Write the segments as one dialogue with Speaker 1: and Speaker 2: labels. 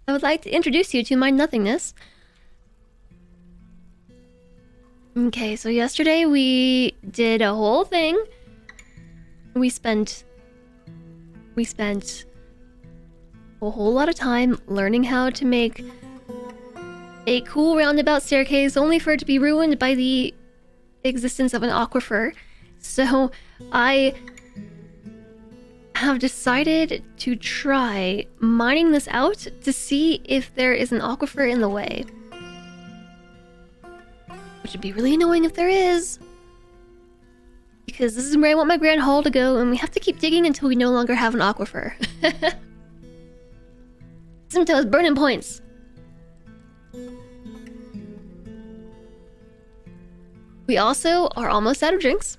Speaker 1: I would like to introduce you to my nothingness. Okay, so yesterday we did a whole thing. We spent a whole lot of time learning how to make a cool roundabout staircase, only for it to be ruined by the existence of an aquifer. So I have decided to try mining this out to see if there is an aquifer in the way. Which would be really annoying if there is. Because this is where I want my grand hall to go, and we have to keep digging until we no longer have an aquifer. Symptoms, burning points. We also are almost out of drinks.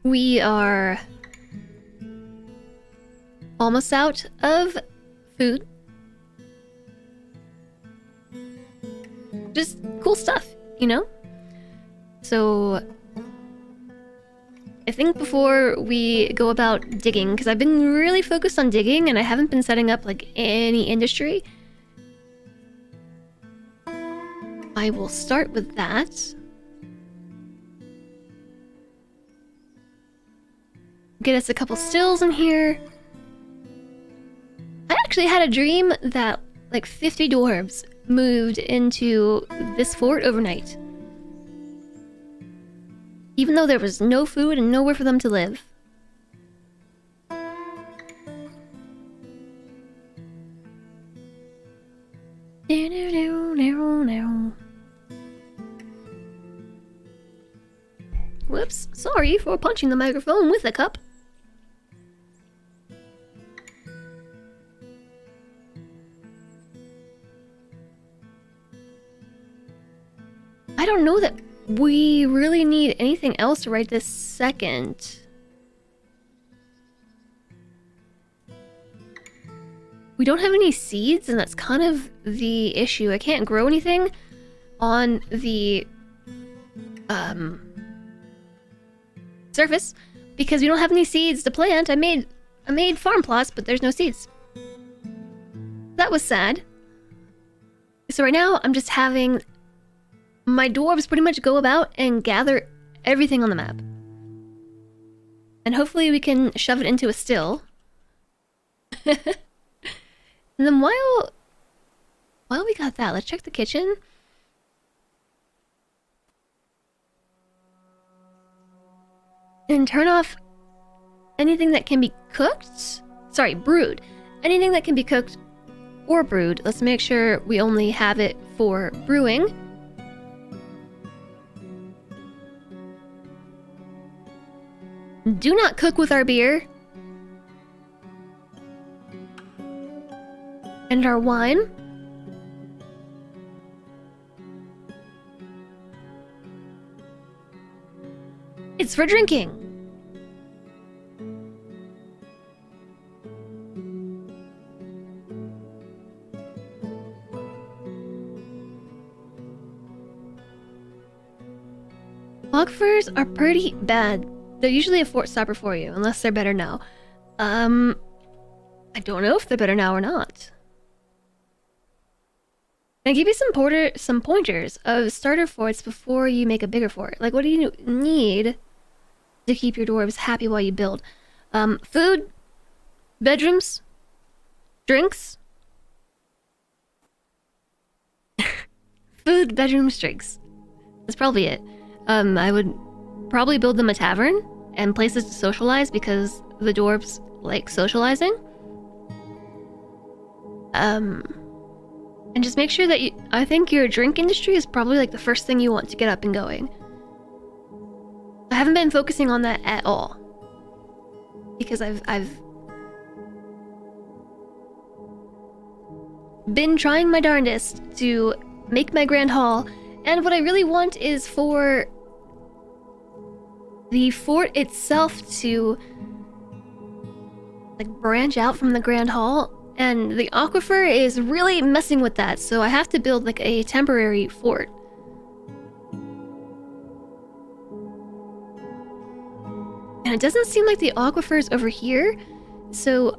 Speaker 1: We are almost out of food. Just cool stuff, you know? So I think before we go about digging, because I've been really focused on digging and I haven't been setting up like any industry, I will start with that. Get us a couple stills in here. I actually had a dream that like 50 dwarves moved into this fort overnight. Even though there was no food and nowhere for them to live. Whoops, sorry for punching the microphone with a cup. I don't know that we really need anything else right this second. We don't have any seeds, and that's kind of the issue. I can't grow anything on the surface because we don't have any seeds to plant. I made farm plots, but there's no seeds. That was sad. So right now I'm just having my dwarves pretty much go about and gather everything on the map. And hopefully we can shove it into a still. And then while we got that, let's check the kitchen. And turn off anything that can be cooked. Sorry, brewed. Anything that can be cooked or brewed. Let's make sure we only have it for brewing. Do not cook with our beer. And our wine. It's for drinking. Aquifers are pretty bad. They're usually a fort stopper for you, unless they're better now. I don't know if they're better now or not. Can I give you some pointers of starter forts before you make a bigger fort? Like, what do you need to keep your dwarves happy while you build? Food, bedrooms, drinks. Food, bedrooms, drinks. That's probably it. I would probably build them a tavern and places to socialize because the dwarves like socializing. And just make sure that I think your drink industry is probably like the first thing you want to get up and going. I haven't been focusing on that at all. Because I've been trying my darndest to make my grand hall, and what I really want is for the fort itself to like branch out from the grand hall, and the aquifer is really messing with that, so I have to build like a temporary fort. And it doesn't seem like the aquifer is over here, so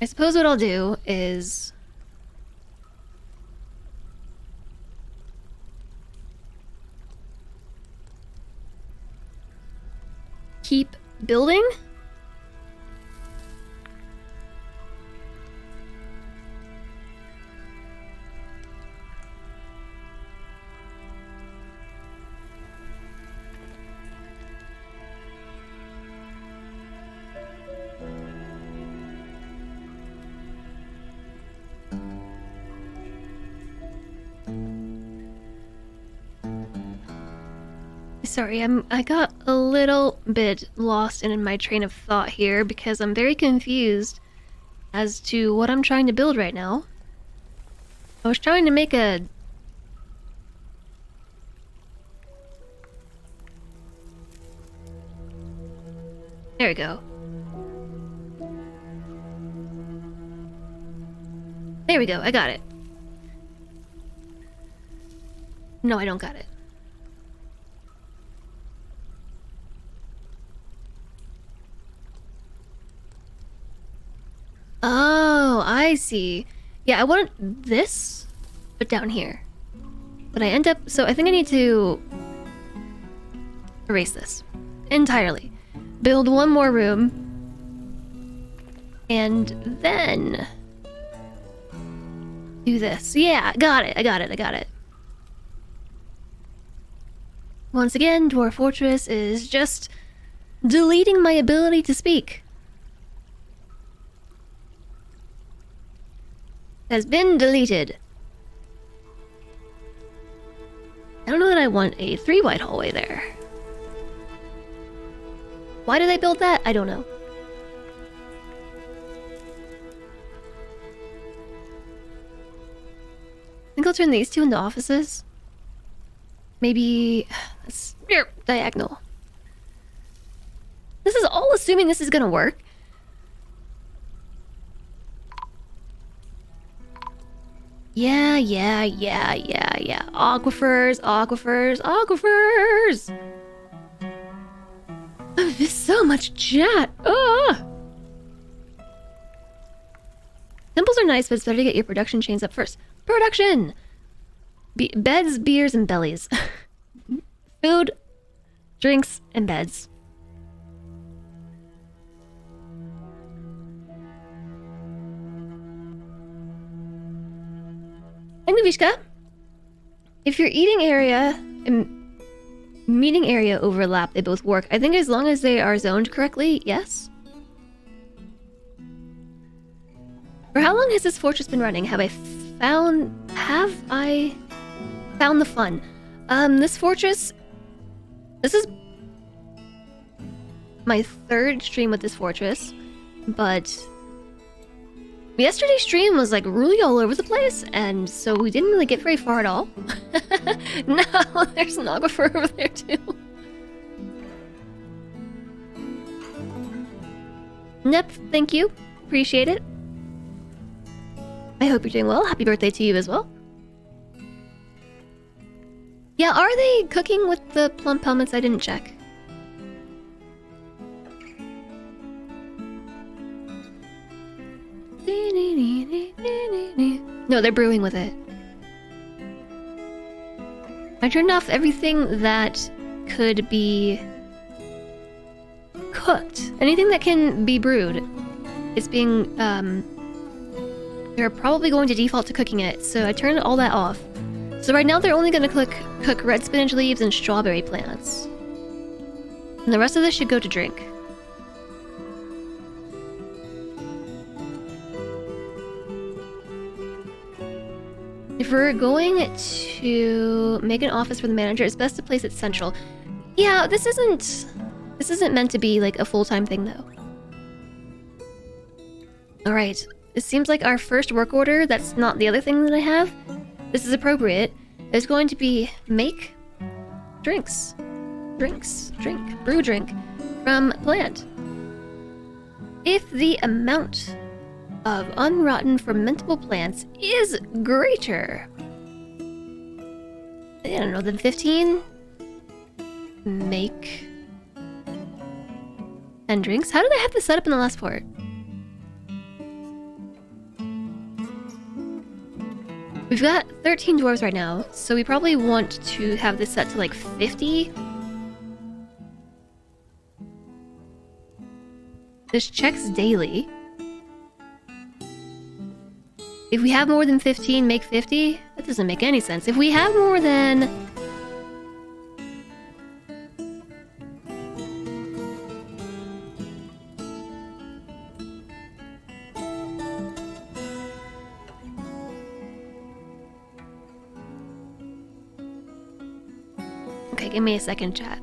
Speaker 1: I suppose what I'll do is... keep building? Sorry, I got a little bit lost in my train of thought here because I'm very confused as to what I'm trying to build right now. I was trying to make a... There we go. There we go, I got it. No, I don't got it. Oh, I see. Yeah, I want this, but down here. But I end up... So I think I need to erase this entirely. Build one more room. And then... do this. Yeah, got it, I got it, I got it. Once again, Dwarf Fortress is just deleting my ability to speak. Has been deleted. I don't know that I want a 3-wide hallway there. Why did I build that? I don't know. I think I'll turn these two into offices. Maybe... let's... diagonal. This is all assuming this is gonna work. Yeah. Aquifers, aquifers, aquifers! Oh, there's so much chat! Ugh! Temples are nice, but it's better to get your production chains up first. Production! Beds, beers, and bellies. Food, drinks, and beds. Vishka, if your eating area and meeting area overlap, they both work. I think as long as they are zoned correctly, yes. For how long has this fortress been running? Have I found the fun? This fortress, this is my 3rd stream with this fortress, but yesterday's stream was like really all over the place, and so we didn't really get very far at all. No, there's an aquifer over there too. Nep, thank you. Appreciate it. I hope you're doing well. Happy birthday to you as well. Yeah, are they cooking with the plump helmets? I didn't check. No, they're brewing with it. I turned off everything that could be cooked. Anything that can be brewed is being, they're probably going to default to cooking it, so I turned all that off. So right now they're only going to cook red spinach leaves and strawberry plants. And the rest of this should go to drink. If we're going to make an office for the manager, it's best to place it central. Yeah, this isn't meant to be like a full-time thing though. Alright, it seems like our first work order, that's not the other thing that I have. This is appropriate. It's going to be make drinks. Brew drink from plant. If the amount of unrotten fermentable plants is greater. I don't know, then 15? Make 10 drinks? How did I have this set up in the last port? We've got 13 dwarves right now, so we probably want to have this set to like 50. This checks daily. If we have more than 15, make 50? That doesn't make any sense. If we have more than... Okay, give me a second, chat.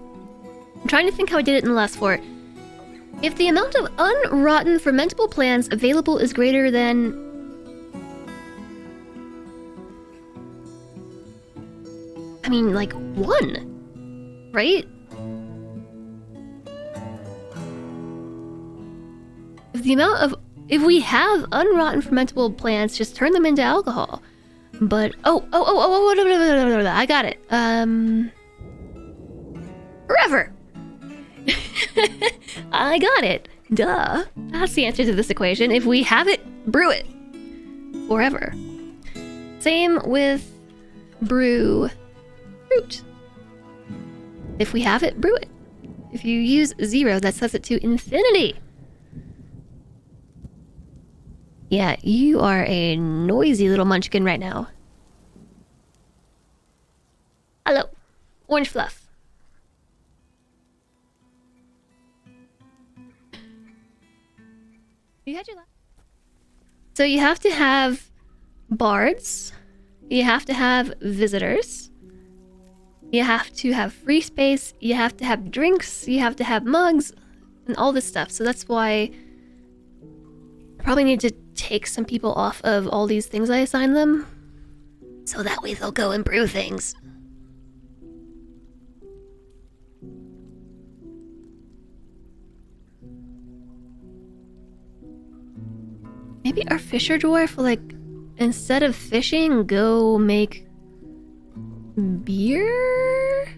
Speaker 1: I'm trying to think how I did it in the last fort. If the amount of unrotten fermentable plants available is greater than... I mean, like, 1, right? If the amount of... If we have unrotten fermentable plants, just turn them into alcohol. But... Oh, I got it. Forever! I got it. Duh. That's the answer to this equation. If we have it, brew it. Forever. Same with brew fruit. If we have it, brew it. If you use 0, that sets it to infinity. Yeah, you are a noisy little munchkin right now. Hello. Orange fluff. You had your last. So you have to have bards. You have to have visitors. You have to have free space. You have to have drinks. You have to have mugs. And all this stuff. So that's why I probably need to take some people off of all these things I assign them. So that way they'll go and brew things. Maybe our fisher dwarf will, like, instead of fishing, go make beer?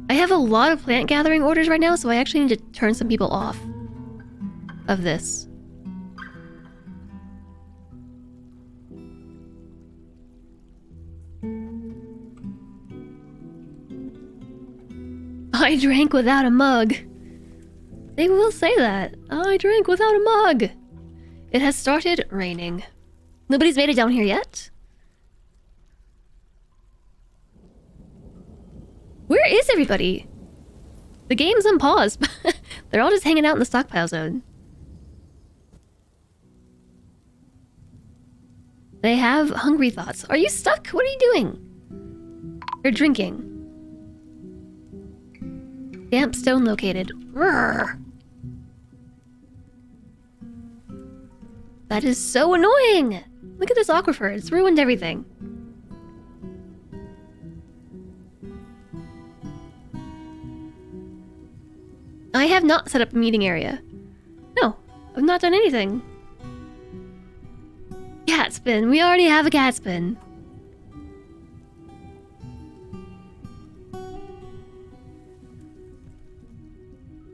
Speaker 1: I have a lot of plant gathering orders right now, so I actually need to turn some people off of this. I drank without a mug. They will say that. I drank without a mug. It has started raining. Nobody's made it down here yet? Where is everybody? The game's on pause. They're all just hanging out in the stockpile zone. They have hungry thoughts. Are you stuck? What are you doing? You're drinking. Damp stone located. Rrr. That is so annoying! Look at this aquifer. It's ruined everything. I have not set up a meeting area. No, I've not done anything. Cat spin. We already have a cat spin.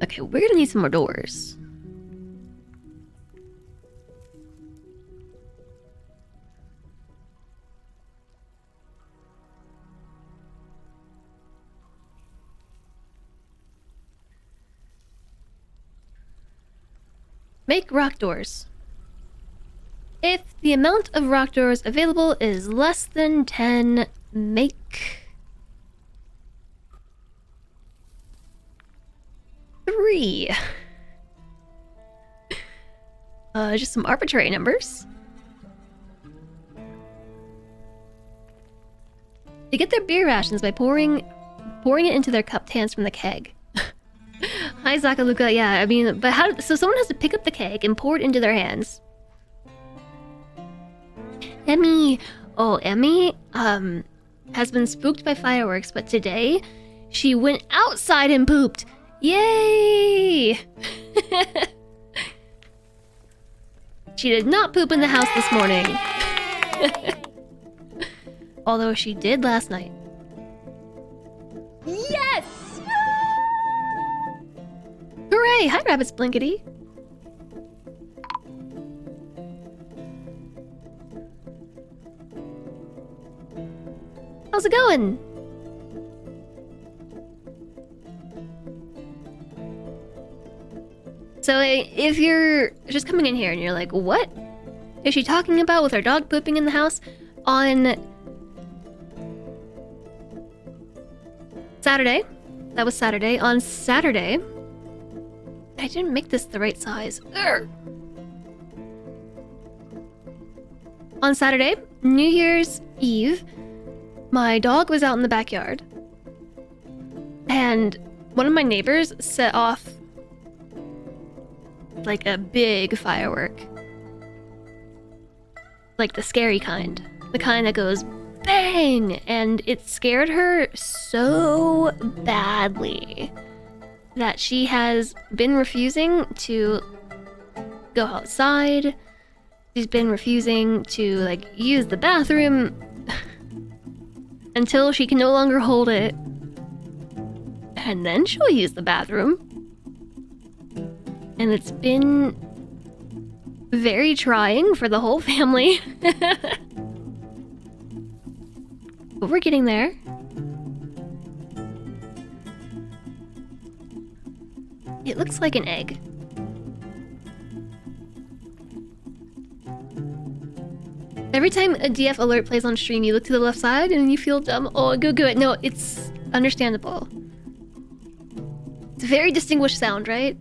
Speaker 1: Okay, we're gonna need some more doors. Make rock doors. If the amount of rock doors available is less than 10, make 3. Just some arbitrary numbers. They get their beer rations by pouring it into their cupped hands from the keg. Hi, Zakaluka. Yeah, I mean, but how? So someone has to pick up the keg and pour it into their hands. Emmy, Emmy, has been spooked by fireworks, but today she went outside and pooped. Yay! She did not poop in the house this morning. Although she did last night. Yes! Hooray! Hi, Rabbits Blinkety. How's it going? So if you're just coming in here and you're like, what is she talking about with her dog pooping in the house? On Saturday, that was Saturday, on Saturday, I didn't make this the right size. Urgh. On Saturday, New Year's Eve, my dog was out in the backyard, and one of my neighbors set off like a big firework. Like the scary kind. The kind that goes bang! And it scared her so badly that she has been refusing to go outside. She's been refusing to, like, use the bathroom until she can no longer hold it. And then she'll use the bathroom. And it's been very trying for the whole family. But we're getting there. It looks like an egg. Every time a DF alert plays on stream, you look to the left side and you feel dumb. Oh, go it. No, it's understandable. It's a very distinguished sound, right?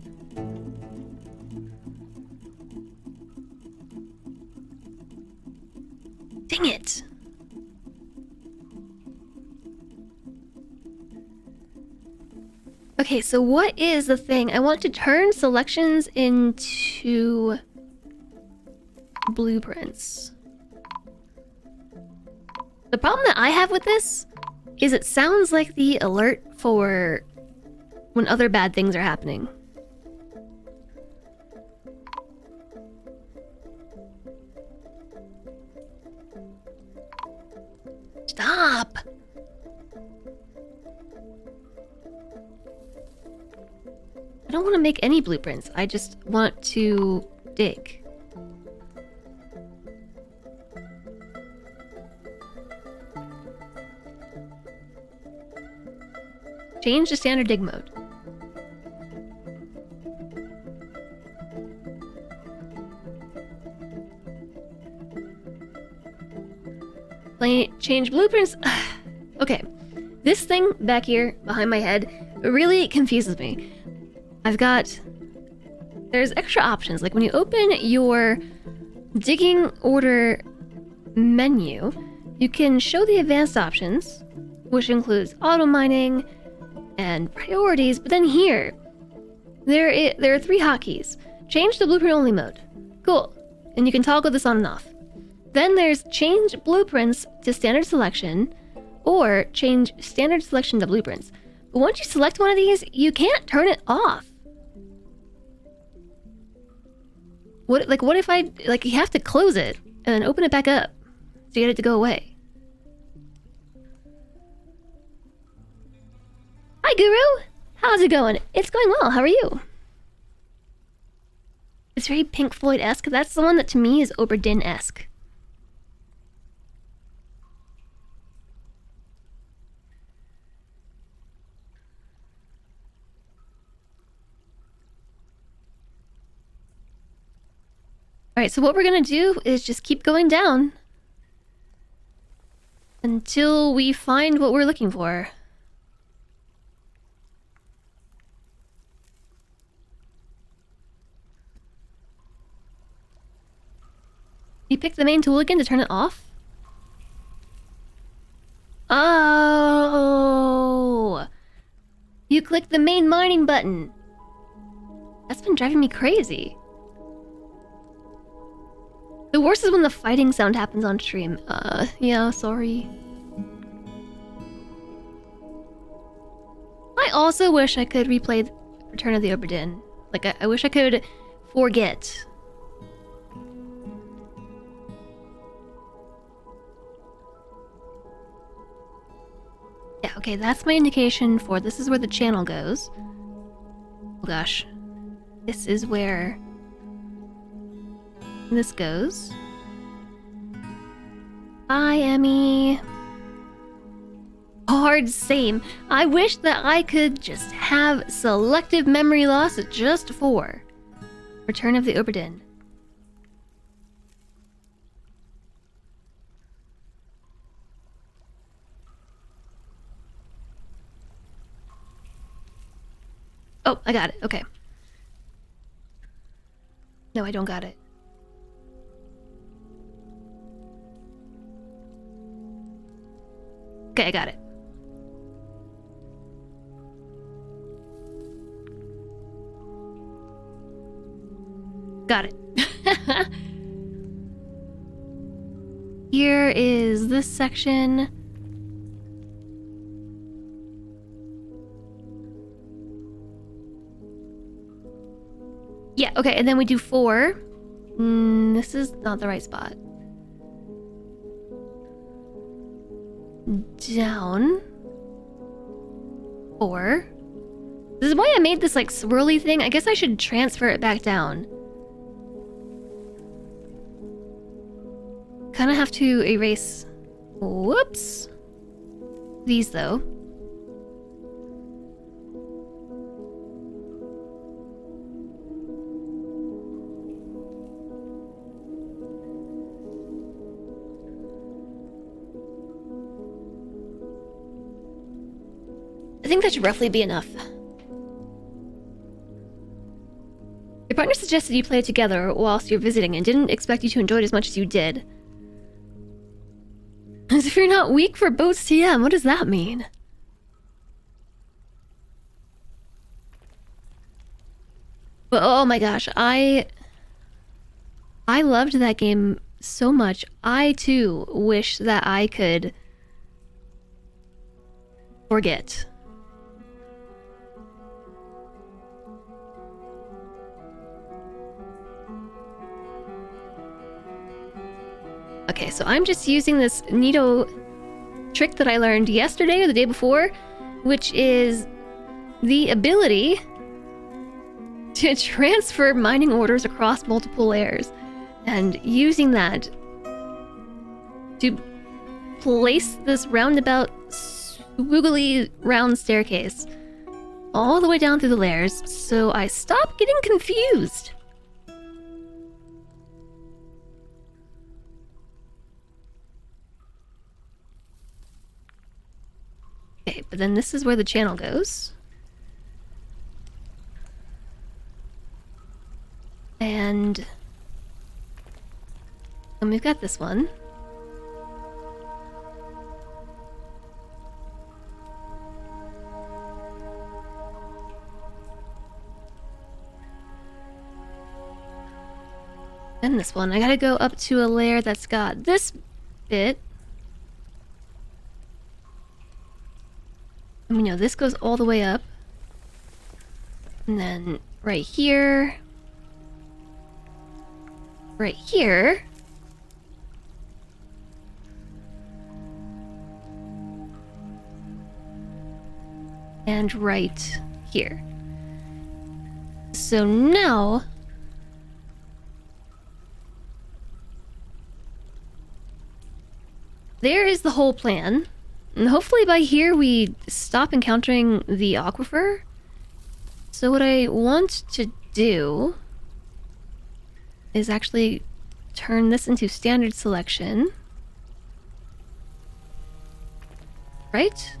Speaker 1: Dang it. Okay, so what is the thing? I want to turn selections into blueprints. The problem that I have with this is it sounds like the alert for when other bad things are happening. Stop! I don't want to make any blueprints. I just want to dig. Change to standard dig mode. Change blueprints. Okay, this thing back here behind my head really confuses me. There's extra options. Like when you open your digging order menu, you can show the advanced options, which includes auto mining and priorities. But then here, there are 3 hotkeys. Change to blueprint only mode. Cool. And you can toggle this on and off. Then there's change blueprints to standard selection, or change standard selection to blueprints. But once you select one of these, you can't turn it off. What if you have to close it and then open it back up to get it to go away? Hi, Guru! How's it going? It's going well, how are you? It's very Pink Floyd-esque. That's the one that to me is Oberdin-esque. Alright, so what we're gonna do is just keep going down until we find what we're looking for. You pick the main tool again to turn it off? Oh! You clicked the main mining button. That's been driving me crazy. The worst is when the fighting sound happens on stream. Yeah, sorry. I also wish I could replay Return of the Obra Dinn. Like, I wish I could forget. Yeah, okay, that's my indication for this is where the channel goes. Oh gosh. This is where this goes. Bye, Emmy. Hard same. I wish that I could just have selective memory loss just for Return of the Obra Dinn. Oh, I got it. Okay. No, I don't got it. Okay, I got it. Got it. Here is this section. Yeah, okay, and then we do 4. This is not the right spot. Down. 4. This is why I made this like swirly thing. I guess I should transfer it back down. Kind of have to erase. Whoops. These though. I think that should roughly be enough. Your partner suggested you play it together whilst you're visiting and didn't expect you to enjoy it as much as you did. As if you're not weak for boats TM, what does that mean? But oh my gosh, I loved that game so much. I too wish that I could forget. Okay, so I'm just using this neato trick that I learned yesterday or the day before, which is the ability to transfer mining orders across multiple layers, and using that to place this roundabout, swoogly round staircase all the way down through the layers, so I stop getting confused. Okay, but then this is where the channel goes. And we've got this one. And this one. I gotta go up to a layer that's got this bit. And we know this goes all the way up. And then right here. Right here. And right here. So now there is the whole plan. And hopefully by here we stop encountering the aquifer. So what I want to do is actually turn this into standard selection. Right?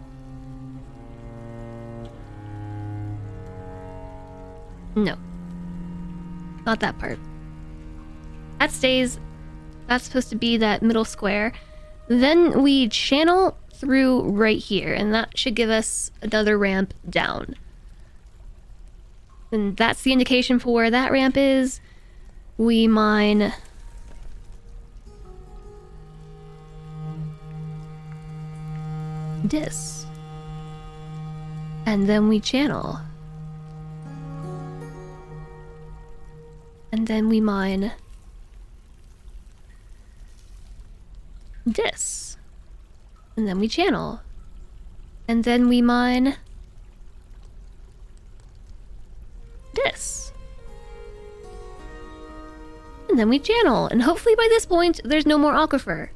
Speaker 1: No. Not that part. That stays. That's supposed to be that middle square. Then we channel through right here, and that should give us another ramp down. And that's the indication for where that ramp is. We mine this. And then we channel. And then we mine this. And then we channel. And then we mine this. And then we channel. And hopefully by this point, there's no more aquifer.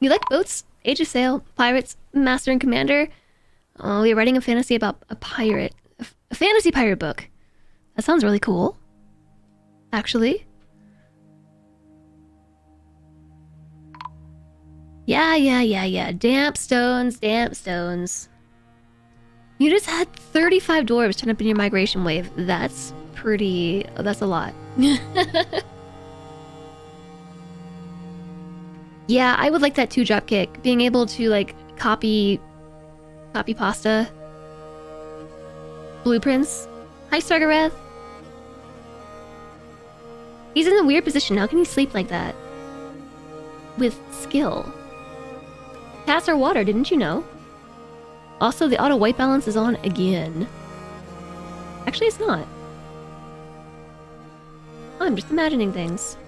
Speaker 1: You like boats? Age of Sail, pirates, master and commander? Oh, we're writing a fantasy about a pirate. A fantasy pirate book. That sounds really cool. Actually. Yeah. Damp stones. You just had 35 dwarves turn up in your migration wave. That's a lot. Yeah, I would like that too, Dropkick. Being able to, like, copy pasta. Blueprints. Hi, Stargareth. He's in a weird position. How can he sleep like that? With skill. Cats are water, didn't you know? Also, the auto white balance is on again. Actually, it's not. I'm just imagining things.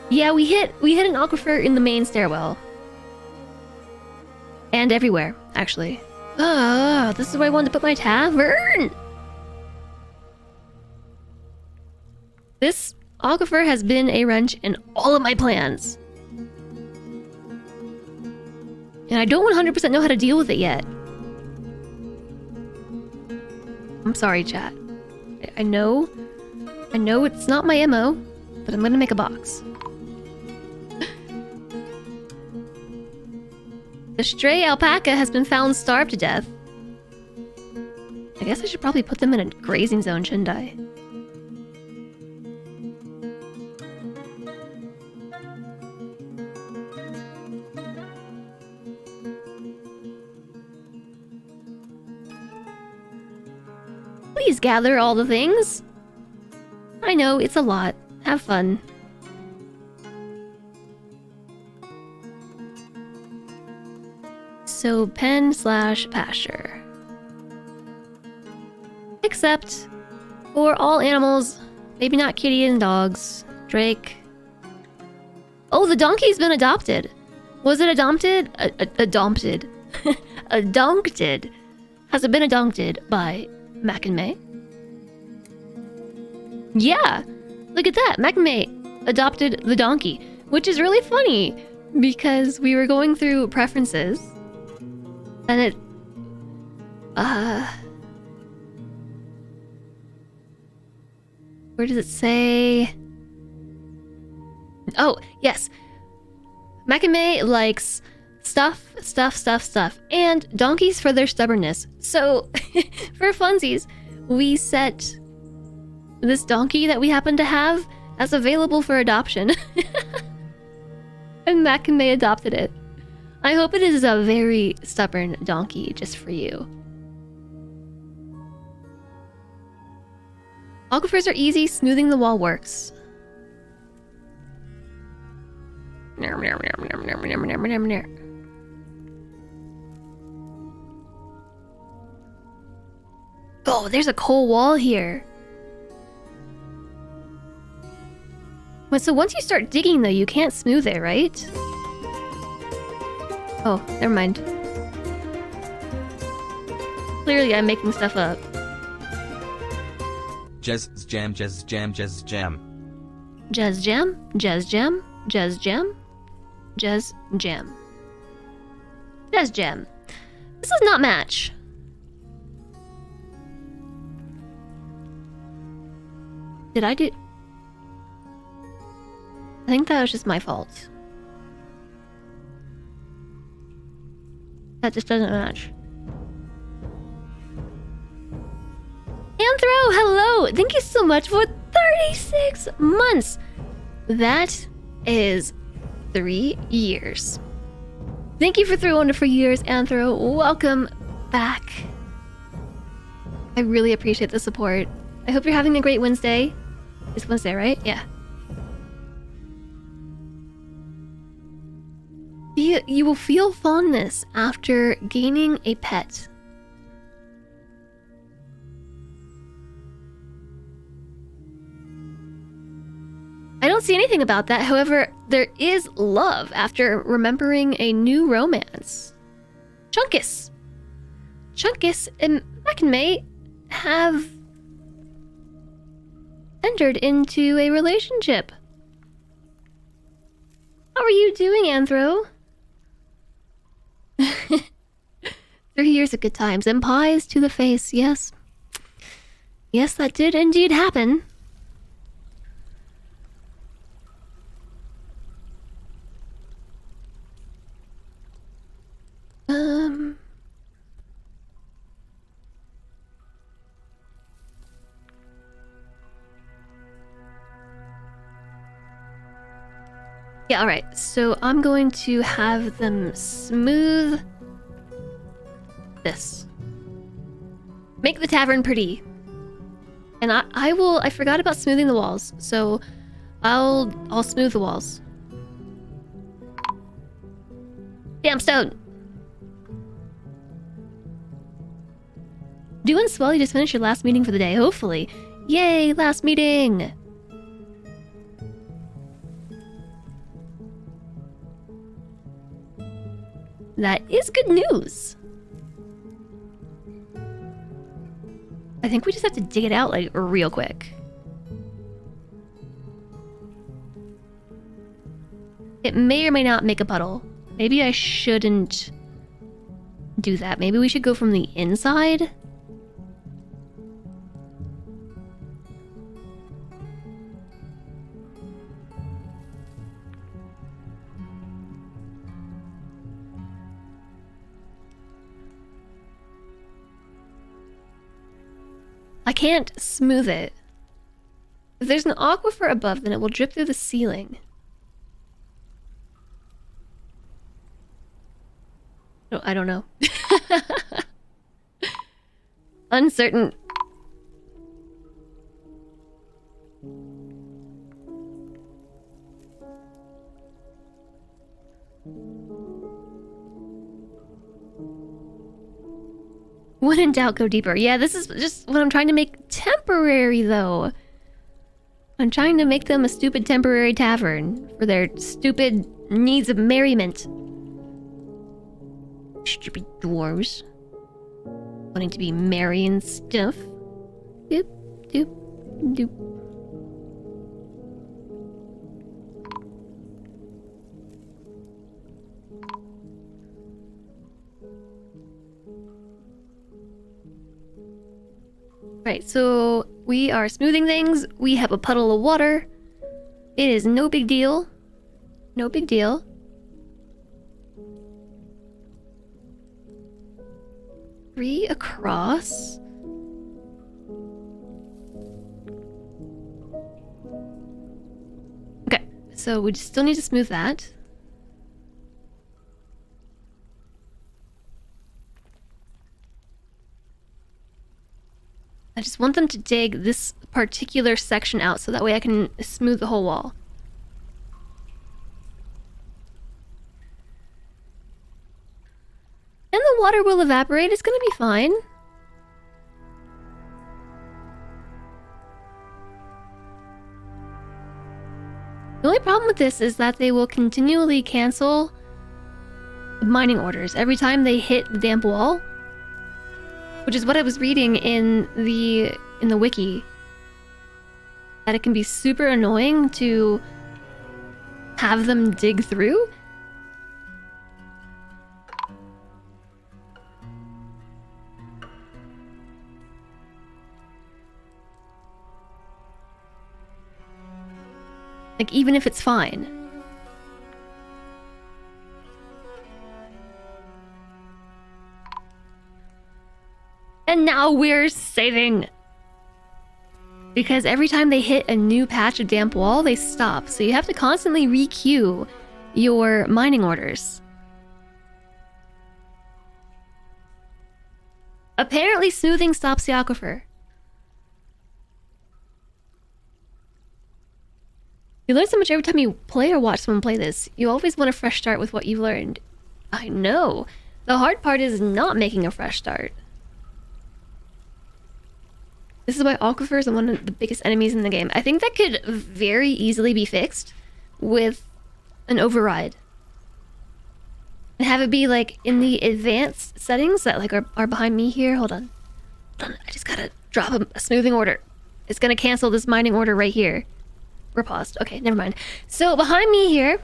Speaker 1: Yeah, we hit an aquifer in the main stairwell. And everywhere, actually. This is where I wanted to put my tavern! This aquifer has been a wrench in all of my plans. And I don't 100% know how to deal with it yet. I'm sorry, chat. I know it's not my MO, but I'm gonna make a box. The stray alpaca has been found starved to death. I guess I should probably put them in a grazing zone, shouldn't I? Please gather all the things. I know, it's a lot. Have fun. So, pen/pasture. Except for all animals, maybe not kitty and dogs. Drake. Oh, the donkey's been adopted. Was it adopted? Adopted. Adopted. Has it been adopted by Mac and May? Yeah! Look at that! Mac and May adopted the donkey, which is really funny because we were going through preferences. And it... Where does it say? Oh, yes. Mac and May likes stuff, and donkeys for their stubbornness. So, for funsies, we set this donkey that we happen to have as available for adoption. And Mac and May adopted it. I hope it is a very stubborn donkey just for you. Aquifers are easy, smoothing the wall works. Oh, there's a coal wall here. But so once you start digging though, you can't smooth it, right? Oh, never mind. Clearly I'm making stuff up.
Speaker 2: Jazz jam.
Speaker 1: Jazz jam? Jazz jam? Jazz jam. This does not match. Did I do... I think that was just my fault. That just doesn't match. Anthro, hello! Thank you so much for 36 months! That is 3 years. Thank you for 3 wonderful years, Anthro. Welcome back. I really appreciate the support. I hope you're having a great Wednesday. It's Wednesday, right? Yeah. You will feel fondness after gaining a pet. I don't see anything about that. However, there is love after remembering a new romance. Chunkus. Chunkus and Mackenmay have entered into a relationship. How are you doing, Anthro? 3 years of good times and pies to the face, yes. Yes, that did indeed happen. Yeah, alright. So I'm going to have them smooth this. Make the tavern pretty. And I forgot about smoothing the walls, so I'll smooth the walls. Damn stone. Doing swell, you just finished your last meeting for the day, hopefully. Yay, last meeting! That is good news. I think we just have to dig it out, like, real quick. It may or may not make a puddle. Maybe I shouldn't do that. Maybe we should go from the inside? I can't smooth it. If there's an aquifer above, then it will drip through the ceiling. No, I don't know. Uncertain. When in doubt, go deeper. Yeah, this is just what I'm trying to make temporary, though. I'm trying to make them a stupid temporary tavern for their stupid needs of merriment. Stupid dwarves. Wanting to be merry and stuff. Doop, doop, doop. Right, so we are smoothing things. We have a puddle of water. It is no big deal. No big deal. Three across. Okay, so we still need to smooth that. I just want them to dig this particular section out so that way I can smooth the whole wall. And the water will evaporate. It's gonna be fine. The only problem with this is that they will continually cancel mining orders every time they hit the damp wall. Which is what I was reading in the wiki. That it can be super annoying to have them dig through. Like, even if it's fine. And now we're saving. Because every time they hit a new patch of damp wall, they stop. So you have to constantly re-queue your mining orders. Apparently smoothing stops the aquifer. You learn so much every time you play or watch someone play this. You always want a fresh start with what you've learned. I know. The hard part is not making a fresh start. This is why Aquifers are one of the biggest enemies in the game. I think that could very easily be fixed with an override. And have it be like in the advanced settings that like are behind me here. Hold on. I just gotta drop a smoothing order. It's gonna cancel this mining order right here. We're paused. Okay, never mind. So behind me here,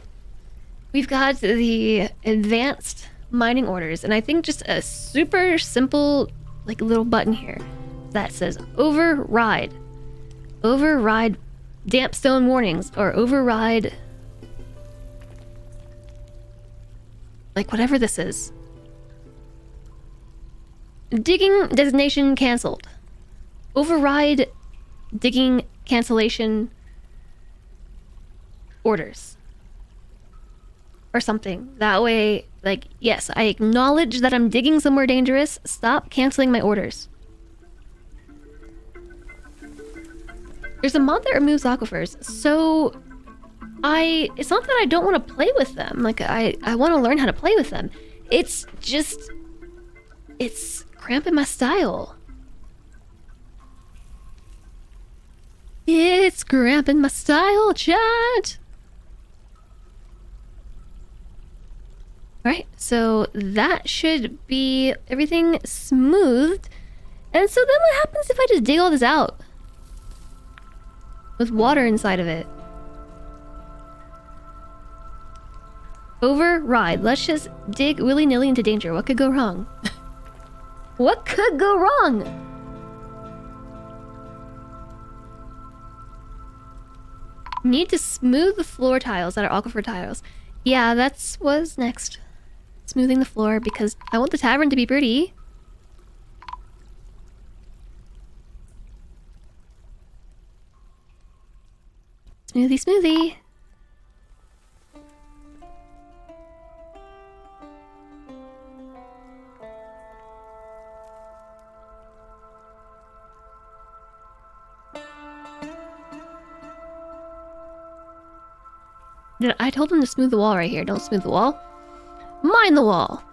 Speaker 1: we've got the advanced mining orders. And I think just a super simple like little button here that says override. Override damp stone warnings or override like whatever this is. Digging designation cancelled. Override digging cancellation orders. Or something. That way, like, yes, I acknowledge that I'm digging somewhere dangerous. Stop canceling my orders. There's a mod that removes aquifers, so it's not that I don't want to play with them. Like, I want to learn how to play with them. It's just... it's cramping my style. It's cramping my style, chat! Alright, so that should be everything smoothed. And so then what happens if I just dig all this out? With water inside of it. Override. Let's just dig willy-nilly into danger. What could go wrong? What could go wrong? Need to smooth the floor tiles that are aquifer tiles. Yeah, that's what's next. Smoothing the floor because I want the tavern to be pretty. Smoothie, smoothie. I told him to smooth the wall right here. Don't smooth the wall. Mine the wall.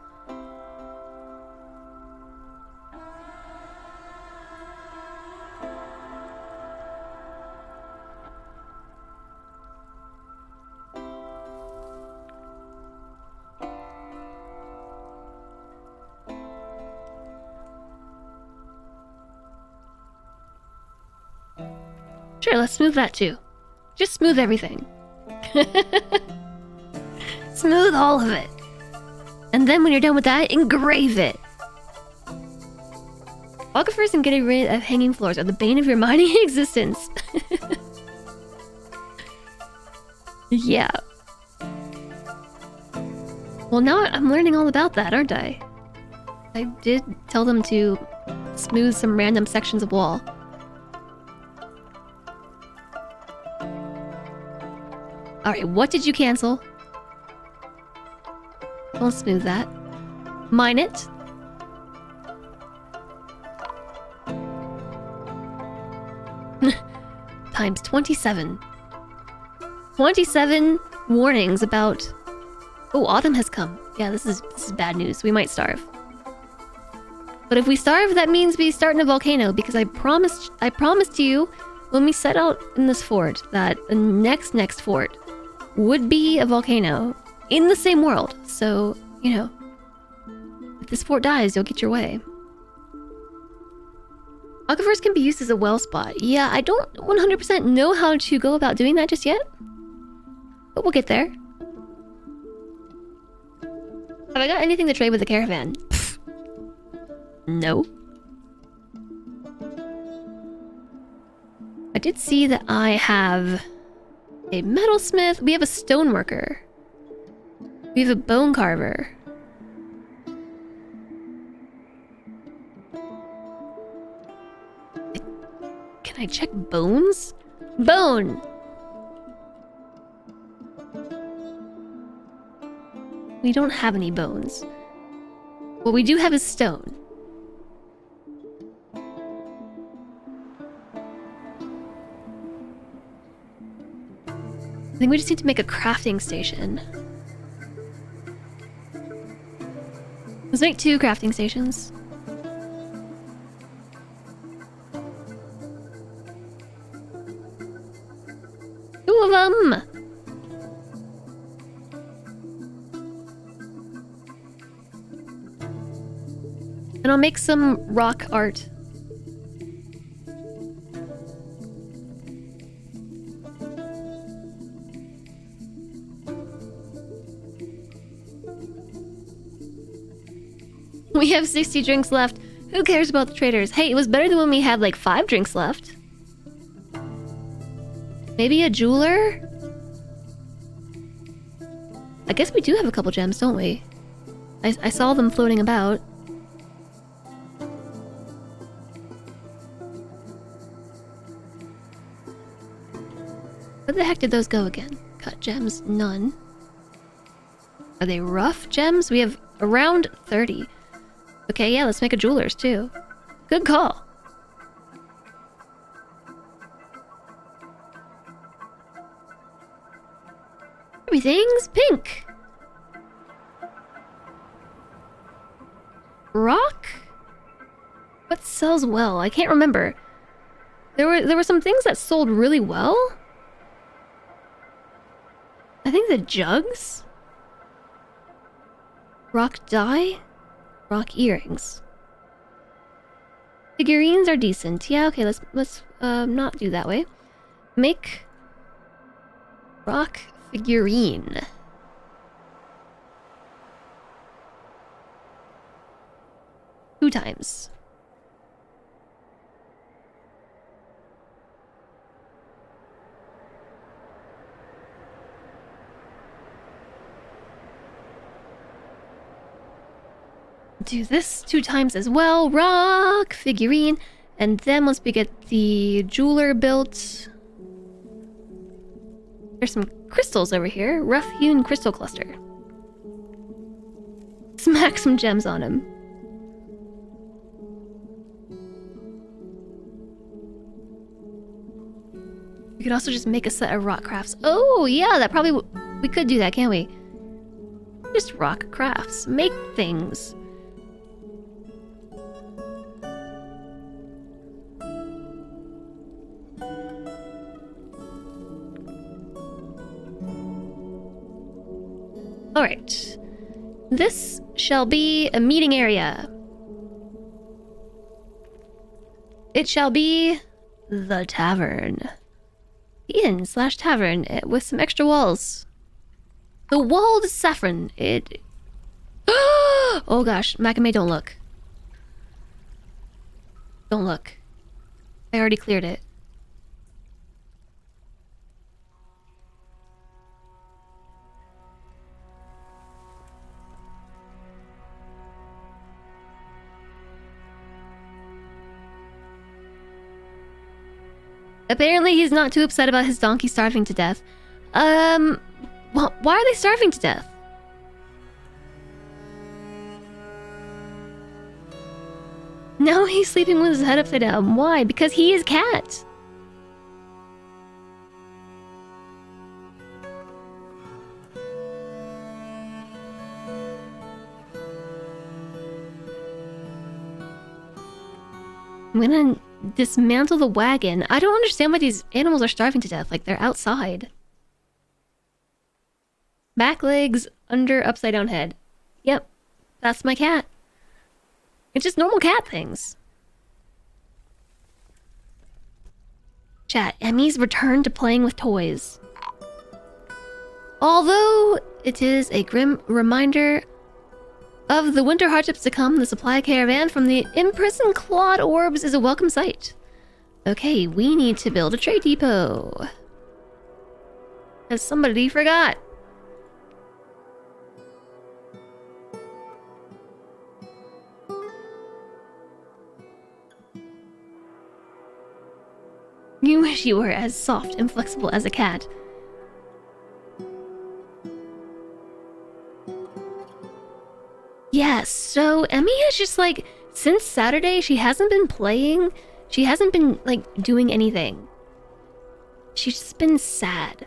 Speaker 1: Sure, let's smooth that too. Just smooth everything. Smooth all of it. And then when you're done with that, engrave it. Aquifers and getting rid of hanging floors are the bane of your mining existence. Yeah. Well, now I'm learning all about that, aren't I? I did tell them to smooth some random sections of wall. Alright, what did you cancel? Don't smooth that. Mine it. Times 27. 27 warnings about... Oh, autumn has come. Yeah, this is bad news. We might starve. But if we starve, that means we start in a volcano, because I promised you when we set out in this fort that the next fort would be a volcano in the same world. So, you know, if this fort dies, you'll get your way. Aquifers can be used as a well spot. Yeah, I don't 100% know how to go about doing that just yet. But we'll get there. Have I got anything to trade with the caravan? Pfft. No. I did see that I have a metalsmith. We have a stoneworker. We have a bone carver. Can I check bones? Bone! We don't have any bones. What we do have is stone. I think we just need to make a crafting station. Let's make 2 crafting stations. Two of them! And I'll make some rock art. We have 60 drinks left. Who cares about the traders? Hey, it was better than when we had like 5 drinks left. Maybe a jeweler? I guess we do have a couple gems, don't we? I saw them floating about. Where the heck did those go again? Cut gems, none. Are they rough gems? We have around 30. Okay, yeah, let's make a jeweler's too. Good call. Everything's pink. Rock? What sells well? I can't remember. There were some things that sold really well. I think the jugs? Rock dye? Rock earrings. Figurines are decent. Yeah, okay, let's not do that way. Make rock figurine. Two times. Do this 2 times as well. Rock figurine. And then once we get the jeweler built, there's some crystals over here. Rough hewn crystal cluster. Smack some gems on him. We could also just make a set of rock crafts. Oh yeah, that probably we could do that, can't we? Just rock crafts. Make things. Alright. This shall be a meeting area. It shall be the tavern. Inn/tavern with some extra walls. The walled saffron. It... Oh gosh, Makame, don't look. Don't look. I already cleared it. Apparently he's not too upset about his donkey starving to death. Well, why are they starving to death? No, he's sleeping with his head upside down. Why? Because he is cat. I'm gonna dismantle the wagon. I don't understand why these animals are starving to death. Like, they're outside. Back legs, under upside down head. Yep, that's my cat. It's just normal cat things. Chat, Emmy's returned to playing with toys. Although it is a grim reminder of the winter hardships to come, the supply caravan from the imprisoned clawed orbs is a welcome sight. Okay, we need to build a trade depot. As somebody forgot. You wish you were as soft and flexible as a cat. Yes, so Emmy has just like, since Saturday, she hasn't been playing. She hasn't been like doing anything. She's just been sad.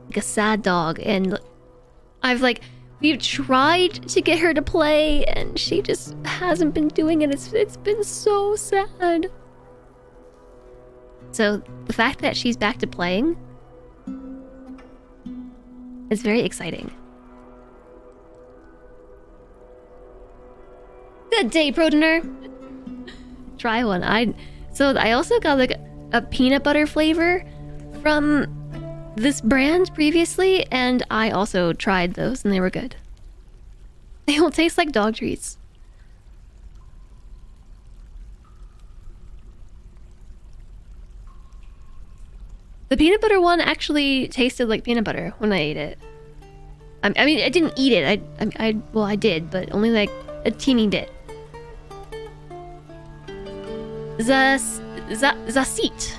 Speaker 1: like a sad dog, and we've tried to get her to play, and she just hasn't been doing it. It's been so sad. So the fact that she's back to playing is very exciting. Good day, Protoner. Try one. I also got like a peanut butter flavor from this brand previously, and I also tried those, and they were good. They don't taste like dog treats. The peanut butter one actually tasted like peanut butter when I ate it. I mean, I didn't eat it. Well, I did, but only like a teeny bit. Zasit.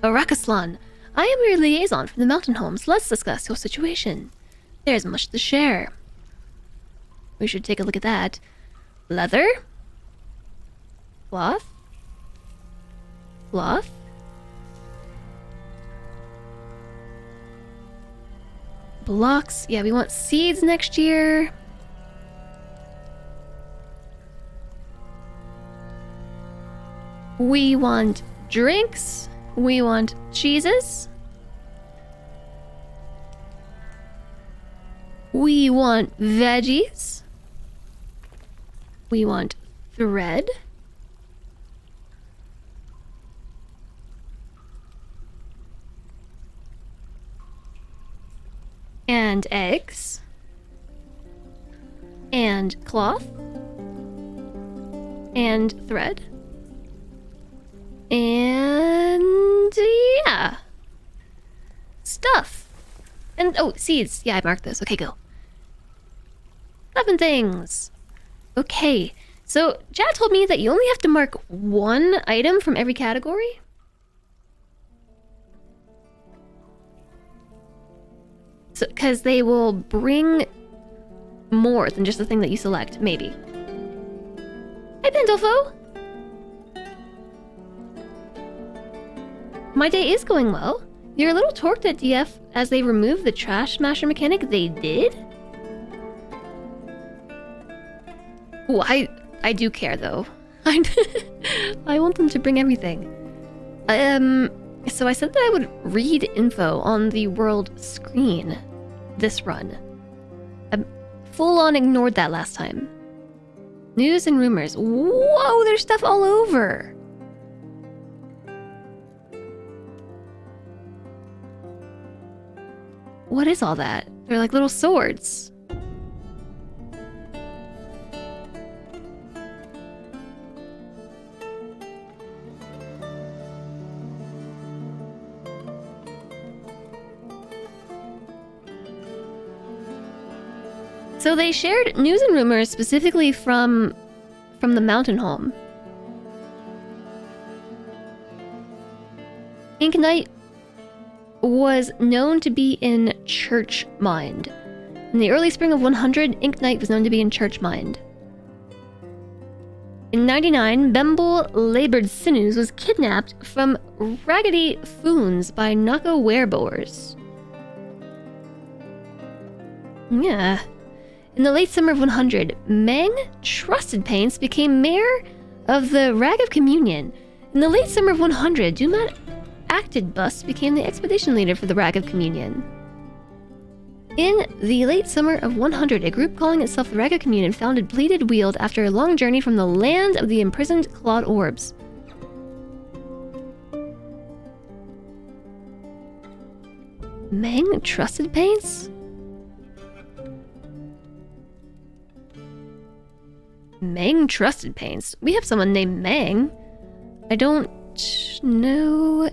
Speaker 1: Arakaslan. I am your liaison from the mountain homes. Let's discuss your situation. There's much to share. We should take a look at that. Leather? Cloth? Cloth? Blocks. Yeah, we want seeds next year. We want drinks. We want cheeses. We want veggies. We want thread. And eggs. And cloth. And thread. And yeah. Stuff. And oh, seeds. Yeah, I marked those. Okay, go. 11 things. Okay. So, Chad told me that you only have to mark one item from every category. So, because they will bring more than just the thing that you select, maybe. Hey, Pandolfo! My day is going well. You're a little torqued at DF as they removed the trash smasher mechanic. They did? Ooh, I do care, though. I want them to bring everything. So I said that I would read info on the world screen this run. I full-on ignored that last time. News and rumors. Whoa, there's stuff all over. What is all that? They're like little swords. So they shared news and rumors specifically from the mountain home. Ink Knight was known to be in Church Mind. In the early spring of 100, Ink Knight was known to be in Church Mind. In 99, Bemble Labored Sinews was kidnapped from Raggedy Foons by Naka Werebowers. Yeah. In the late summer of 100, Meng Trusted Paints became mayor of the Rag of Communion. In the late summer of 100, Dumat Acted Bust became the expedition leader for the Rag of Communion. In the late summer of 100, a group calling itself the Rag of Communion founded Bleated Weald after a long journey from the land of the imprisoned Clawed Orbs. Meng Trusted Paints? Meng Trusted Paints? We have someone named Meng. I don't know.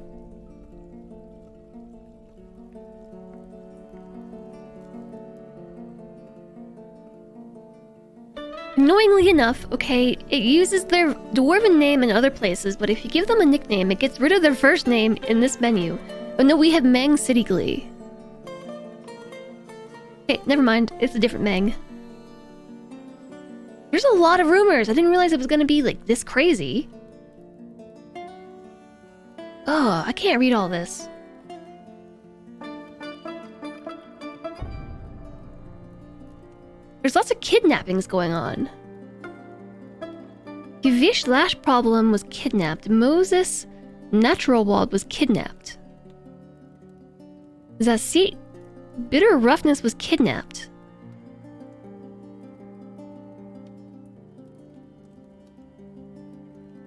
Speaker 1: Annoyingly enough, okay, it uses their dwarven name in other places, but if you give them a nickname, it gets rid of their first name in this menu. Oh no, we have Meng City Glee. Okay, never mind. It's a different Meng. There's a lot of rumors. I didn't realize it was gonna be like this crazy. Oh, I can't read all this. There's lots of kidnappings going on. Kivish Lash Problem was kidnapped. Moses Natural Wald was kidnapped. Zasit Bitter Roughness was kidnapped.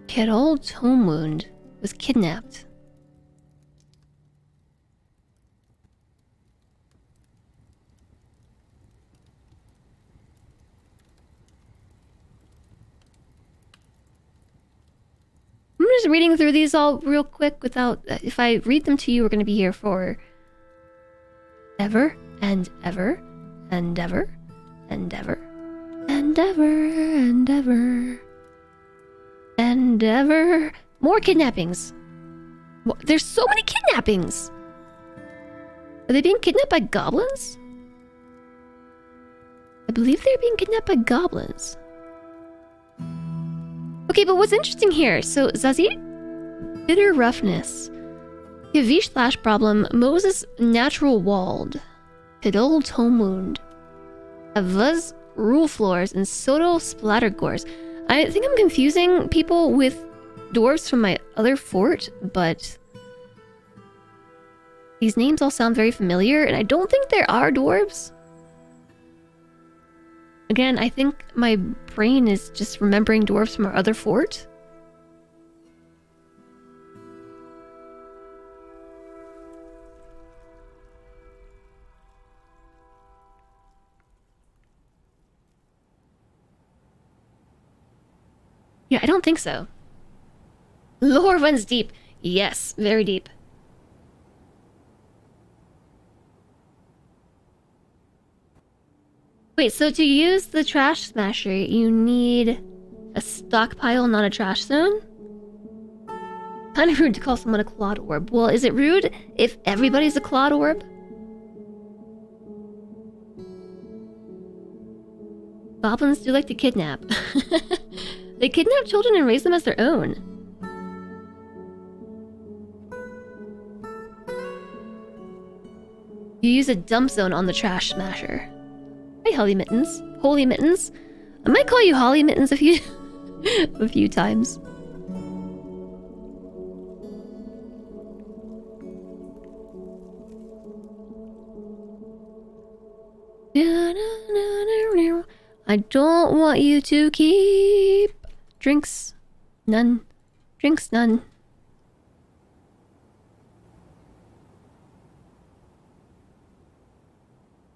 Speaker 1: Kerol Tome Wound was kidnapped. I'm just reading through these all real quick without... if I read them to you, we're going to be here for... ever and ever and ever and ever and ever and ever and ever. More kidnappings. There's so many kidnappings. Are they being kidnapped by goblins? I believe they're being kidnapped by goblins. Okay, but what's interesting here? So Zazie, Bitter Roughness, Yavish Lash Problem, Moses Natural Wald, Kadol Tome Wound, Avuz Rule Floors, and Soto Splatter Gores. I think I'm confusing people with dwarves from my other fort, but these names all sound very familiar, and I don't think there are dwarves. Again, I think my brain is just remembering dwarves from our other fort. Yeah, I don't think so. Lore runs deep. Yes, very deep. Wait, so to use the trash smasher, you need a stockpile, not a trash zone? Kind of rude to call someone a clawed orb. Well, is it rude if everybody's a clawed orb? Goblins do like to kidnap. They kidnap children and raise them as their own. You use a dump zone on the trash smasher. Hey, Holly Mittens. Holy Mittens. I might call you Holly Mittens a few a few times. I don't want you to keep drinks. None. Drinks none.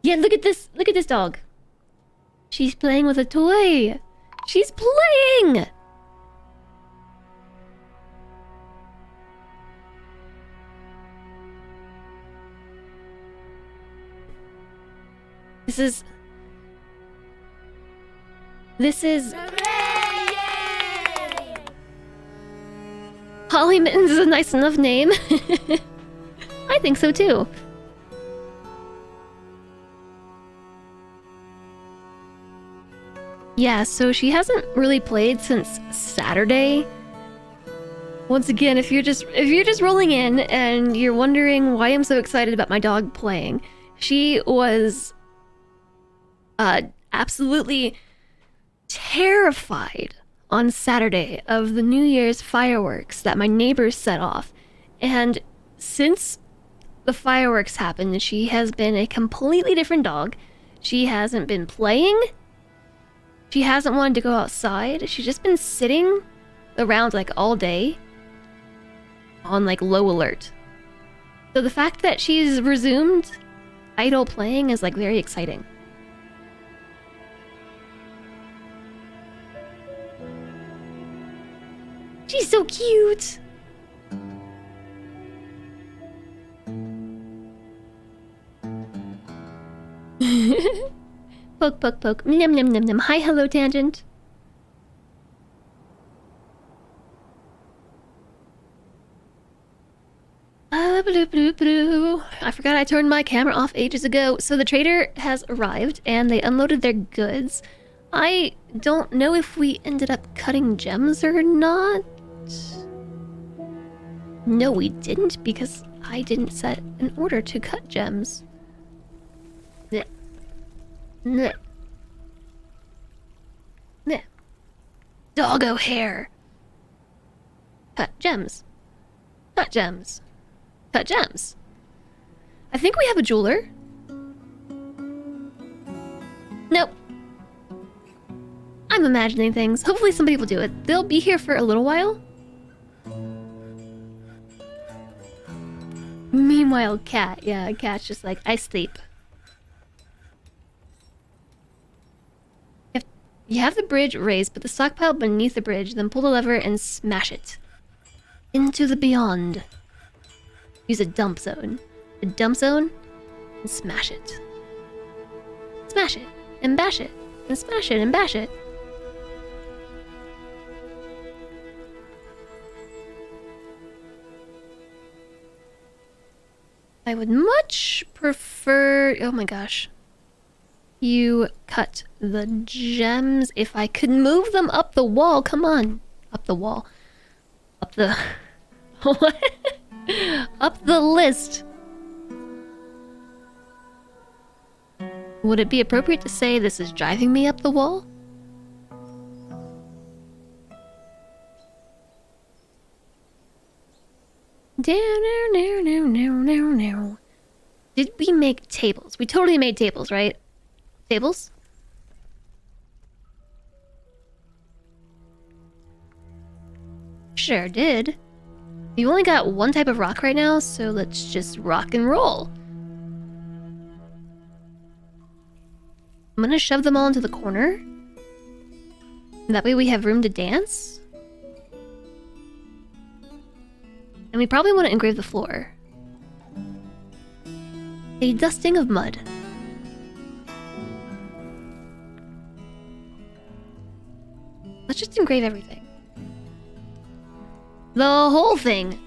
Speaker 1: Yeah, look at this. Look at this dog. She's playing with a toy. She's playing. This is Holly Mittens is a nice enough name. I think so too. Yeah, so she hasn't really played since Saturday. Once again, if you're just rolling in and you're wondering why I'm so excited about my dog playing, she was absolutely terrified on Saturday of the New Year's fireworks that my neighbors set off. And since the fireworks happened, she has been a completely different dog. She hasn't been playing. She hasn't wanted to go outside. She's just been sitting around like all day on like low alert. So the fact that she's resumed idle playing is like very exciting. She's so cute. Poke, poke, poke. Nim, nim, nim, nim. Hi, hello, Tangent. Blue, blue, blue. I forgot I turned my camera off ages ago. So the trader has arrived and they unloaded their goods. I don't know if we ended up cutting gems or not. No, we didn't, because I didn't set an order to cut gems. Blech. Blech. Doggo hair. Cut gems. Cut gems. Cut gems. I think we have a jeweler. Nope. I'm imagining things. Hopefully somebody will do it. They'll be here for a little while. Meanwhile, cat. Yeah, cat's just like, I sleep. You have the bridge raised, put the stockpile beneath the bridge, then pull the lever and smash it. Into the beyond. Use a dump zone. A dump zone, and smash it. Smash it, and bash it, and smash it, and bash it. I would much prefer... Oh my gosh. You cut the gems. If I could move them up the wall, come on. Up the wall. Up the... What? Up the list. Would it be appropriate to say this is driving me up the wall? Did we make tables? We totally made tables, right? Tables? Sure did. You only got one type of rock right now, so let's just rock and roll. I'm gonna shove them all into the corner. That way we have room to dance. And we probably want to engrave the floor. A dusting of mud. Let's just engrave everything. The whole thing.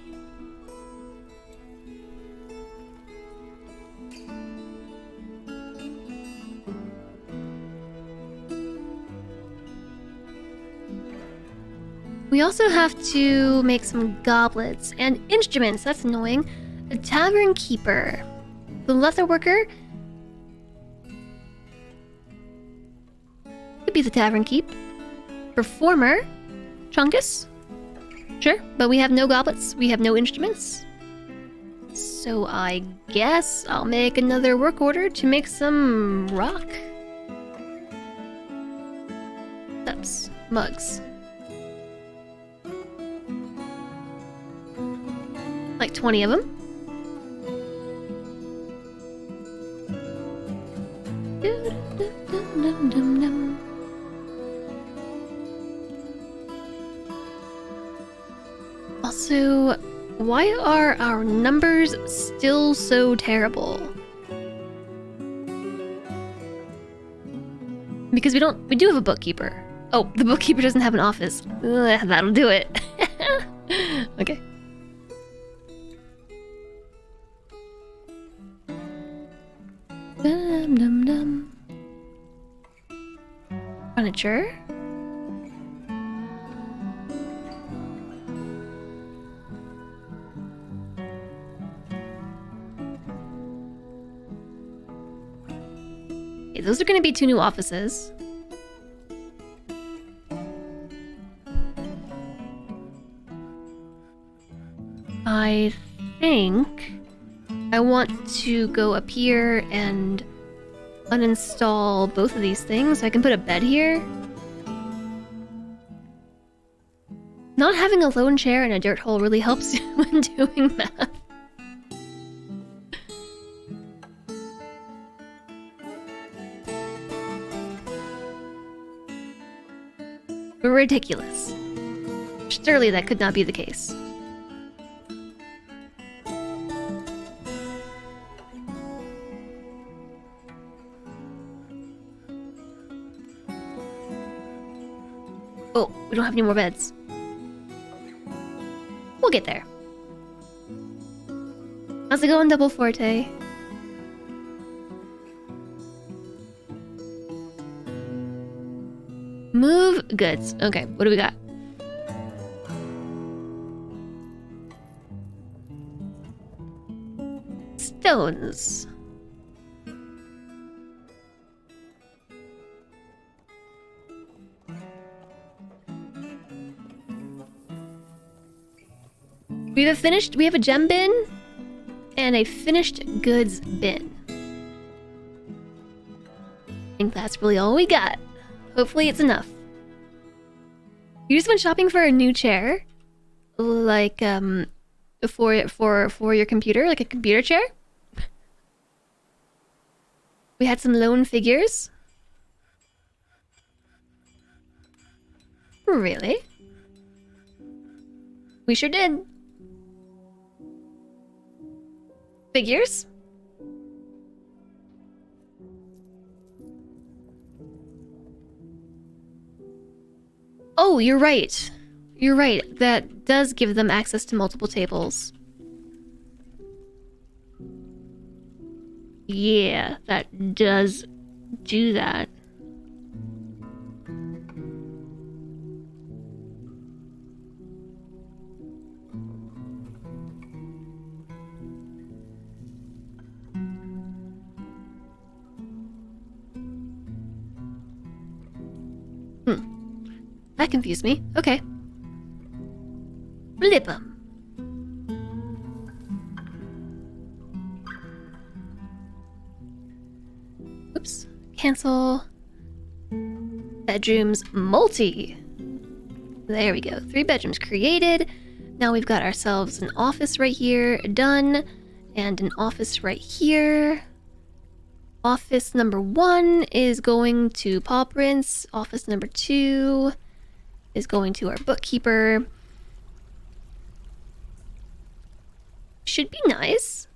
Speaker 1: We also have to make some goblets and instruments. That's annoying. A tavern keeper. The leather worker. Could be the tavern keep. Performer. Chunkus. Sure, but we have no goblets. We have no instruments. So I guess I'll make another work order to make some rock. Cups. Mugs. Like 20 of them. Also, why are our numbers still so terrible? Because we do have a bookkeeper. Oh, the bookkeeper doesn't have an office. Ugh, that'll do it. Okay. Dum-dum-dum. Furniture. Okay, those are going to be 2 new offices. I think I want to go up here and uninstall both of these things so I can put a bed here. Not having a lone chair in a dirt hole really helps when doing math. Ridiculous. Surely that could not be the case. Oh, we don't have any more beds. We'll get there. How's it going, Double Forte? Move goods. Okay, what do we got? Stones. We have a gem bin and a finished goods bin. I think that's really all we got. Hopefully it's enough. You just went shopping for a new chair? Like, for your computer? Like a computer chair? We had some lone figures. Really? We sure did. Figures? Oh, you're right. You're right. That does give them access to multiple tables. Yeah, that does do that. That confused me. Okay. Flip 'em. Oops. Cancel. Bedrooms multi. There we go. 3 bedrooms created. Now we've got ourselves an office right here. Done. And an office right here. Office number 1 is going to Paw Prince. Office number 2 is going to our bookkeeper. Should be nice.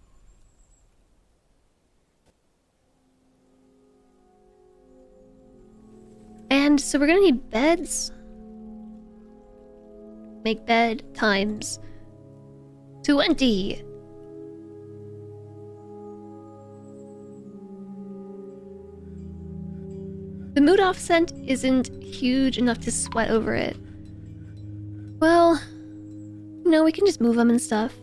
Speaker 1: And so we're gonna need beds. Make bed times 20. The mood off scent isn't huge enough to sweat over it. Well, we can just move them and stuff.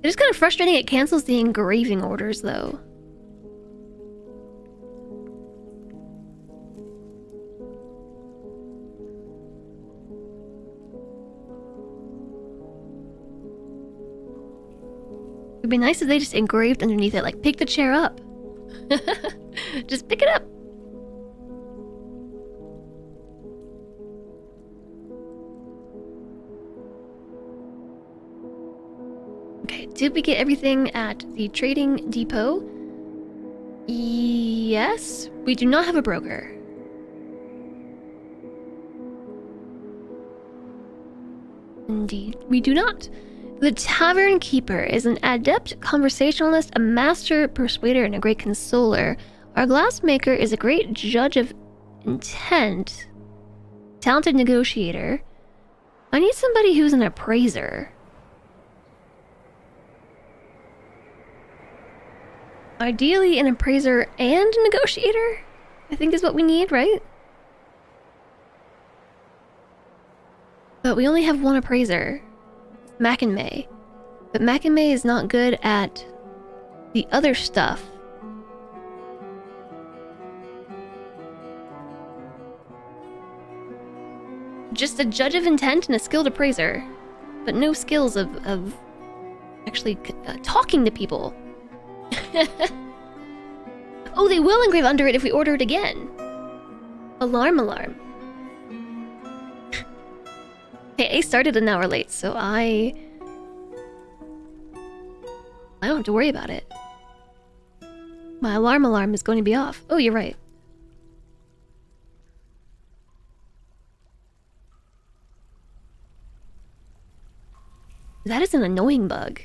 Speaker 1: It is kind of frustrating it cancels the engraving orders, though. It'd be nice if they just engraved underneath it, like, pick the chair up. Just pick it up. Okay, did we get everything at the trading depot? Yes. We do not have a broker. Indeed, we do not. The Tavern Keeper is an adept conversationalist, a master persuader, and a great consoler. Our glassmaker is a great judge of intent, talented negotiator. I need somebody who's an appraiser. Ideally, an appraiser and a negotiator, I think is what we need, right? But we only have one appraiser. Mac and May. But Mac and May is not good at the other stuff. Just a judge of intent and a skilled appraiser. But no skills of actually talking to people. Oh, they will engrave under it if we order it again. Alarm, alarm. Hey, I started an hour late, so I don't have to worry about it. My alarm is going to be off. Oh, you're right. That is an annoying bug.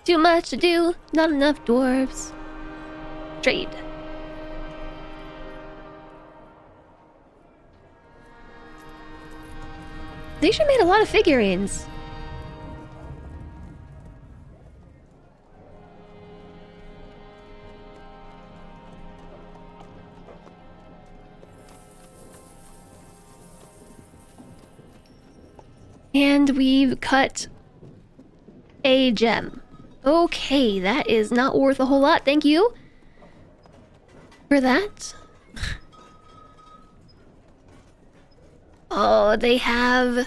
Speaker 1: Too much to do, not enough dwarves. Trade. They sure made a lot of figurines. And we've cut a gem. Okay, that is not worth a whole lot. Thank you for that. Oh, they have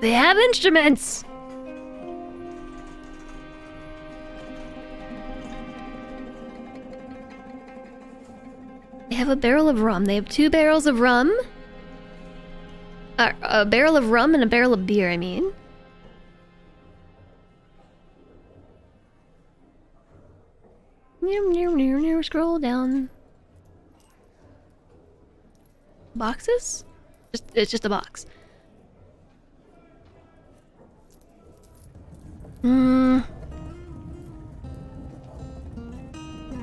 Speaker 1: instruments. They have a barrel of rum. They have 2 barrels of rum. A barrel of rum and a barrel of beer, I mean. Scroll down. Boxes? It's just a box.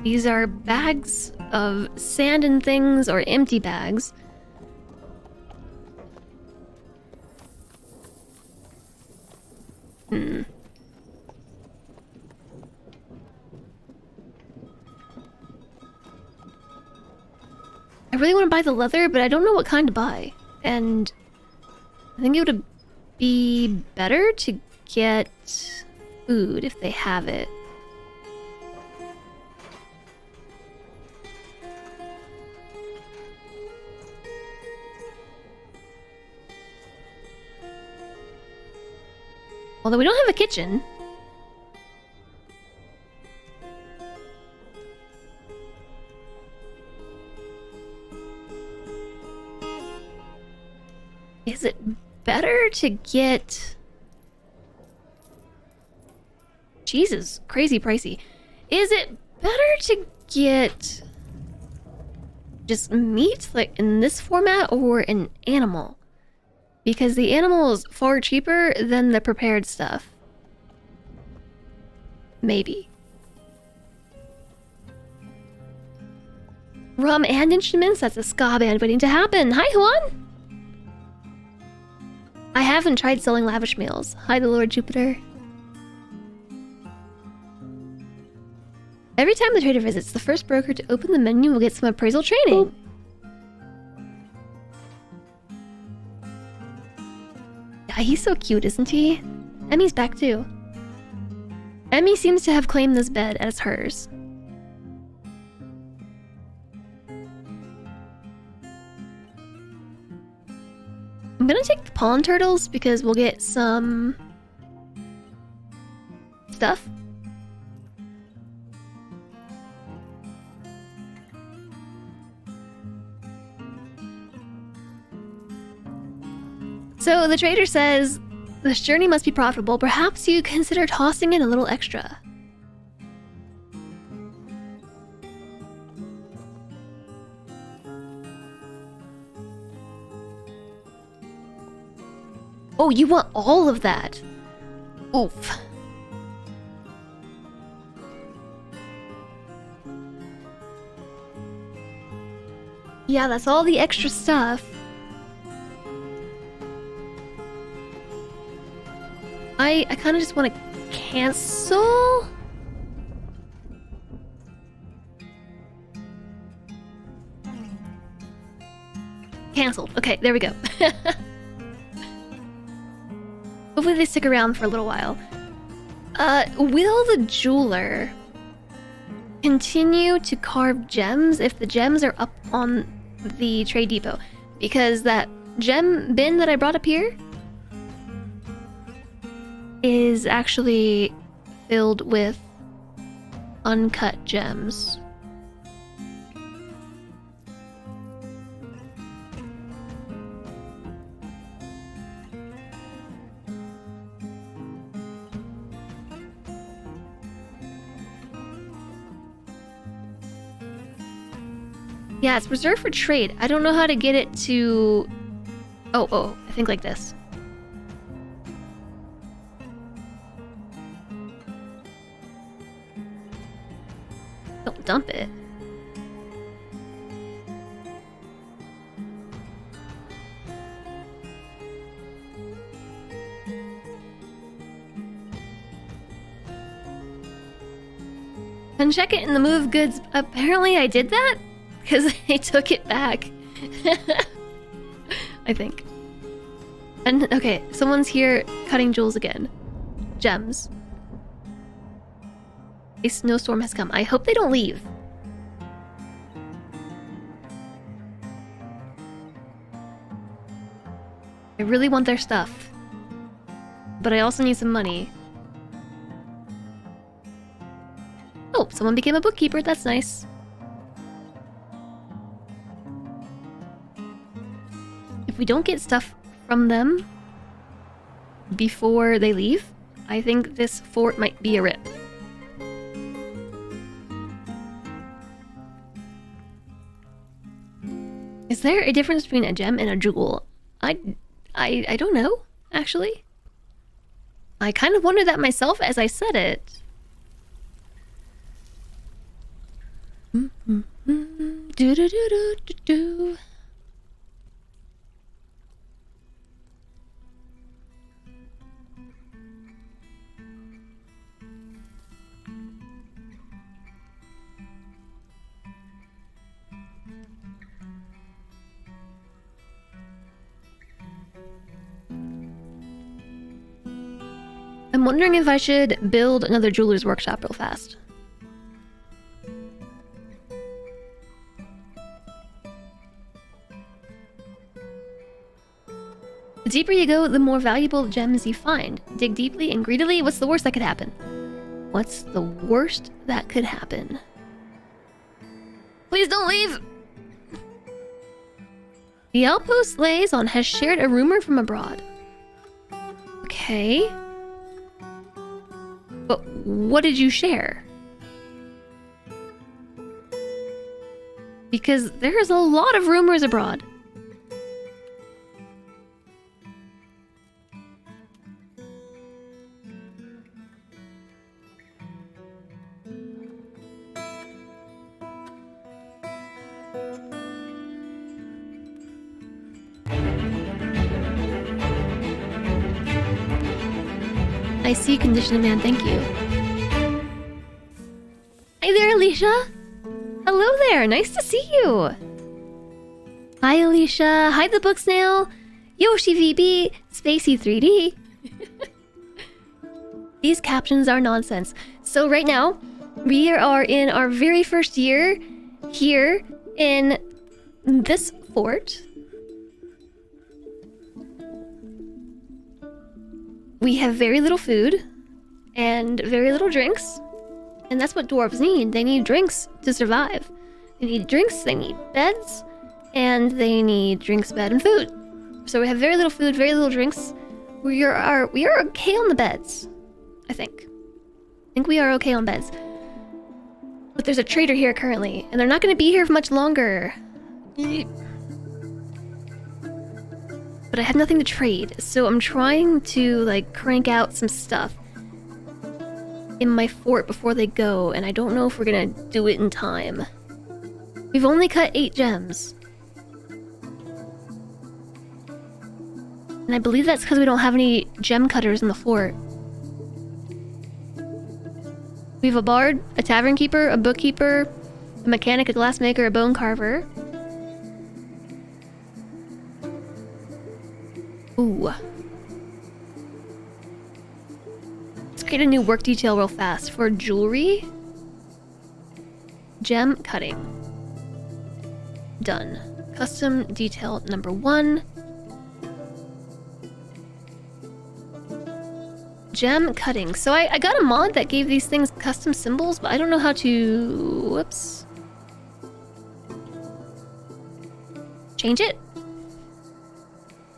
Speaker 1: These are bags of sand and things, or empty bags. I really want to buy the leather, but I don't know what kind to buy. And I think it would be better to get food if they have it. Although we don't have a kitchen. Is it better to get... Jesus, crazy pricey. Is it better to get just meat, like in this format, or an animal? Because the animal is far cheaper than the prepared stuff. Maybe. Rum and instruments? That's a ska band waiting to happen. Hi, Juan! I haven't tried selling lavish meals. Hi, the Lord Jupiter. Every time the trader visits, the first broker to open the menu will get some appraisal training. Yeah, he's so cute, isn't he? Emmy's back too. Emmy seems to have claimed this bed as hers. I'm gonna take the pond turtles because we'll get some stuff. So the trader says, this journey must be profitable. Perhaps you consider tossing in a little extra. Oh, you want all of that? Oof. Yeah, that's all the extra stuff. I kind of just want to cancel. Cancelled. Okay, there we go. Hopefully they stick around for a little while. Will the jeweler continue to carve gems if the gems are up on the trade depot? Because that gem bin that I brought up here is actually filled with uncut gems. Yeah, it's reserved for trade. I don't know how to get it to... Oh, I think like this. Don't dump it. Uncheck it in the move goods. Apparently I did that because I took it back. I think. And okay, someone's here cutting jewels again. gems. A snowstorm has come. I hope they don't leave. I really want their stuff. But I also need some money. Oh, someone became a bookkeeper. That's nice. If we don't get stuff from them before they leave, I think this fort might be a rip. Is there a difference between a gem and a jewel? I don't know, actually. I kind of wondered that myself as I said it. Do. I'm wondering if I should build another jeweler's workshop real fast. The deeper you go, the more valuable gems you find. Dig deeply and greedily. What's the worst that could happen? What's the worst that could happen? Please don't leave! The outpost liaison has shared a rumor from abroad. Okay. But what did you share? Because there's a lot of rumors abroad. I see condition man, thank you. Hi there, Alicia! Hello there, nice to see you! Hi, Alicia. Hi, the book snail. Yoshi VB, Spacey 3D. These captions are nonsense. So right now, we are in our very first year here in this fort. We have very little food and very little drinks. And that's what dwarves need. They need drinks to survive. They need drinks, they need beds, and they need drinks, bed, and food. So we have very little food, very little drinks. We are okay on the beds, I think. I think we are okay on beds. But there's a trader here currently, and they're not going to be here for much longer. But I have nothing to trade, so I'm trying to, like, crank out some stuff in my fort before they go, and I don't know if we're gonna do it in time. We've only cut 8 gems. And I believe that's because we don't have any gem cutters in the fort. We have a bard, a tavern keeper, a bookkeeper, a mechanic, a glassmaker, a bone carver. Ooh. Let's create a new work detail real fast. For jewelry, gem cutting. Done. Custom detail number 1. Gem cutting. So I got a mod that gave these things custom symbols, but I don't know how to... Whoops. Change it?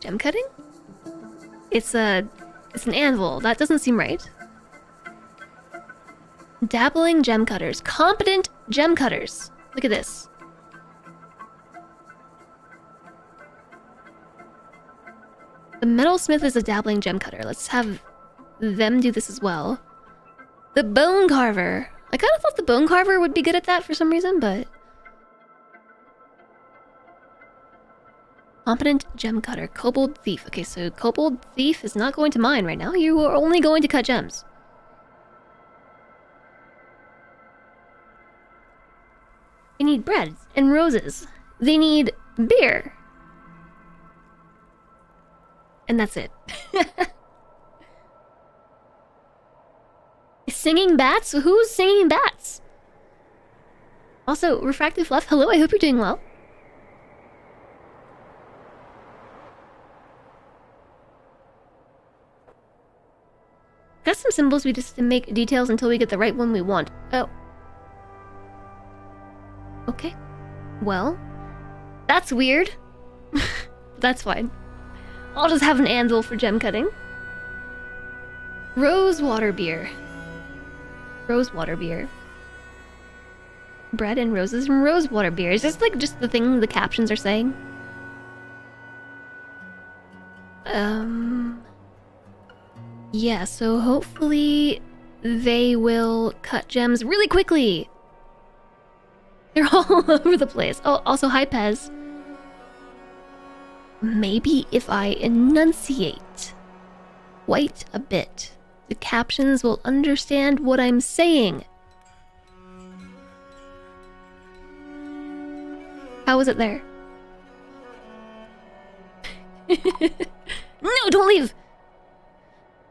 Speaker 1: Gem cutting? It's an anvil. That doesn't seem right. Dabbling gem cutters. Competent gem cutters. Look at this. The metalsmith is a dabbling gem cutter. Let's have them do this as well. The bone carver. I kind of thought the bone carver would be good at that for some reason, but... Competent gem cutter. Kobold thief. Okay, so kobold thief is not going to mine right now. You are only going to cut gems. They need bread and roses. They need beer. And that's it. Singing bats? Who's singing bats? Also, Refractive Fluff, hello, I hope you're doing well. Custom symbols, we just make details until we get the right one we want. Oh. Okay. Well, that's weird. That's fine. I'll just have an anvil for gem cutting. Rosewater beer. Rosewater beer. Bread and roses from rosewater beer. Is this like just the thing the captions are saying? Yeah, so hopefully they will cut gems really quickly. They're all over the place. Oh, also hi Pez. Maybe if I enunciate quite a bit, the captions will understand what I'm saying. How is it there? No, don't leave!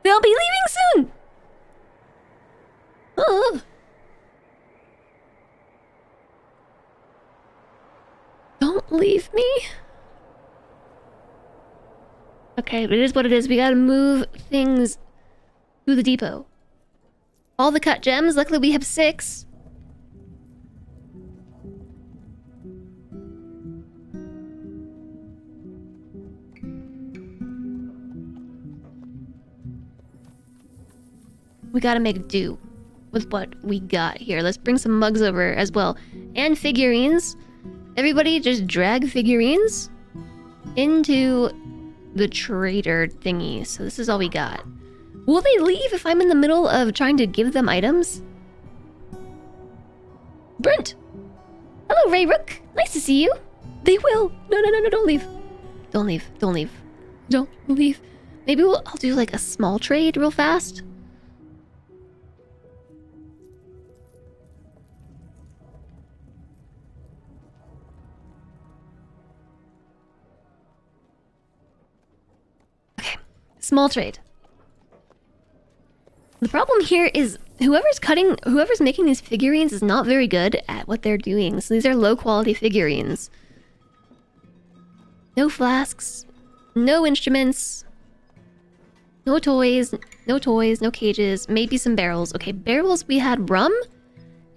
Speaker 1: They'll be leaving soon! Oh. Don't leave me. Okay, but it is what it is. We gotta move things to the depot. All the cut gems, luckily we have 6. We gotta make do with what we got here. Let's bring some mugs over as well. And figurines. Everybody just drag figurines into the trader thingy. So this is all we got. Will they leave if I'm in the middle of trying to give them items? Brent! Hello, Ray Rook. Nice to see you. They will. No, don't leave. Don't leave. Don't leave. Don't leave. Maybe I'll do like a small trade real fast. Small trade. The problem here is whoever's making these figurines is not very good at what they're doing. So these are low quality figurines. No flasks, no instruments, no toys, no cages, maybe some barrels. Okay, barrels, we had rum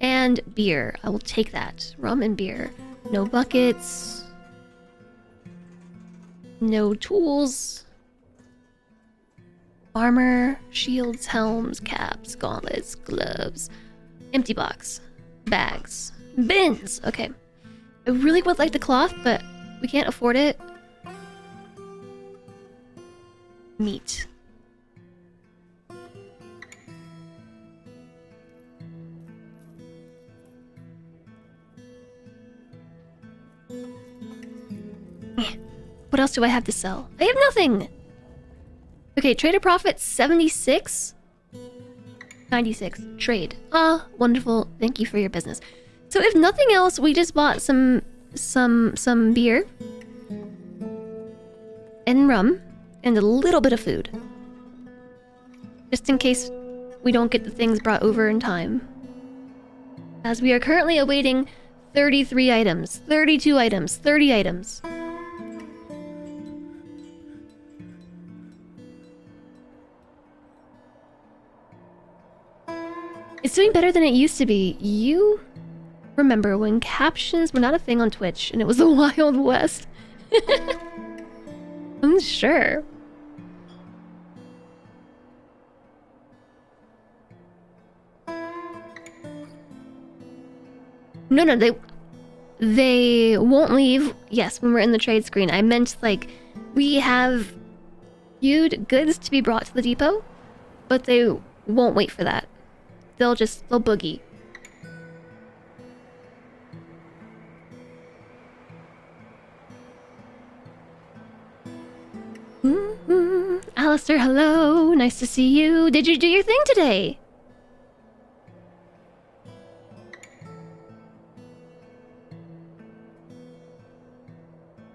Speaker 1: and beer. I will take that. Rum and beer. No buckets. No tools. Armor, shields, helms, caps, gauntlets, gloves, empty box, bags, bins. Okay. I really would like the cloth, but we can't afford it. Meat. What else do I have to sell? I have nothing! Okay, trader profit 76. 96. Trade. Ah, wonderful. Thank you for your business. So if nothing else, we just bought some beer and rum and a little bit of food. Just in case we don't get the things brought over in time. As we are currently awaiting 33 items, 32 items, 30 items. It's doing better than it used to be. You remember when captions were not a thing on Twitch and it was the Wild West? I'm sure. No, they won't leave. Yes, when we're in the trade screen. I meant like we have queued goods to be brought to the depot, but they won't wait for that. They'll boogie. Alistair, hello. Nice to see you. Did you do your thing today?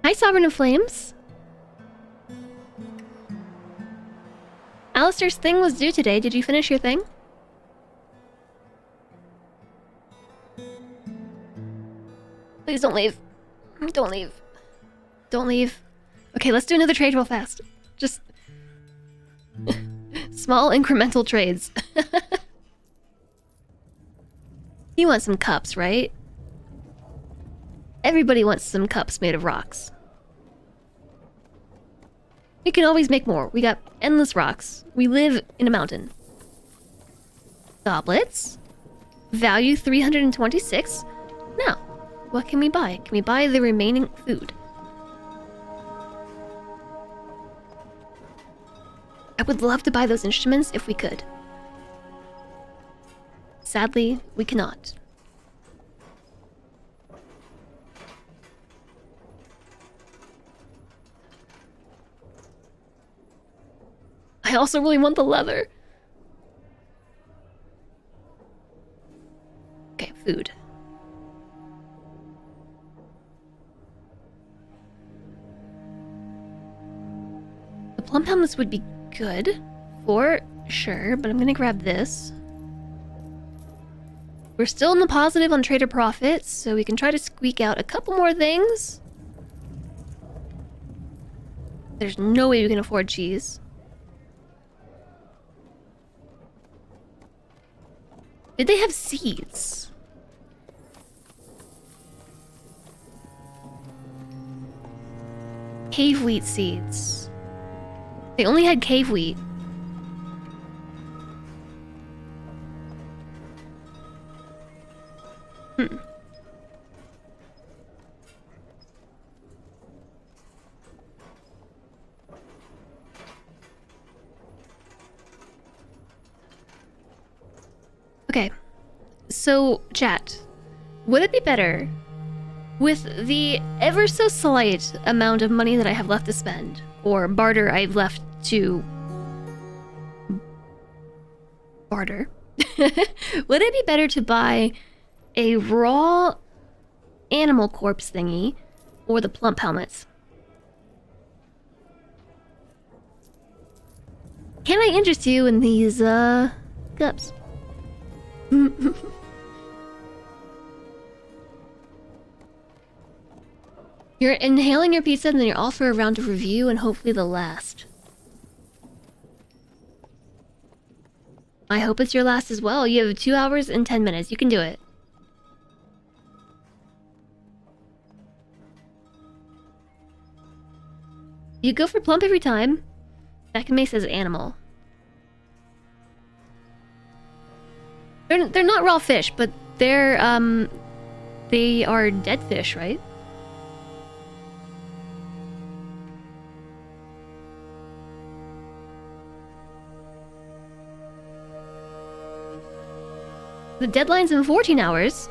Speaker 1: Hi, Sovereign of Flames. Alistair's thing was due today. Did you finish your thing? Please don't leave. Don't leave. Don't leave. Okay, let's do another trade real fast. Just... small incremental trades. You want some cups, right? Everybody wants some cups made of rocks. We can always make more. We got endless rocks. We live in a mountain. Goblets. Value 326. Now, what can we buy? Can we buy the remaining food? I would love to buy those instruments if we could. Sadly, we cannot. I also really want the leather. Okay, food. The plum helmets would be good, for sure, but I'm gonna grab this. We're still in the positive on trader profits, so we can try to squeak out a couple more things. There's no way we can afford cheese. Did they have seeds? Cave wheat seeds. They only had cave wheat. Okay, so chat, would it be better with the ever so slight amount of money that I have left to spend, or barter I've left to barter, would it be better to buy a raw animal corpse thingy or the plump helmets? Can I interest you in these cups? You're inhaling your pizza and then you're off for a round of review and hopefully the last. I hope it's your last as well. You have 2 hours and 10 minutes. You can do it. You go for plump every time. Nakame says animal. They're not raw fish, but they are dead fish, right? The deadline's in 14 hours.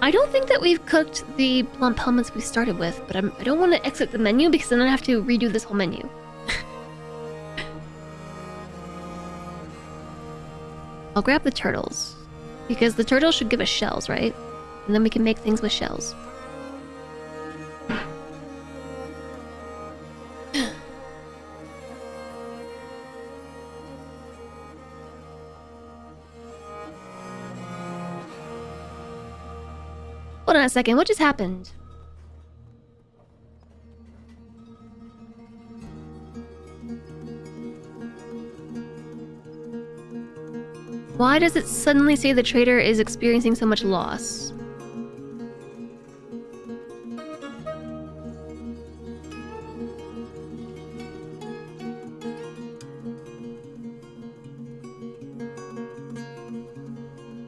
Speaker 1: I don't think that we've cooked the plump helmets we started with, but I don't want to exit the menu because then I have to redo this whole menu. I'll grab the turtles, because the turtles should give us shells, right? And then we can make things with shells. Hold on a second, what just happened? Why does it suddenly say the trader is experiencing so much loss?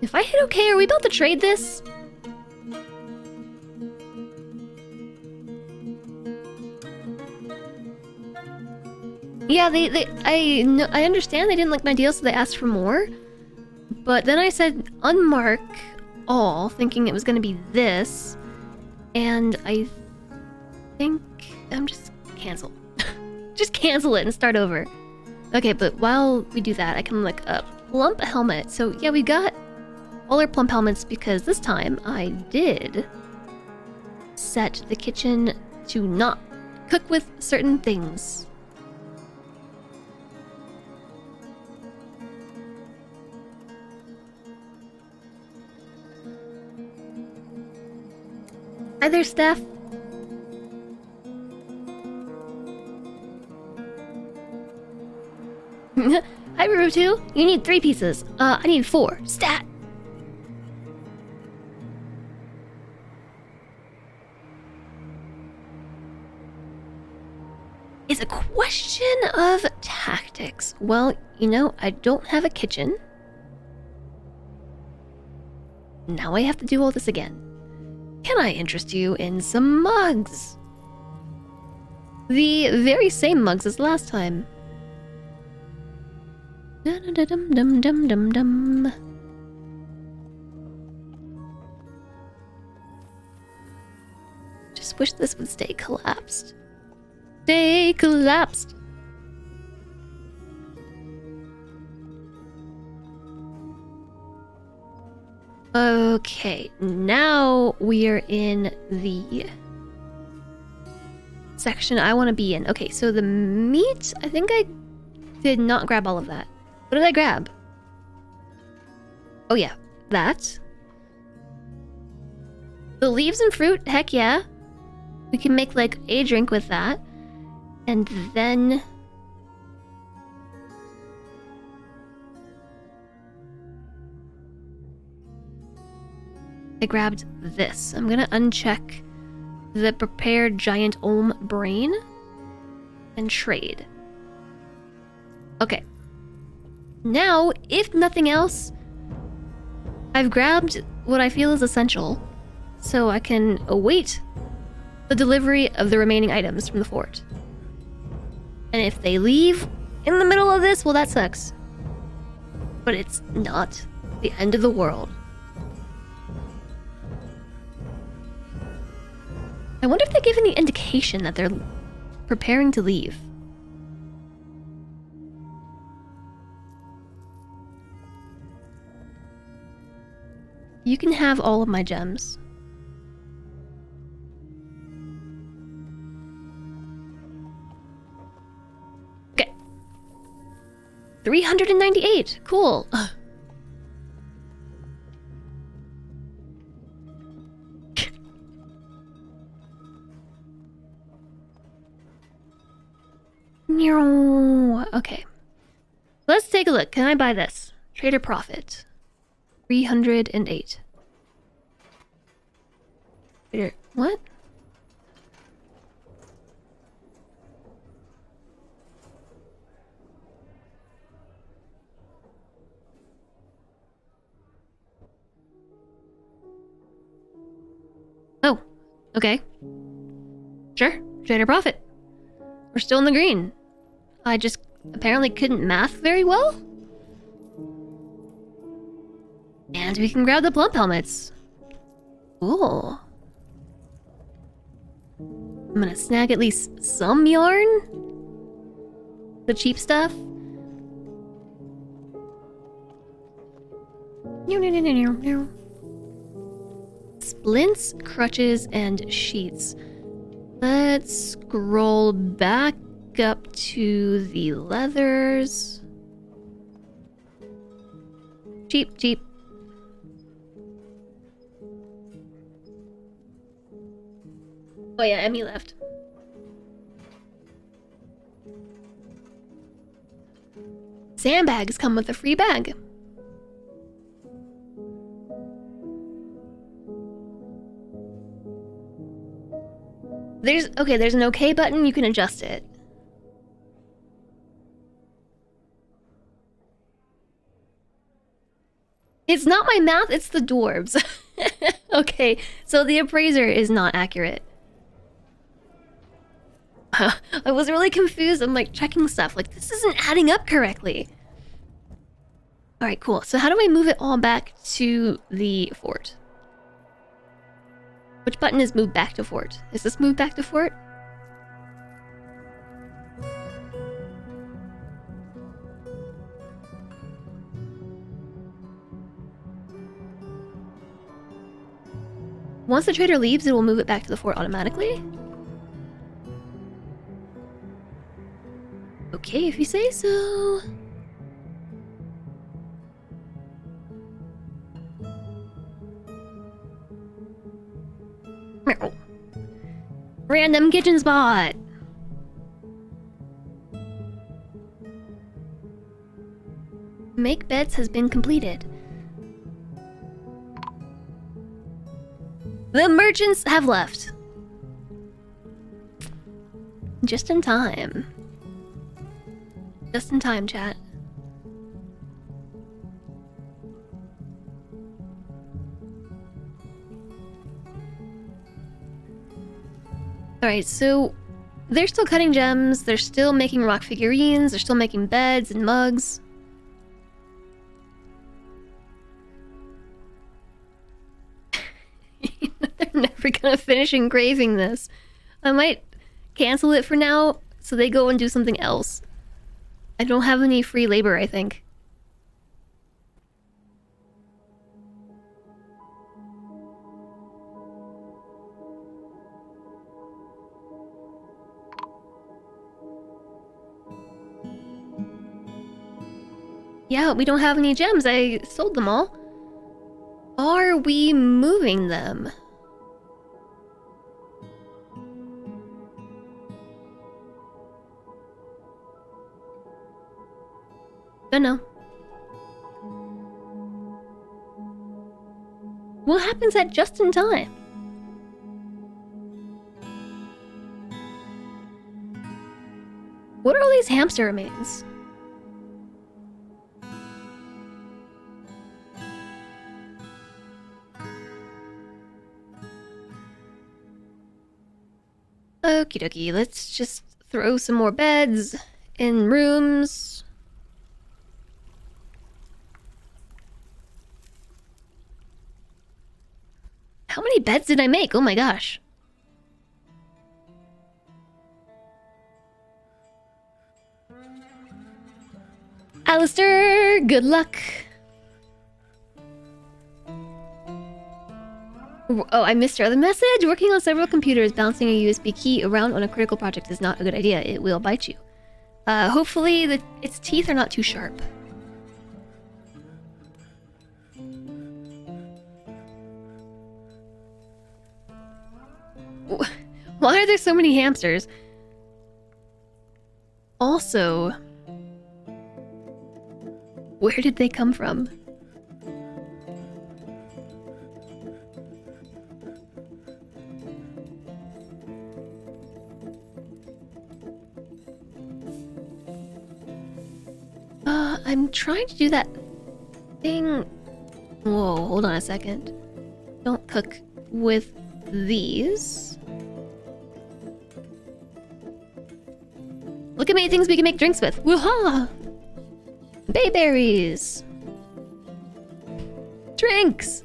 Speaker 1: If I hit okay, are we about to trade this? Yeah, I understand they didn't like my deal, so they asked for more. But then I said unmark all, thinking it was going to be this. And I think I'm just cancel. Just cancel it and start over. Okay, but while we do that, I can look up plump helmet. So yeah, we got all our plump helmets because this time I did set the kitchen to not cook with certain things. Hi there, Steph. Hi, Rurutu. You need 3 pieces. I need 4. Stat! It's a question of tactics. Well, you know, I don't have a kitchen. Now I have to do all this again. Can I interest you in some mugs? The very same mugs as last time. Dum-dum-dum-dum-dum-dum. Just wish this would stay collapsed. Stay collapsed. Okay, now we are in the section I want to be in. Okay, so the meat, I think I did not grab all of that. What did I grab? Oh yeah, that. The leaves and fruit, heck yeah. We can make like a drink with that. And then... I grabbed this. I'm gonna uncheck the prepared giant ohm brain and trade. Okay. Now, if nothing else, I've grabbed what I feel is essential, so I can await the delivery of the remaining items from the fort. And if they leave in the middle of this, well, that sucks. But it's not the end of the world. I wonder if they give any indication that they're preparing to leave. You can have all of my gems. Okay. 398. Cool. Okay. Let's take a look. Can I buy this? Trader profit. 308. Trader, what? Oh, okay. Sure, trader profit. We're still in the green. I just apparently couldn't math very well. And we can grab the plump helmets. Cool. I'm gonna snag at least some yarn. The cheap stuff. Splints, crutches, and sheets. Let's scroll back up to the leathers. Cheap, cheap. Oh yeah, Emmy left. Sandbags come with a free bag. There's an OK button, you can adjust it. It's not my math, it's the dwarves. Okay, so the appraiser is not accurate. I was really confused. I'm like checking stuff. Like, this isn't adding up correctly. Alright, cool. So how do I move it all back to the fort? Which button is move back to fort? Is this move back to fort? Once the trader leaves, it will move it back to the fort automatically? Okay, if you say so. Meow. Random kitchen spot. Make beds has been completed. The merchants have left. Just in time. Just in time, chat. Alright, so they're still cutting gems, they're still making rock figurines, they're still making beds and mugs. They're never gonna finish engraving this. I might cancel it for now so they go and do something else. I don't have any free labor, I think. Yeah, we don't have any gems. I sold them all. Are we moving them? Don't know. What happens at just in time? What are all these hamster remains? Okie dokie, let's just throw some more beds in rooms. How many beds did I make? Oh my gosh. Alistair, good luck. Oh, I missed your other message. Working on several computers, bouncing a USB key around on a critical project is not a good idea. It will bite you. Hopefully its teeth are not too sharp. Why are there so many hamsters? Also, where did they come from? I'm trying to do that thing. Whoa, hold on a second. Don't cook with these. Look at many things we can make drinks with. Woo-ha! Bayberries! Drinks!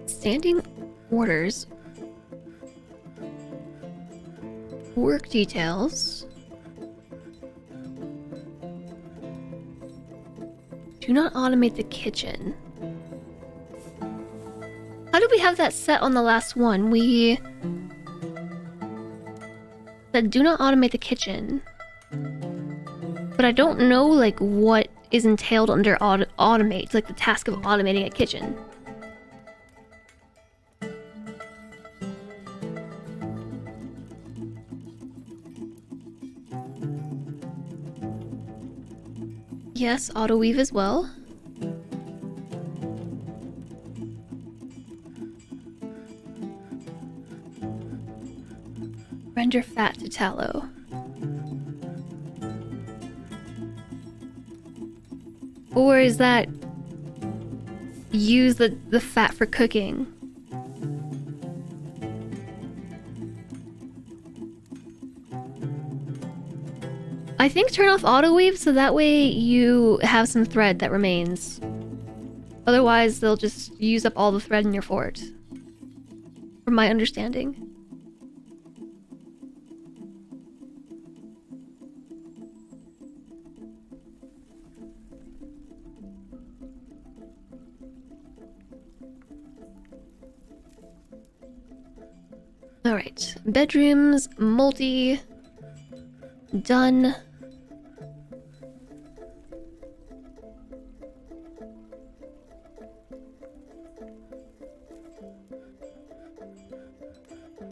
Speaker 1: Standing orders. Work details. Do not automate the kitchen. How did we have that set on the last one? We said do not automate the kitchen. But I don't know like what is entailed under automate, like the task of automating a kitchen. Yes, auto weave as well. Render fat to tallow. Or is that use the fat for cooking? I think turn off auto weave so that way you have some thread that remains. Otherwise, they'll just use up all the thread in your fort. From my understanding. Alright, bedrooms, multi, done.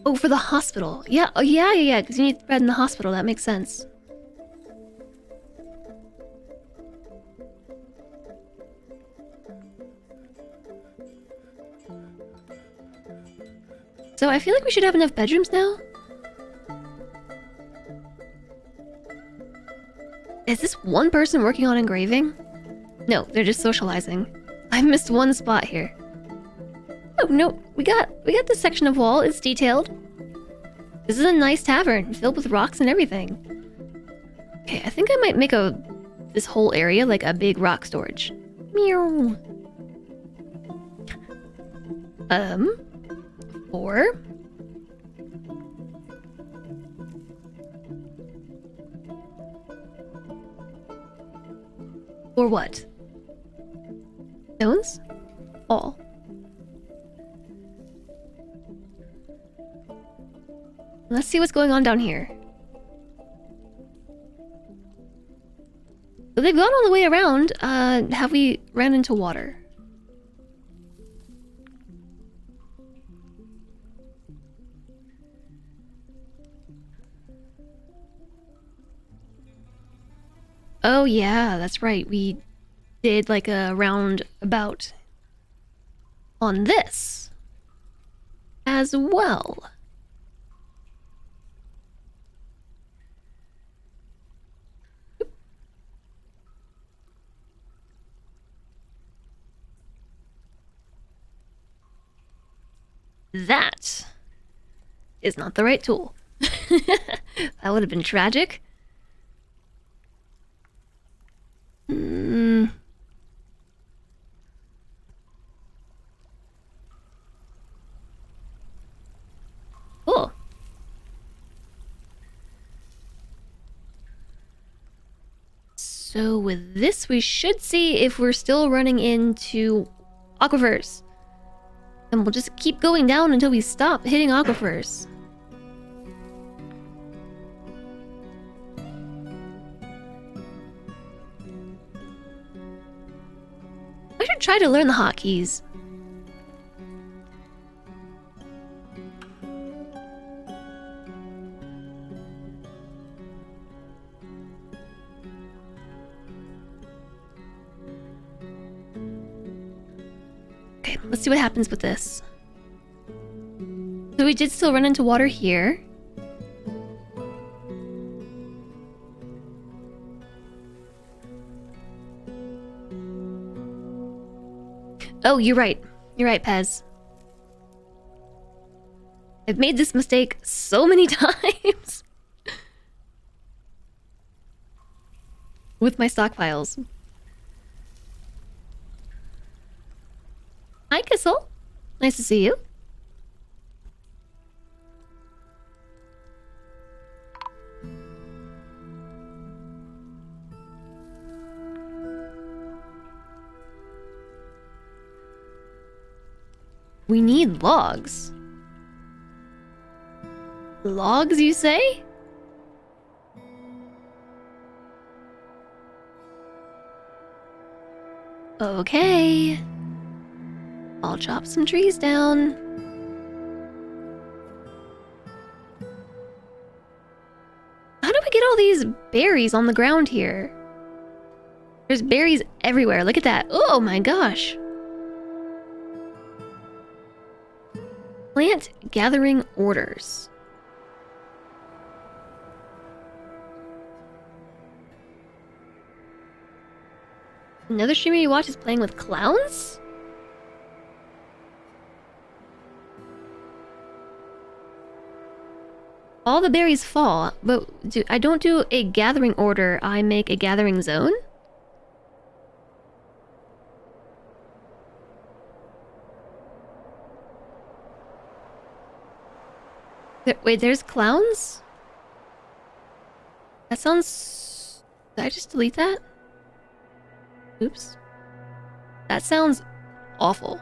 Speaker 1: Oh, for the hospital. Yeah, oh, yeah, because you need bread in the hospital. That makes sense. So I feel like we should have enough bedrooms now. Is this one person working on engraving? No, they're just socializing. I missed one spot here. Oh no, we got this section of wall. It's detailed. This is a nice tavern filled with rocks and everything. Okay, I think I might make this whole area like a big rock storage. Meow. 4. Or what? Stones? All. Let's see what's going on down here. So they've gone all the way around. Have we ran into water? Oh yeah, that's right. We did like a roundabout on this as well. That is not the right tool. That would have been tragic. Cool. So with this, we should see if we're still running into aquifers. And we'll just keep going down until we stop hitting aquifers. I should try to learn the hotkeys. Okay, let's see what happens with this. So we did still run into water here. Oh, you're right. You're right, Pez. I've made this mistake so many times. With my stockpiles. Hi, Kissel. Nice to see you. We need logs. Logs, you say? Okay. I'll chop some trees down. How do we get all these berries on the ground here? There's berries everywhere. Look at that. Oh my gosh. Plant gathering orders. Another streamer you watch is playing with clowns? All the berries fall, but I don't do a gathering order, I make a gathering zone? Wait, there's clowns? That sounds... Did I just delete that? Oops. That sounds awful.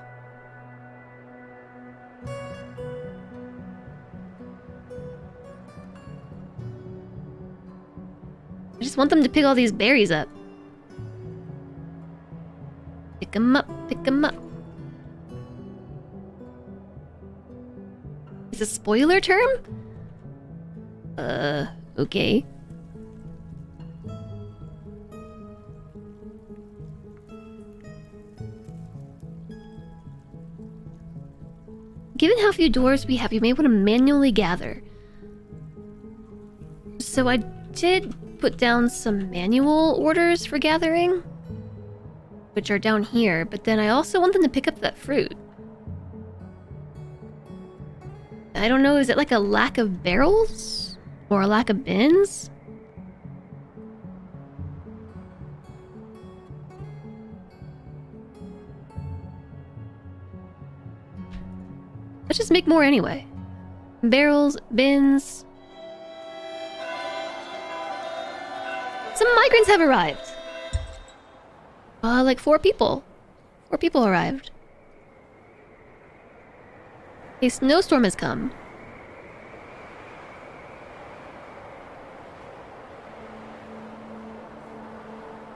Speaker 1: I just want them to pick all these berries up. Pick 'em up, pick 'em up. Is a spoiler term? Okay. Given how few dwarves we have, you may want to manually gather. So I did put down some manual orders for gathering, which are down here, but then I also want them to pick up that fruit. I don't know, is it like a lack of barrels? Or a lack of bins? Let's just make more anyway. Barrels, bins. Some migrants have arrived. Like 4 people. 4 people arrived. A snowstorm has come.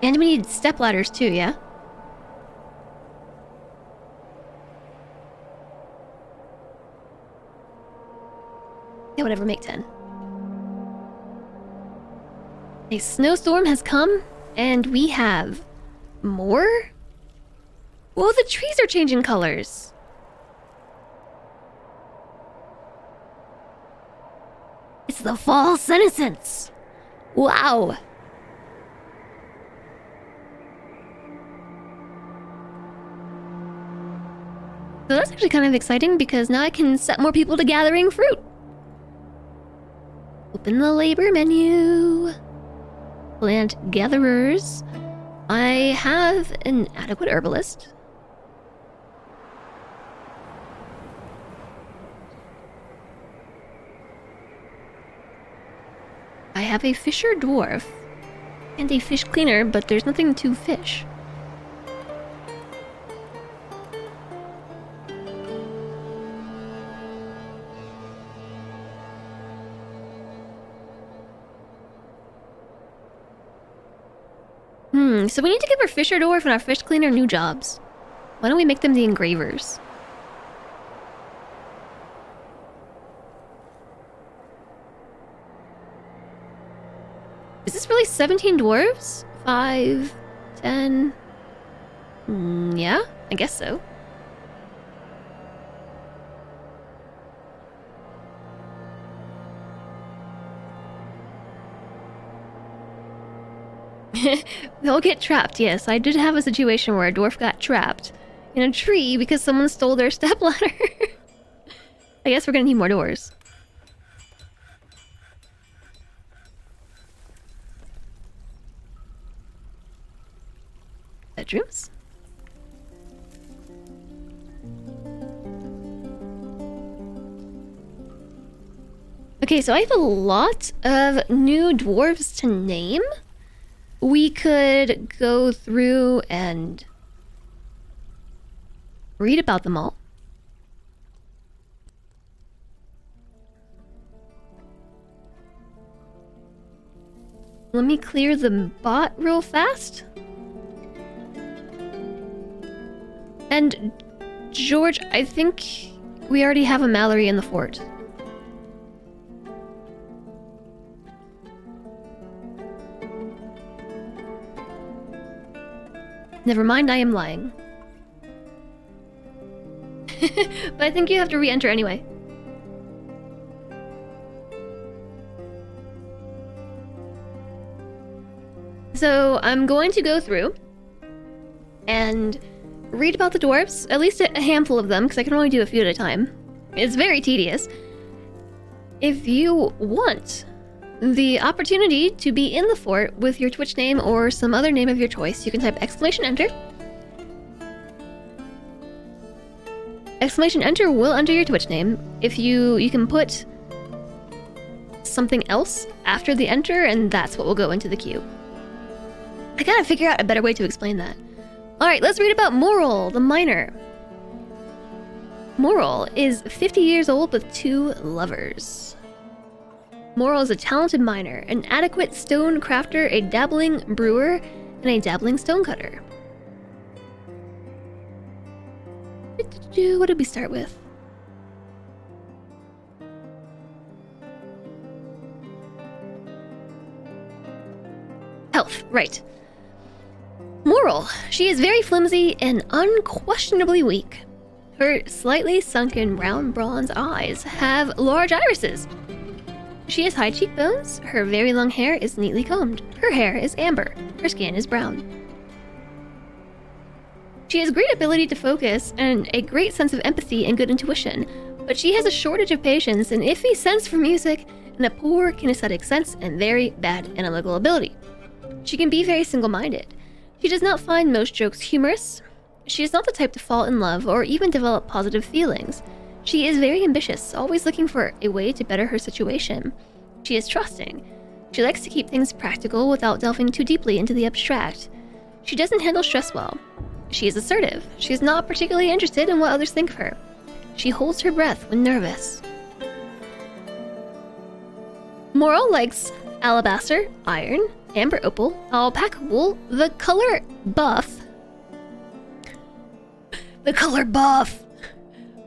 Speaker 1: And we need step ladders too, yeah? Yeah, whatever, make 10. A snowstorm has come, and we have more? Whoa, the trees are changing colors. It's the fall senescence. Wow. So that's actually kind of exciting because now I can set more people to gathering fruit. Open the labor menu. Plant gatherers. I have an adequate herbalist. I have a fisher dwarf and a fish cleaner, but there's nothing to fish. So we need to give our fisher dwarf and our fish cleaner new jobs. Why don't we make them the engravers? Is this really 17 dwarves? 5, 10... yeah, I guess so. They'll get trapped, yes. I did have a situation where a dwarf got trapped in a tree because someone stole their stepladder. I guess we're gonna need more doors. Bedrooms? Okay, so I have a lot of new dwarves to name. We could go through and read about them all. Let me clear the bot real fast. And George, I think we already have a Mallory in the fort. Never mind, I am lying. But I think you have to re-enter anyway. So I'm going to go through and read about the dwarves, at least a handful of them, because I can only do a few at a time. It's very tedious. If you want the opportunity to be in the fort with your Twitch name or some other name of your choice, you can type !enter. !enter will enter your Twitch name. If you can put something else after the enter, and that's what will go into the queue. I gotta figure out a better way to explain that. Alright, let's read about Moral, the miner. Moral is 50 years old with 2 lovers. Moral is a talented miner, an adequate stone crafter, a dabbling brewer, and a dabbling stonecutter. What did we start with? Health, right. Moral. She is very flimsy and unquestionably weak. Her slightly sunken brown bronze eyes have large irises. She has high cheekbones. Her very long hair is neatly combed. Her hair is amber. Her skin is brown. She has great ability to focus and a great sense of empathy and good intuition, but she has a shortage of patience, an iffy sense for music, and a poor kinesthetic sense and very bad analytical ability. She can be very single-minded. She does not find most jokes humorous. She is not the type to fall in love or even develop positive feelings. She is very ambitious, always looking for a way to better her situation. She is trusting. She likes to keep things practical without delving too deeply into the abstract. She doesn't handle stress well. She is assertive. She is not particularly interested in what others think of her. She holds her breath when nervous. Moral likes alabaster, iron, amber opal, alpaca wool, the color buff,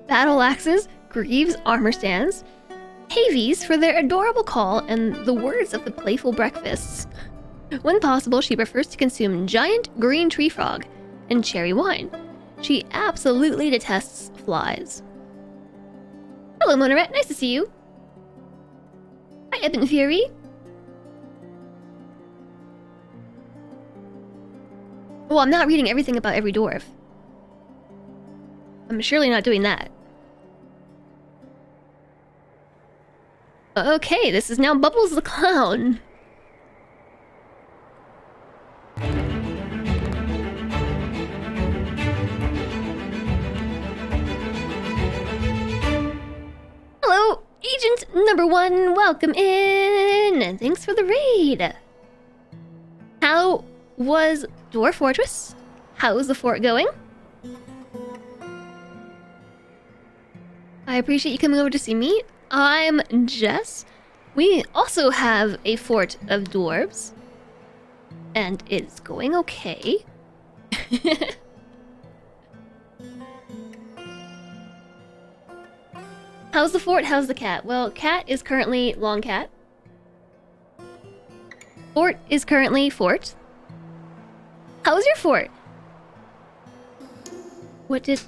Speaker 1: battle axes, greaves, armor stands, havies for their adorable call, and the words of the playful breakfasts. When possible, she prefers to consume giant green tree frog and cherry wine. She absolutely detests flies. Hello, Monoret. Nice to see you. Hi, Ebon Fury. Well, I'm not reading everything about every dwarf. I'm surely not doing that. Okay, this is now Bubbles the Clown. Hello, Agent Number 1, welcome in, and thanks for the raid. How was Dwarf Fortress? How's the fort going? I appreciate you coming over to see me. I'm Jess. We also have a fort of dwarves, and it's going okay. How's the fort? How's the cat? Well, cat is currently long cat. Fort is currently fort. How's your fort? What did...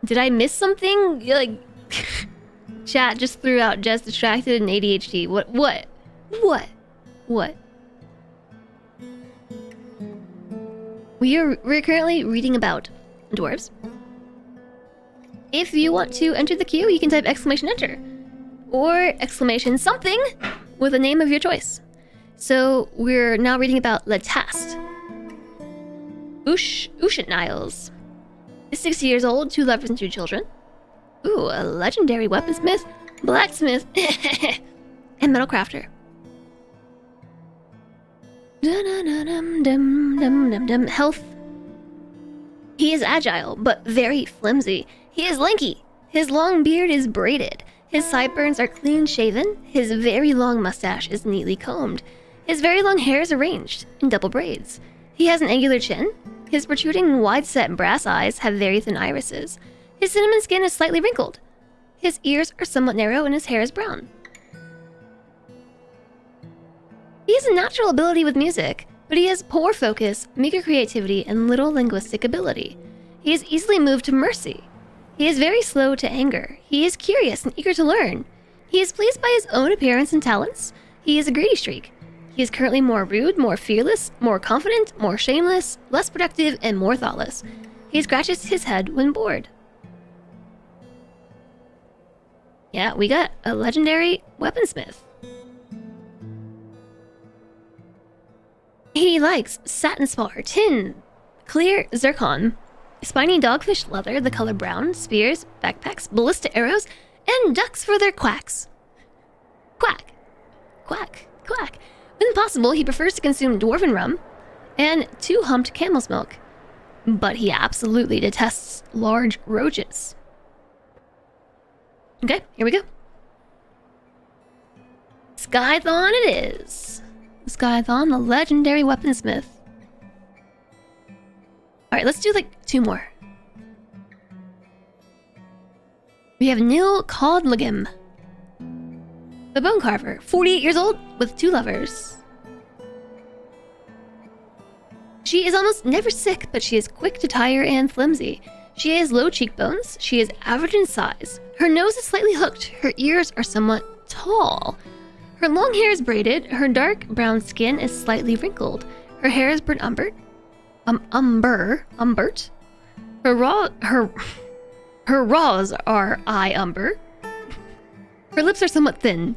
Speaker 1: Did I miss something? Like... Chat just threw out Jess distracted and ADHD. What? We're currently reading about dwarves. If you want to enter the queue, you can type exclamation enter. Or exclamation something with a name of your choice. So we're now reading about Letast. Ushant Niles. Is 60 years old, 2 lovers and 2 children. Ooh, a legendary weaponsmith, blacksmith, and metal crafter. Health. He is agile, but very flimsy. He is lanky. His long beard is braided. His sideburns are clean shaven. His very long mustache is neatly combed. His very long hair is arranged in double braids. He has an angular chin. His protruding, wide-set brass eyes have very thin irises. His cinnamon skin is slightly wrinkled. His ears are somewhat narrow and his hair is brown. He has a natural ability with music, but he has poor focus, meager creativity, and little linguistic ability. He is easily moved to mercy. He is very slow to anger. He is curious and eager to learn. He is pleased by his own appearance and talents. He is a greedy streak. He is currently more rude, more fearless, more confident, more shameless, less productive, and more thoughtless. He scratches his head when bored. Yeah, we got a legendary weaponsmith. He likes satin spar, tin, clear zircon, spiny dogfish leather, the color brown, spears, backpacks, ballista arrows, and ducks for their quacks. Quack, quack, quack. When possible, he prefers to consume dwarven rum and 2-humped camel's milk, but he absolutely detests large roaches. Okay, here we go. Skython it is. Skython, the legendary weaponsmith. Alright, let's do like 2 more. We have Neil Codligam, the bone carver, 48 years old with 2 lovers. She is almost never sick, but she is quick to tire and flimsy. She has low cheekbones. She is average in size. Her nose is slightly hooked. Her ears are somewhat tall. Her long hair is braided. Her dark brown skin is slightly wrinkled. Her hair is burnt umbert. Her raws are eye umber. Her lips are somewhat thin.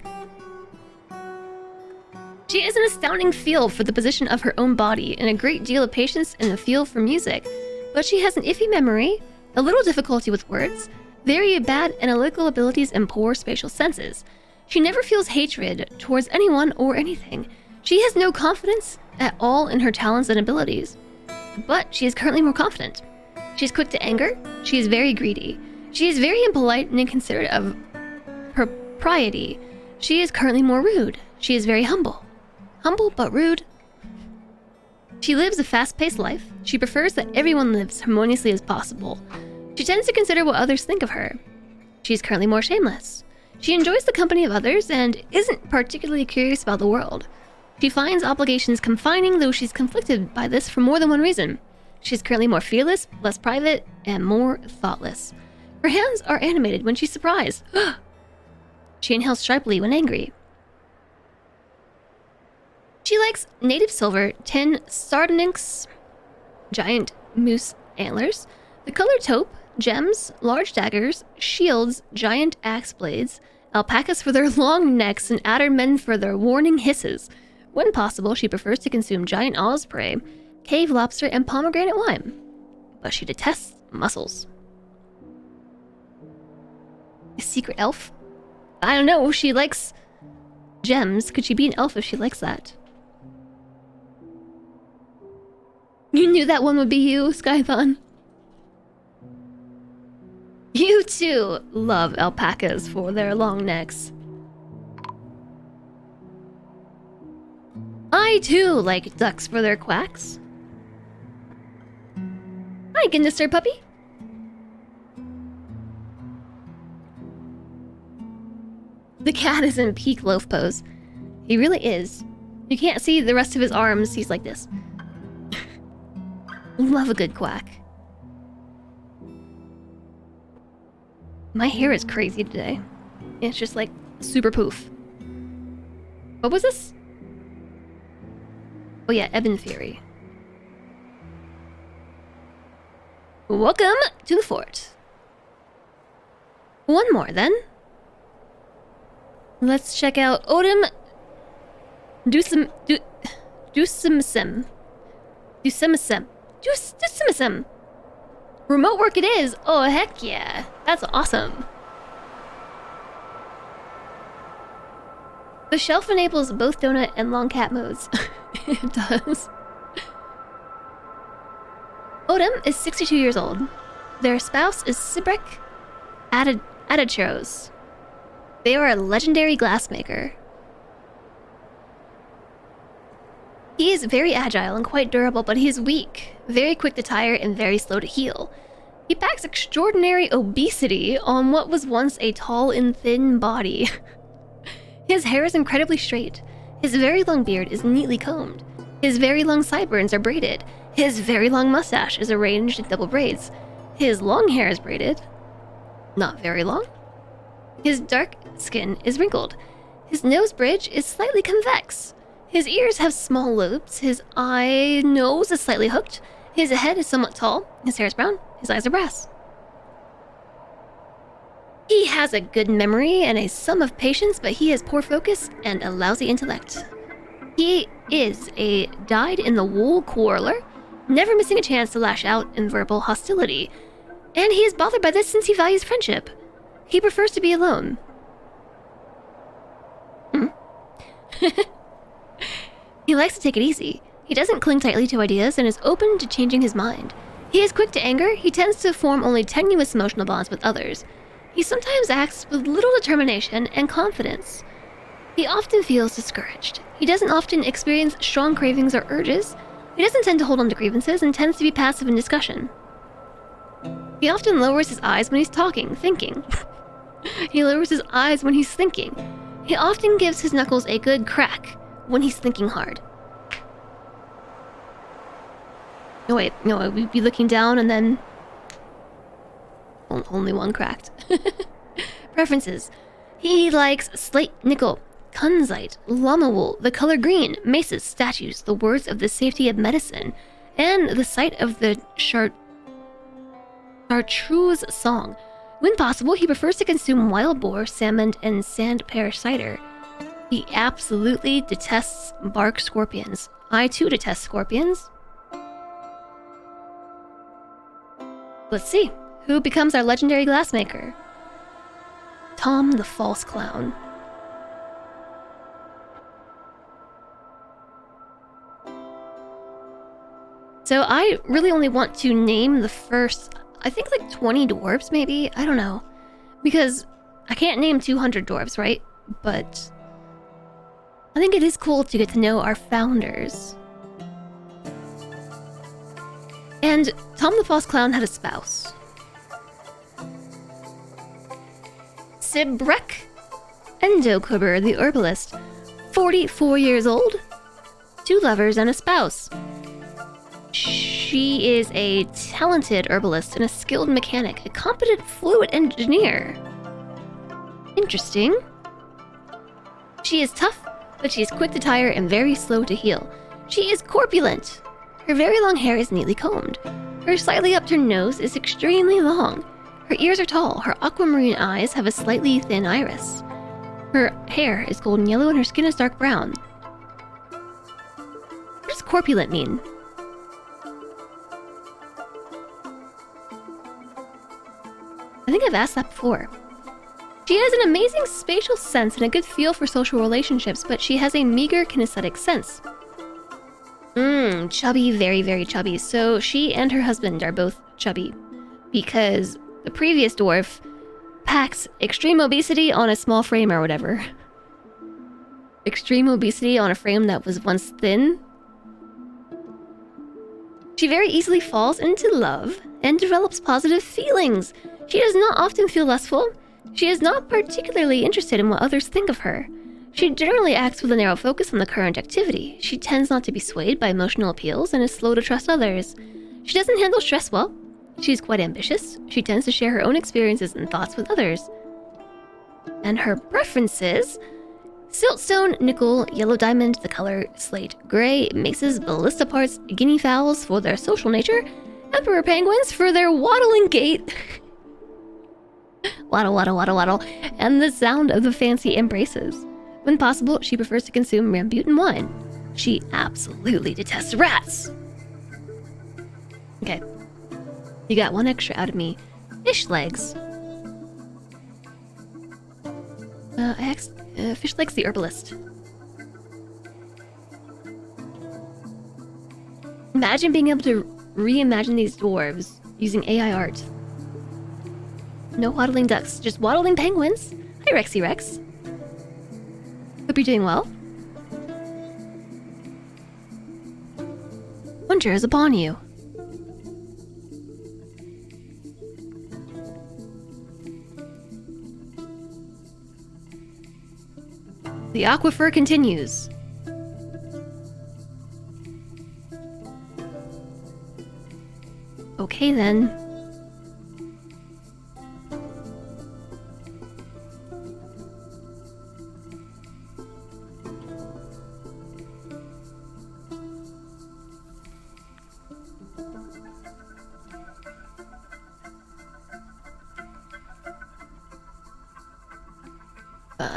Speaker 1: She has an astounding feel for the position of her own body and a great deal of patience and a feel for music, but she has an iffy memory, a little difficulty with words, very bad analytical abilities, and poor spatial senses. She never feels hatred towards anyone or anything. She has no confidence at all in her talents and abilities, but she is currently more confident. She is quick to anger. She is very greedy. She is very impolite and inconsiderate of propriety. She is currently more rude. She is very humble. Humble but rude. She lives a fast-paced life. She prefers that everyone lives harmoniously as possible. She tends to consider what others think of her. She is currently more shameless. She enjoys the company of others and isn't particularly curious about the world. She finds obligations confining, though she's conflicted by this for more than one reason. She's currently more fearless, less private, and more thoughtless. Her hands are animated when she's surprised. She inhales sharply when angry. She likes native silver, tin sardonyx, giant moose antlers, the color taupe, gems, large daggers, shields, giant axe blades, alpacas for their long necks, and adder men for their warning hisses. When possible, she prefers to consume giant osprey, cave lobster, and pomegranate wine. But she detests mussels. A secret elf? I don't know, she likes gems. Could she be an elf if she likes that? You knew that one would be you, Skython. You too love alpacas for their long necks. I too like ducks for their quacks. Hi, Ginnister puppy. The cat is in peak loaf pose. He really is. You can't see the rest of his arms. He's like this. Love a good quack. My hair is crazy today. It's just like super poof. What was this? Oh yeah, Ebon Fury. Welcome to the fort. One more then. Let's check out Odin Dusimisem. Remote work it is. Oh, heck yeah. That's awesome. The shelf enables both donut and long cat modes. It does. Odin is 62 years old. Their spouse is Sibrek Adichos. They are a legendary glassmaker. He is very agile and quite durable, but he is weak, very quick to tire, and very slow to heal. He packs extraordinary obesity on what was once a tall and thin body. His hair is incredibly straight. His very long beard is neatly combed. His very long sideburns are braided. His very long mustache is arranged in double braids. His long hair is braided. Not very long. His dark skin is wrinkled. His nose bridge is slightly convex. His ears have small lobes. His nose is slightly hooked. His head is somewhat tall. His hair is brown. His eyes are brass. He has a good memory and a sum of patience, but he has poor focus and a lousy intellect. He is a dyed-in-the-wool quarreler, never missing a chance to lash out in verbal hostility. And he is bothered by this since he values friendship. He prefers to be alone. He likes to take it easy. He doesn't cling tightly to ideas and is open to changing his mind. He is quick to anger. He tends to form only tenuous emotional bonds with others. He sometimes acts with little determination and confidence. He often feels discouraged. He doesn't often experience strong cravings or urges. He doesn't tend to hold on to grievances and tends to be passive in discussion. He often lowers his eyes when he's talking, thinking. He lowers his eyes when he's thinking. He often gives his knuckles a good crack when he's thinking hard. No, wait, no, we'd be looking down and then... Only one cracked. Preferences. He likes slate nickel, kunzite, llama wool, the color green, maces, statues, the words of the safety of medicine, and the sight of the chartreuse song. When possible, he prefers to consume wild boar, salmon, and sand pear cider. He absolutely detests bark scorpions. I too detest scorpions. Let's see. Who becomes our legendary glassmaker? Tom the False Clown. So I really only want to name the first, I think like 20 dwarves maybe? I don't know. Because I can't name 200 dwarves, right? But I think it is cool to get to know our founders. And Tom the False Clown had a spouse. Sibrek Endokubber the herbalist, 44 years old, 2 lovers and a spouse. She is a talented herbalist and a skilled mechanic, a competent fluid engineer. Interesting. She is tough, but she is quick to tire and very slow to heal. She is corpulent. Her very long hair is neatly combed. Her slightly upturned nose is extremely long. Her ears are tall. Her aquamarine eyes have a slightly thin iris. Her hair is golden yellow and her skin is dark brown. What does corpulent mean? I think I've asked that before. She has an amazing spatial sense and a good feel for social relationships, but she has a meager kinesthetic sense. Chubby, very, very chubby. So she and her husband are both chubby because the previous dwarf packs extreme obesity on a small frame or whatever. Extreme obesity on a frame that was once thin. She very easily falls into love and develops positive feelings. She does not often feel lustful. She is not particularly interested in what others think of her. She generally acts with a narrow focus on the current activity. She tends not to be swayed by emotional appeals and is slow to trust others. She doesn't handle stress well. She is quite ambitious. She tends to share her own experiences and thoughts with others. And her preferences: siltstone, nickel, yellow diamond, the color slate gray, maces, ballista parts, guinea fowls for their social nature, emperor penguins for their waddling gait, waddle, waddle, waddle, waddle, and the sound of the fancy embraces. When possible, she prefers to consume rambutan wine. She absolutely detests rats. Okay. You got one extra out of me. Fish legs. Fish legs the herbalist. Imagine being able to reimagine these dwarves using AI art. No waddling ducks, just waddling penguins. Hi, Rexy Rex. Hope you're doing well. Winter is upon you. The aquifer continues. Okay then.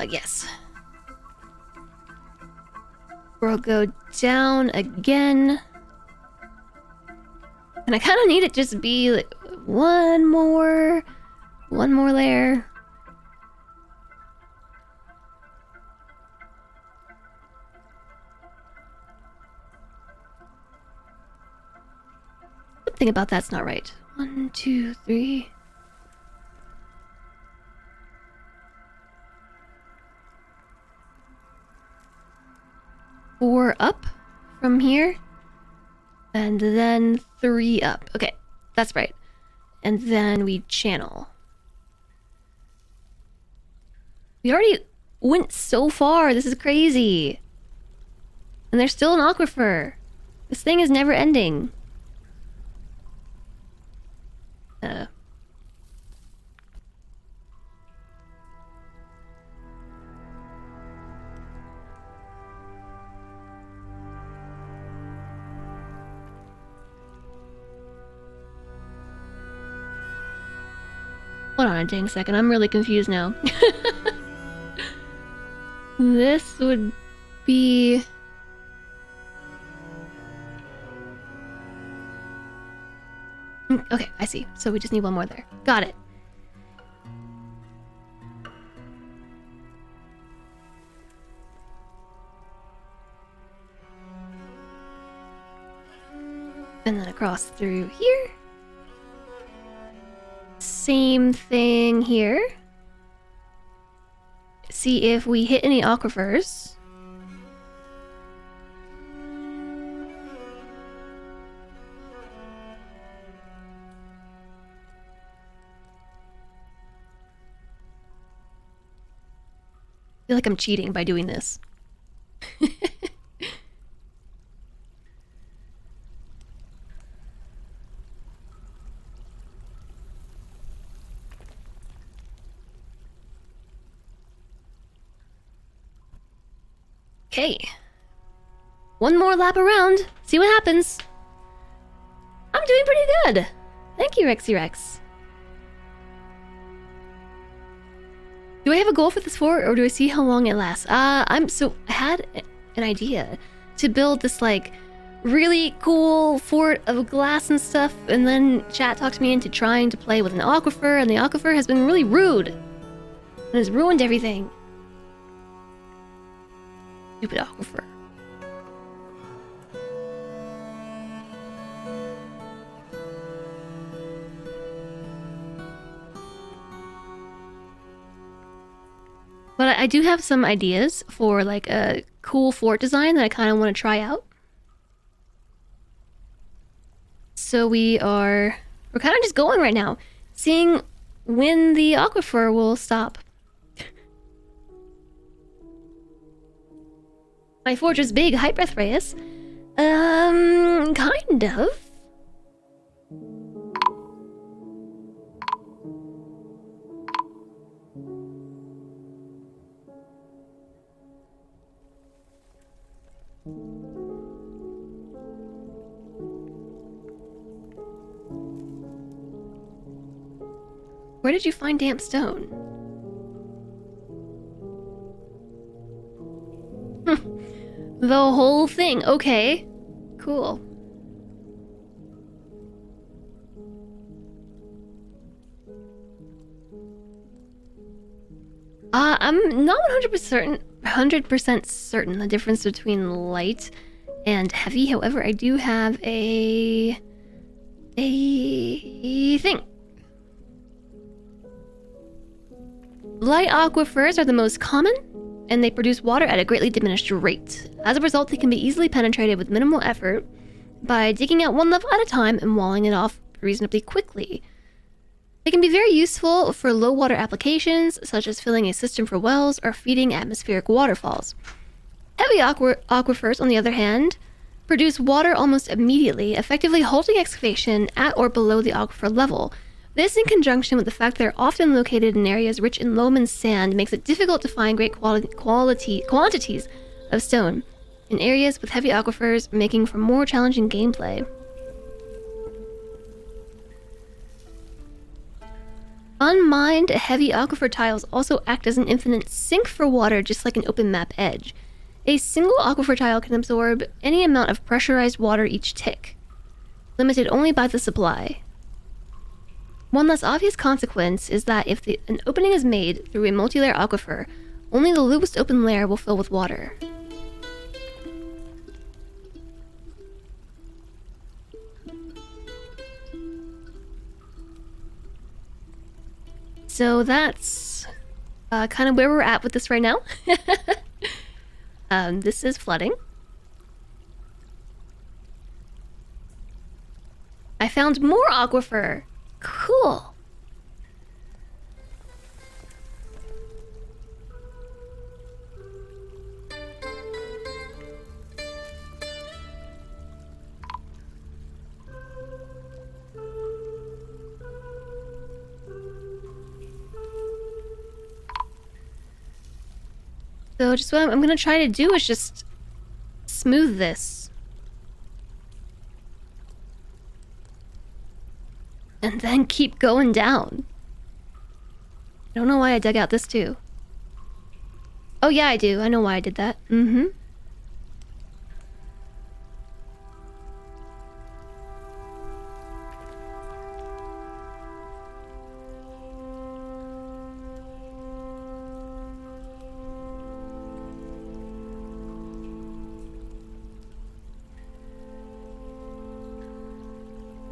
Speaker 1: Yes. We'll go down again. And I kind of need it just to be like one more layer. Something about that's not right. 1, 2, 3. 4 up from here. And then 3 up. Okay, that's right. And then we channel. We already went so far. This is crazy. And there's still an aquifer. This thing is never ending. Hold on a dang second, I'm really confused now. This would be... Okay, I see. So we just need one more there. Got it. And then across through here. Same thing here. See if we hit any aquifers. I feel like I'm cheating by doing this. Okay. One more lap around. See what happens. I'm doing pretty good. Thank you, Rexy Rex. Do I have a goal for this fort, or do I see how long it lasts? I had an idea to build this, like, really cool fort of glass and stuff, and then chat talked me into trying to play with an aquifer, and the aquifer has been really rude. And has ruined everything. Stupid aquifer. But I do have some ideas for like a cool fort design that I kind of want to try out. So we're kind of just going right now, seeing when the aquifer will stop. My fortress big, hype breath Reyes. Kind of. Where did you find damp stone? The whole thing. Okay. Cool. I'm not 100% certain the difference between light and heavy. However, I do have a thing. Light aquifers are the most common, and they produce water at a greatly diminished rate. As a result, they can be easily penetrated with minimal effort by digging out one level at a time and walling it off reasonably quickly. They can be very useful for low water applications, such as filling a system for wells or feeding atmospheric waterfalls. Heavy aquifers, on the other hand, produce water almost immediately, effectively halting excavation at or below the aquifer level. This, in conjunction with the fact they're often located in areas rich in loam and sand, makes it difficult to find great quantities of stone in areas with heavy aquifers, making for more challenging gameplay. Unmined heavy aquifer tiles also act as an infinite sink for water, just like an open map edge. A single aquifer tile can absorb any amount of pressurized water each tick, limited only by the supply. One less obvious consequence is that if an opening is made through a multi-layer aquifer, only the lowest open layer will fill with water. So that's kind of where we're at with this right now. This is flooding. I found more aquifer. Cool. So just what I'm gonna try to do is just smooth this. And then keep going down. I don't know why I dug out this too. Oh yeah, I do. I know why I did that. Mm-hmm.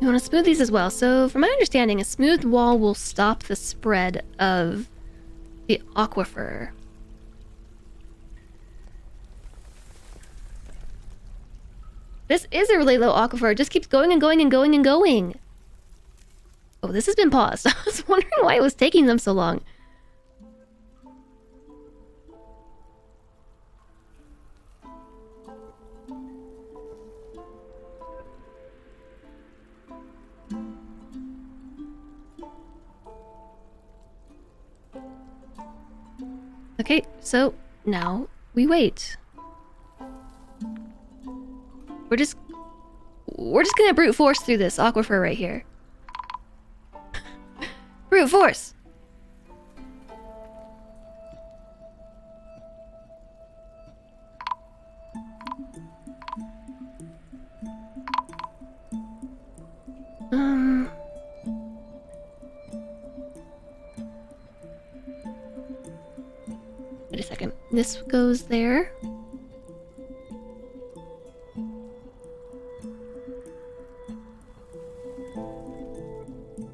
Speaker 1: You want to smooth these as well. So, from my understanding, a smooth wall will stop the spread of the aquifer. This is a really low aquifer. It just keeps going and going and going and going. Oh, this has been paused. I was wondering why it was taking them so long. Okay, so now we wait. We're just gonna brute force through this aquifer right here. Brute force! Wait a second. This goes there.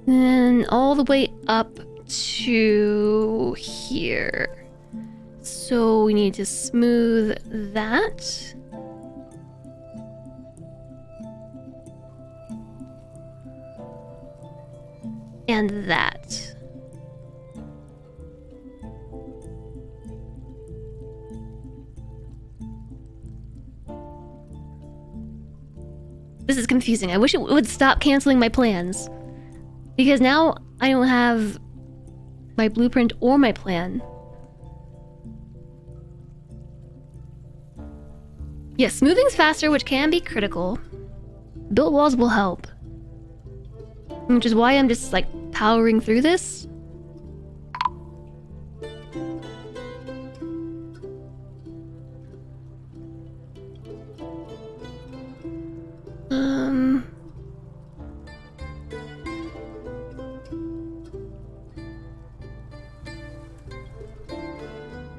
Speaker 1: And all the way up to here. So we need to smooth that. And that. This is confusing. I wish it would stop canceling my plans. Because now I don't have my blueprint or my plan. Yes, smoothing's faster, which can be critical. Built walls will help. Which is why I'm just, like, powering through this.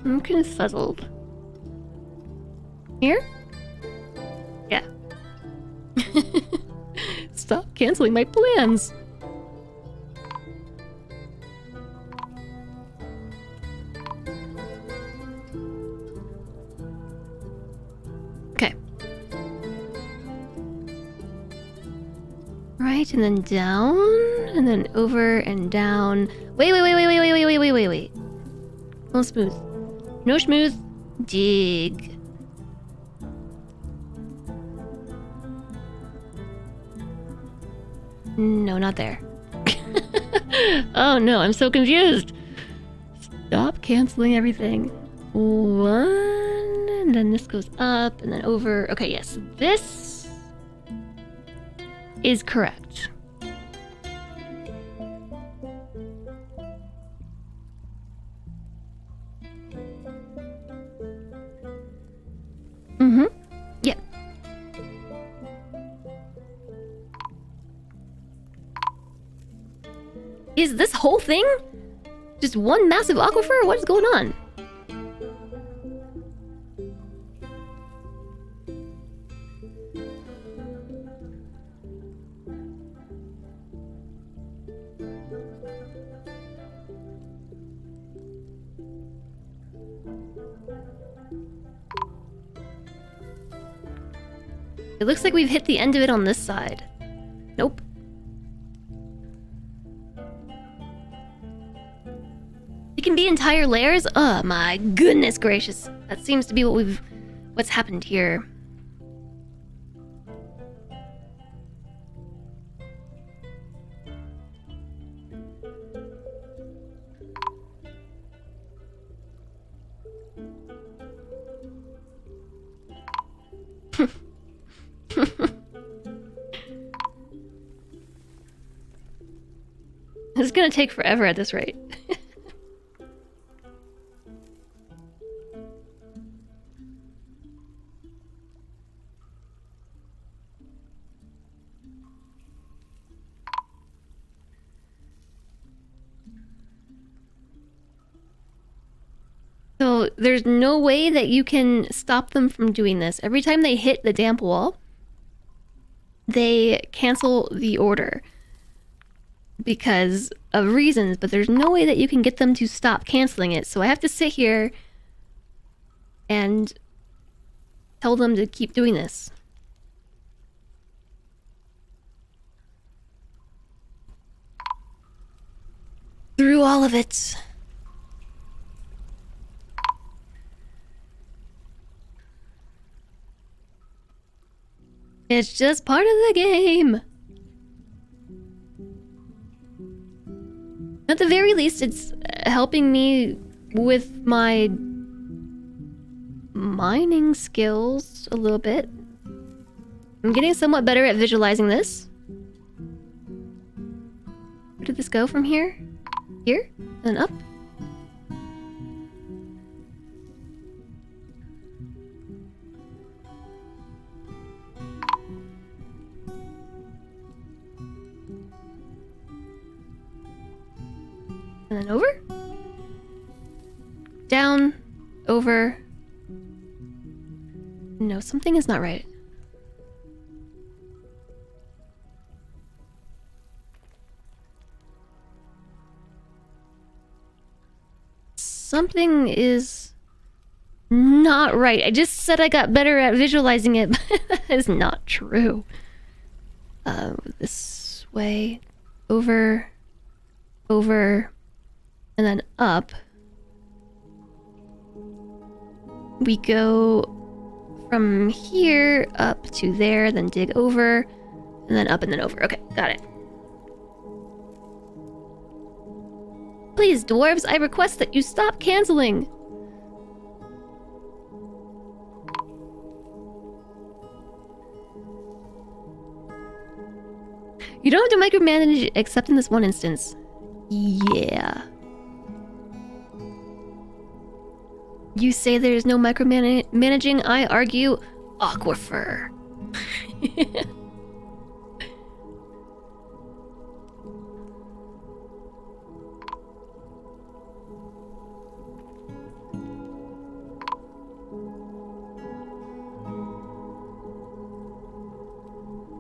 Speaker 1: I'm confuzzled. Here? Yeah. Stop canceling my plans. Okay. Right, and then down, and then over and down. Wait. No smooth. No smooth. Dig. No, not there. Oh no, I'm so confused. Stop canceling everything. One, and then this goes up, and then over. Okay, yes, this is correct. Mm-hmm. Yeah. Is this whole thing just one massive aquifer? What is going on? It looks like we've hit the end of it on this side. Nope. be entire layers? Oh my goodness gracious. That seems to be what's happened here. It's gonna take forever at this rate. So there's no way that you can stop them from doing this. Every time they hit the damp wall, they cancel the order because of reasons, but there's no way that you can get them to stop canceling it. So I have to sit here and tell them to keep doing this. Through all of it. It's just part of the game. At the very least, it's helping me with my mining skills a little bit. I'm getting somewhat better at visualizing this. Where did this go from here? Here? And up? And then over? Down, over. No, something is not right. Something is not right. I just said I got better at visualizing it, but that is not true. This way, over, over, and then up. We go from here up to there, then dig over, and then up and then over. Okay, got it. Please, dwarves, I request that you stop canceling. You don't have to micromanage except in this one instance. Yeah. You say there is no micromanaging, I argue Aquifer.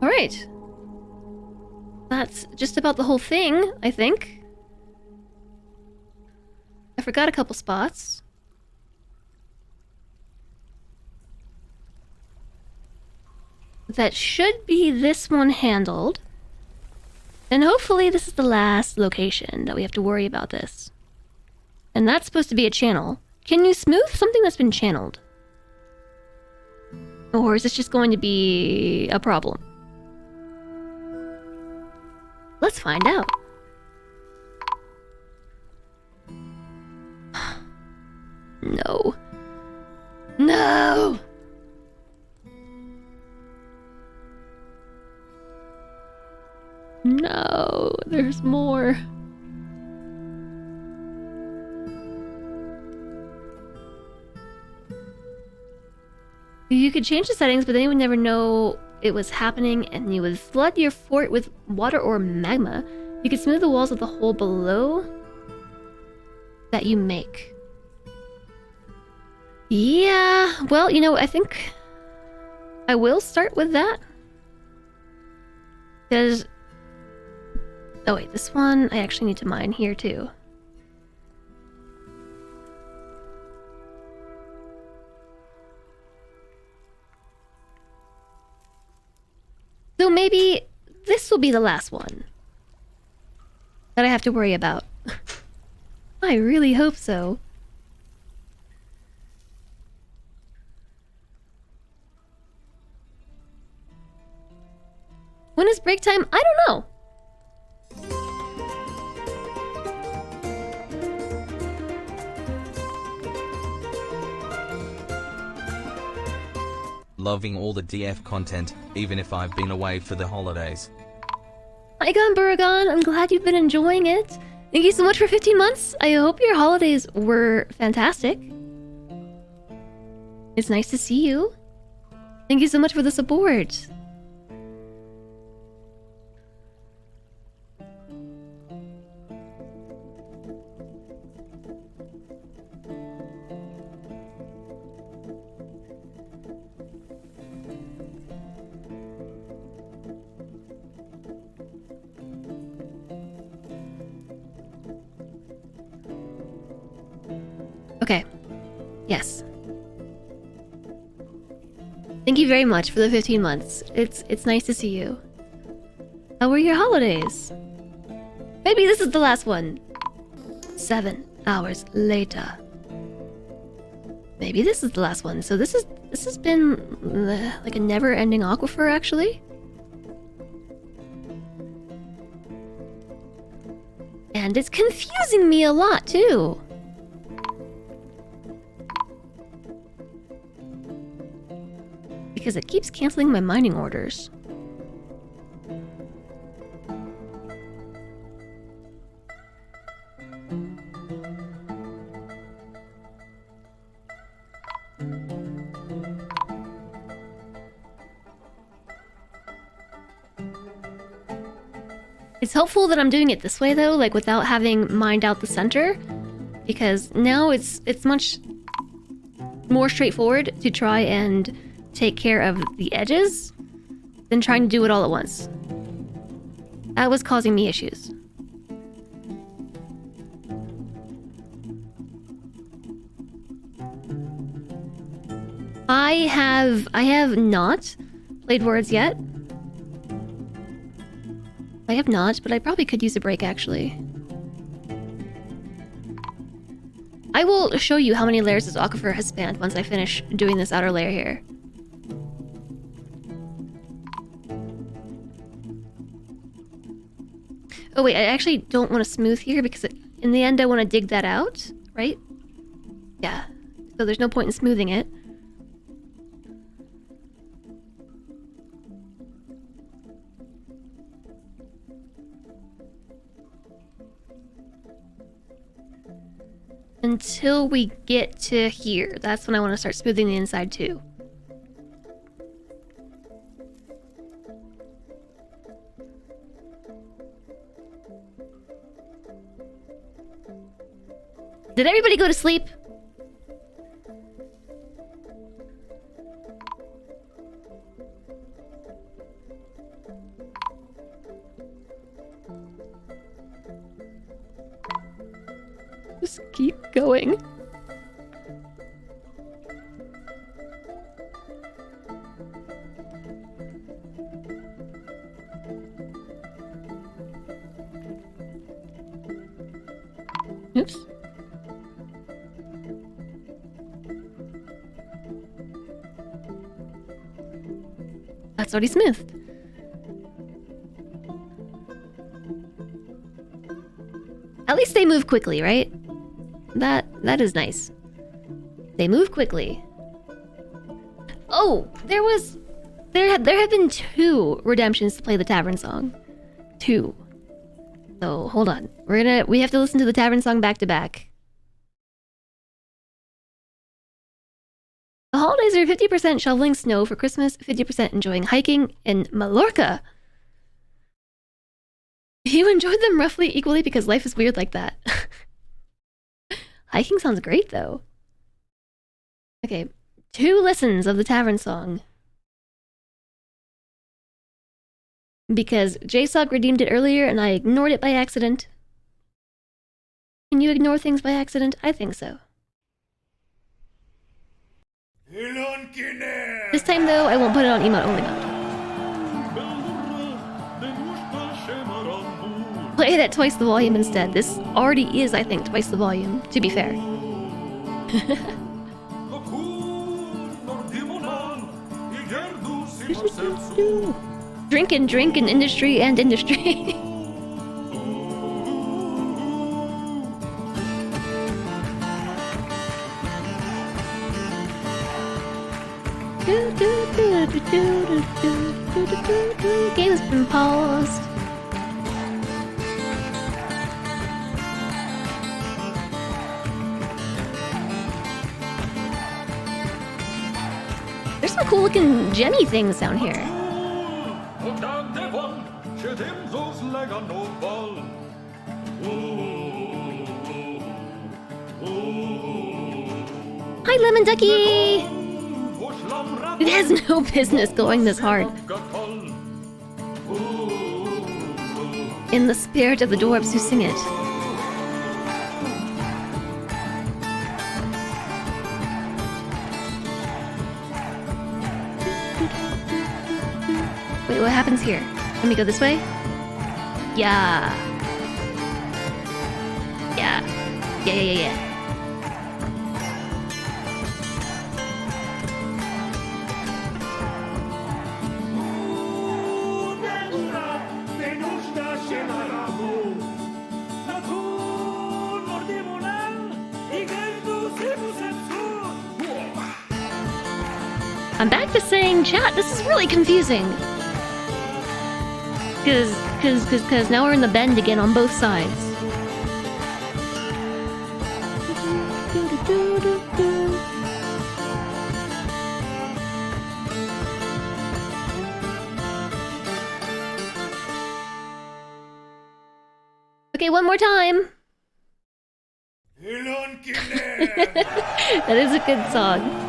Speaker 1: Alright. That's just about the whole thing, I think. I forgot a couple spots. That should be this one handled. And hopefully this is the last location that we have to worry about this. And that's supposed to be a channel. Can you smooth something that's been channeled? Or is this just going to be a problem? Let's find out. No. No! No, there's more. You could change the settings, but then you would never know it was happening, and you would flood your fort with water or magma. You could smooth the walls of the hole below that you make. Yeah, well, you know, I think I will start with that. Because... oh wait, this one I actually need to mine here too. So maybe this will be the last one that I have to worry about. I really hope so. When is break time? I don't know.
Speaker 2: Loving all the DF content, even if I've been away for the holidays.
Speaker 1: Hi, Buragon. I'm glad you've been enjoying it. Thank you so much for 15 months. I hope your holidays were fantastic. It's nice to see you. Thank you so much for the support. Okay. Yes. Thank you very much for the 15 months. It's nice to see you. How were your holidays? Maybe this is the last one. 7 hours later. Maybe this is the last one. So this has been like a never-ending aquifer, actually. And it's confusing me a lot too. Because it keeps canceling my mining orders. It's helpful that I'm doing it this way though, like without having mined out the center, because now it's much more straightforward to try and take care of the edges than trying to do it all at once. That was causing me issues. I have not played Words yet. I have not, but I probably could use a break actually. I will show you how many layers this aquifer has spanned once I finish doing this outer layer here. Oh wait, I actually don't want to smooth here because in the end I want to dig that out, right? Yeah, so there's no point in smoothing it. Until we get to here, that's when I want to start smoothing the inside too. Did everybody go to sleep? Just keep going. Oops. That's already smoothed. At least they move quickly, right? That is nice. They move quickly. Oh, there have been 2 redemptions to play the tavern song. 2. So hold on. We have to listen to the tavern song back to back. The holidays are 50% shoveling snow for Christmas, 50% enjoying hiking in Mallorca. You enjoyed them roughly equally because life is weird like that. Hiking sounds great though. Okay, 2 listens of the tavern song. Because JSOC redeemed it earlier and I ignored it by accident. Can you ignore things by accident? I think so. This time though, I won't put it on emote only mode. play it at twice the volume instead. This already is, I think, twice the volume, to be fair. Drink and industry and industry. Game's been paused. There's some cool looking gemmy things down here. Hi, Lemon Ducky! It has no business going this hard. In the spirit of the dwarves who sing it. Wait, what happens here? Let me go this way? Yeah. Yeah. I'm back to saying, chat, this is really confusing. Cause now we're in the bend again on both sides. Okay, one more time. That is a good song.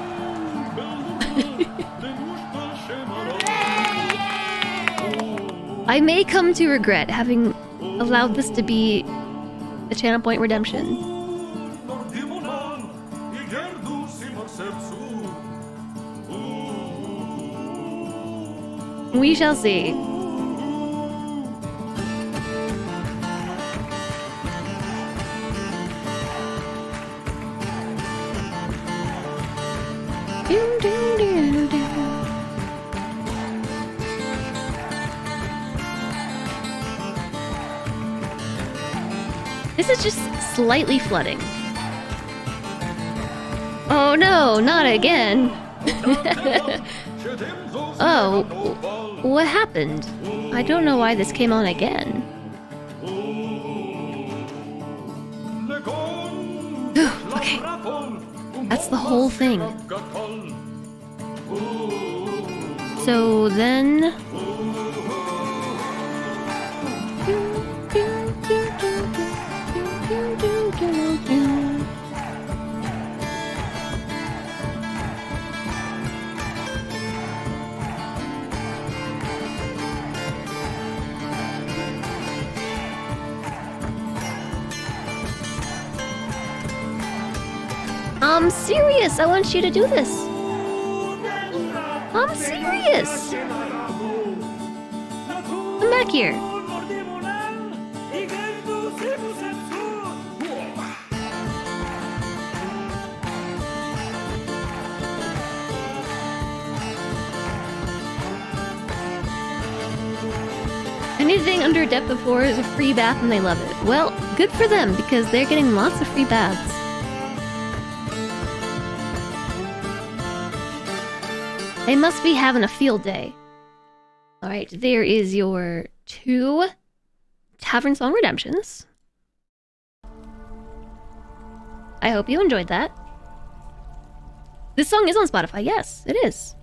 Speaker 1: I may come to regret having allowed this to be a channel point redemption. We shall see. This is just slightly flooding. Oh no, not again. Oh, what happened? I don't know why this came on again. Okay, that's the whole thing. So then... I'm serious! I want you to do this! I'm serious! Come back here! Anything under depth of 4 is a free bath and they love it. Well, good for them because they're getting lots of free baths. They must be having a field day. Alright, there is your 2 Tavern Song Redemptions. I hope you enjoyed that. This song is on Spotify, yes, it is.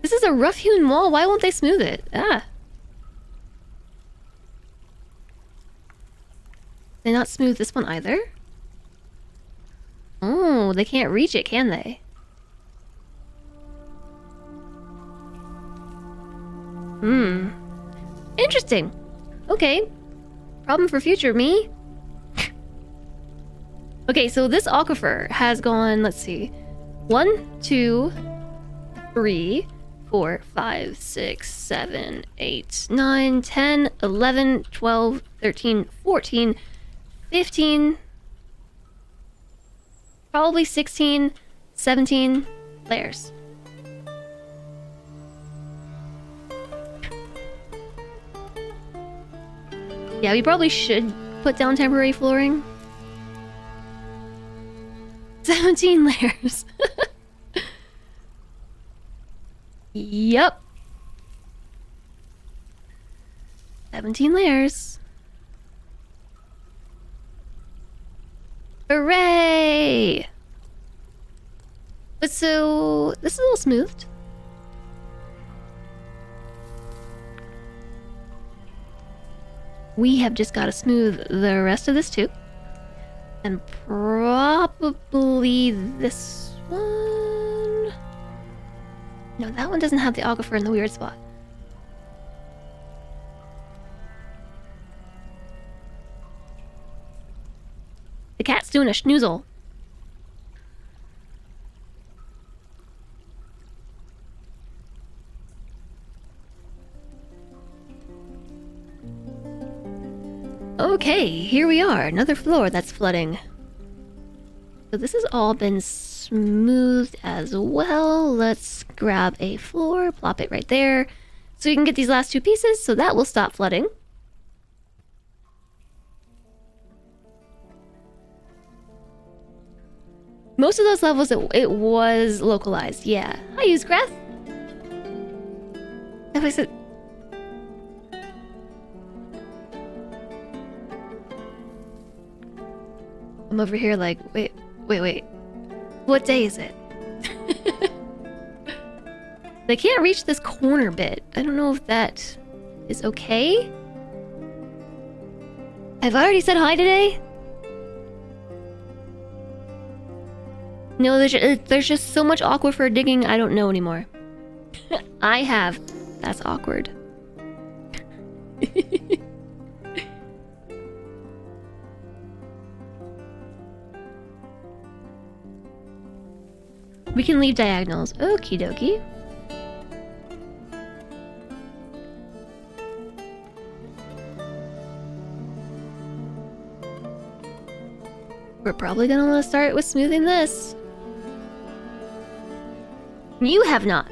Speaker 1: This is a rough-hewn wall, why won't they smooth it? Ah. They not smooth this one either? Oh, they can't reach it, can they? Interesting. Okay. Problem for future me. Okay, so this aquifer has gone, let's see. 1, 2, 3, 4, 5, 6, 7, 8, 9, 10, 11, 12, 13, 14, 15, probably 16, 17 layers. Yeah, we probably should put down temporary flooring. 17 layers. Yup. 17 layers. Hooray! But so, this is a little smoothed. We have just got to smooth the rest of this too. And probably this one. No, that one doesn't have the aquifer in the weird spot. The cat's doing a schnoozle. Okay, here we are. Another floor that's flooding. So this has all been smoothed as well. Let's grab a floor, plop it right there. So you can get these last two pieces, so that will stop flooding. Most of those levels, it was localized. Yeah. Hi, Uzgrath. Have I said... I'm over here like, wait. What day is it? They can't reach this corner bit. I don't know if that is okay. Have I already said hi today? No, there's just so much aquifer digging, I don't know anymore. I have. That's awkward. We can leave diagonals. Okie dokie. We're probably gonna want to start with smoothing this. You have not.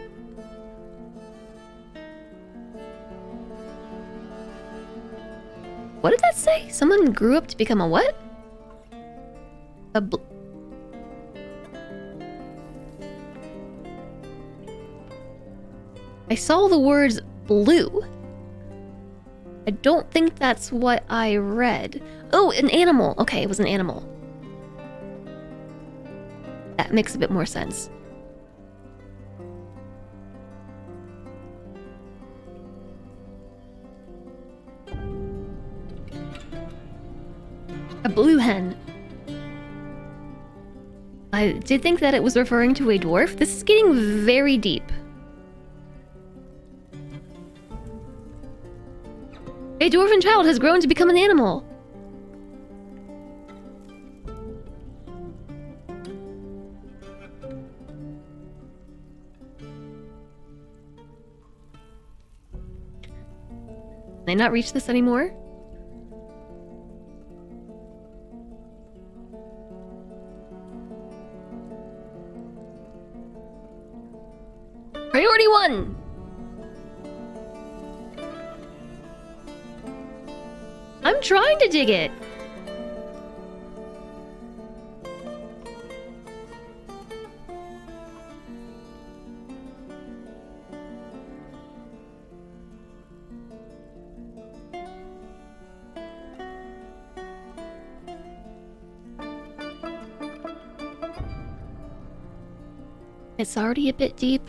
Speaker 1: What did that say? Someone grew up to become a what? I saw the words blue. I don't think that's what I read. Oh, an animal. Okay, it was an animal. That makes a bit more sense. A blue hen. I did think that it was referring to a dwarf. This is getting very deep. A dwarven child has grown to become an animal. Can I not reach this anymore? Priority 1! I'm trying to dig it. It's already a bit deep.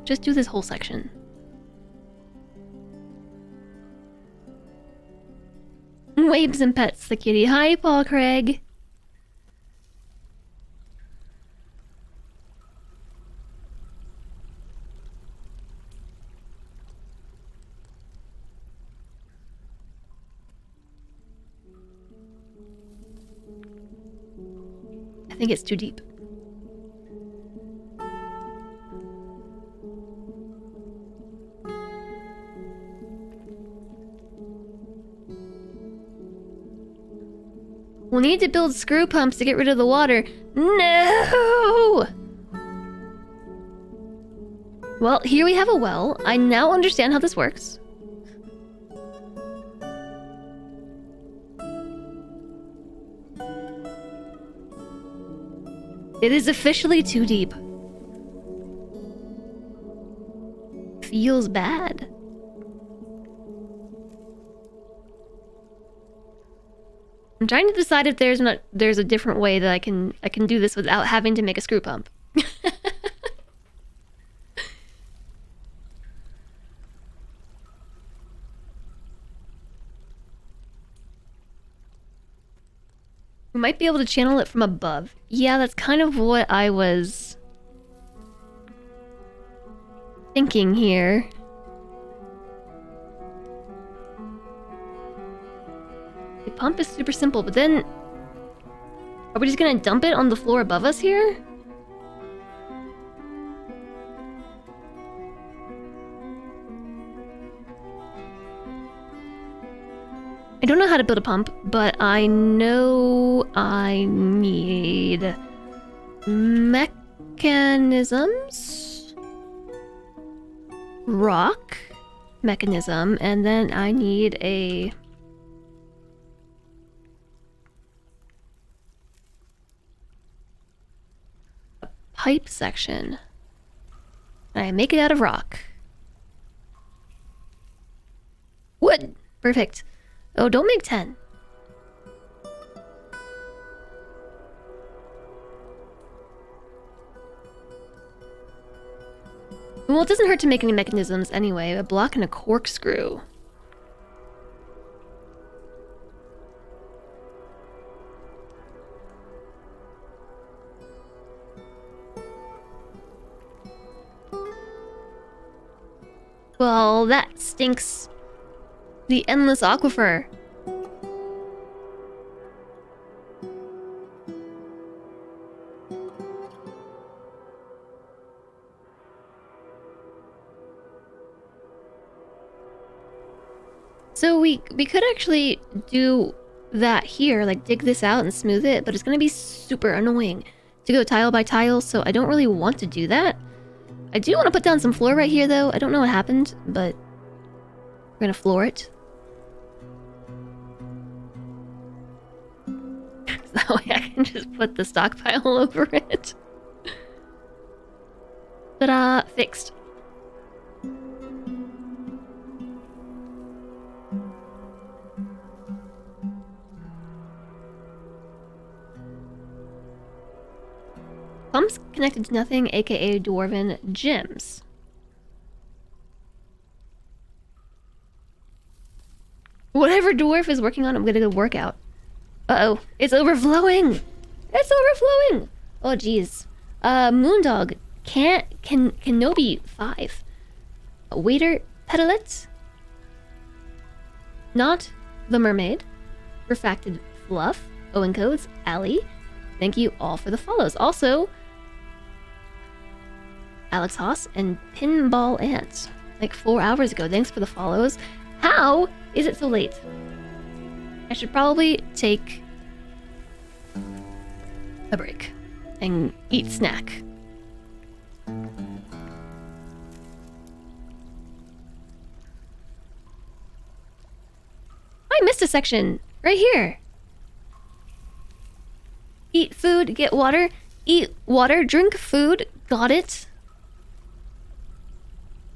Speaker 1: Just do this whole section. Waves and pets the kitty. Hi, Paul Craig. think it's too deep. We'll need to build screw pumps to get rid of the water. No! Well, here we have a well. I now understand how this works. It is officially too deep. Feels bad. I'm trying to decide if there's a different way that I can do this without having to make a screw pump. We might be able to channel it from above. Yeah, that's kind of what I was thinking here. The pump is super simple, but then are we just gonna dump it on the floor above us here? I don't know how to build a pump, but I know I need mechanisms, rock mechanism, and then I need a pipe section. I make it out of rock. Wood! Perfect. Oh, don't make 10. Well, it doesn't hurt to make any mechanisms anyway. A block and a corkscrew. Well, that stinks. The endless aquifer. So we could actually do that here, like dig this out and smooth it, but it's gonna be super annoying to go tile by tile, so I don't really want to do that. I do want to put down some floor right here though. I don't know what happened, but we're gonna floor it. That way I can just put the stockpile over it. Ta-da! Fixed. Pumps connected to nothing, aka Dwarven gems. Whatever Dwarf is working on, I'm gonna go work out. Uh-oh, it's overflowing! It's overflowing! Oh, jeez. Moondog, Kenobi 5. Waiter, Petalette. Not the Mermaid. Refracted Fluff. Owen Codes, Allie. Thank you all for the follows. Also, Alex Haas and Pinball Ants. Like 4 hours ago. Thanks for the follows. How is it so late? I should probably take a break and eat snack. I missed a section right here. Eat food, get water. Eat water, drink food. Got it.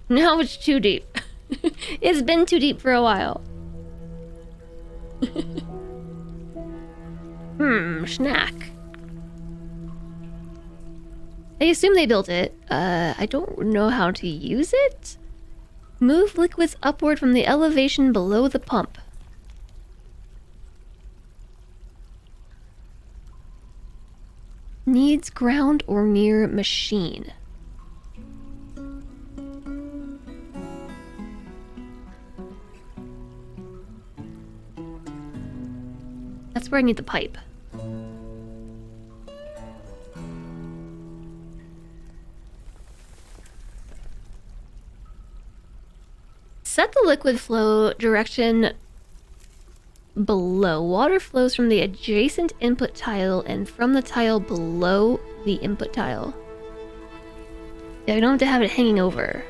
Speaker 1: Now it's too deep. It's been too deep for a while. Snack. I assume they built it. I don't know how to use it. Move liquids upward from the elevation below the pump. Needs ground or near machine. That's where I need the pipe. the liquid flow direction below. Water flows from the adjacent input tile and from the tile below the input tile. Yeah, we don't have to have it hanging over.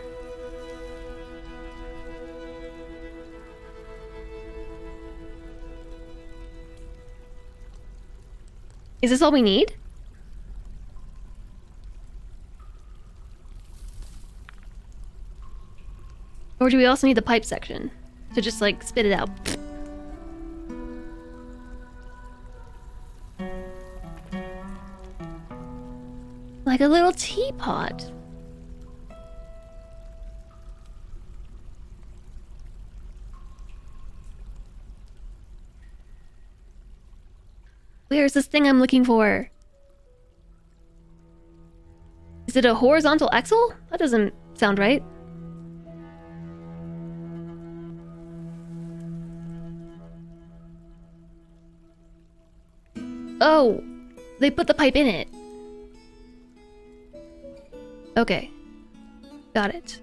Speaker 1: Is this all we need? Or do we also need the pipe section to just like spit it out? Like a little teapot. Where's this thing I'm looking for? Is it a horizontal axle? That doesn't sound right. Oh, they put the pipe in it. Okay. Got it.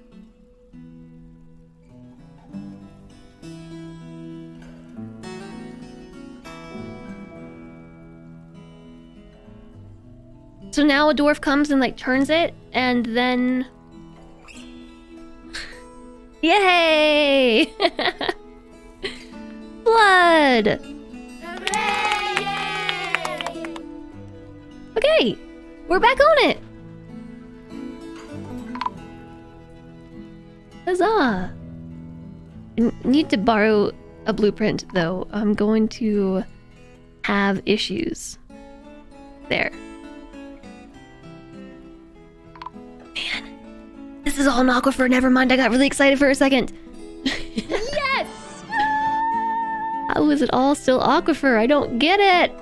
Speaker 1: So now a dwarf comes and like turns it and then... Yay! Blood! Okay, we're back on it! Huzzah! I need to borrow a blueprint though. I'm going to have issues. There. Man, this is all an aquifer. Never mind, I got really excited for a second.
Speaker 3: Yes!
Speaker 1: How is it all still aquifer? I don't get it!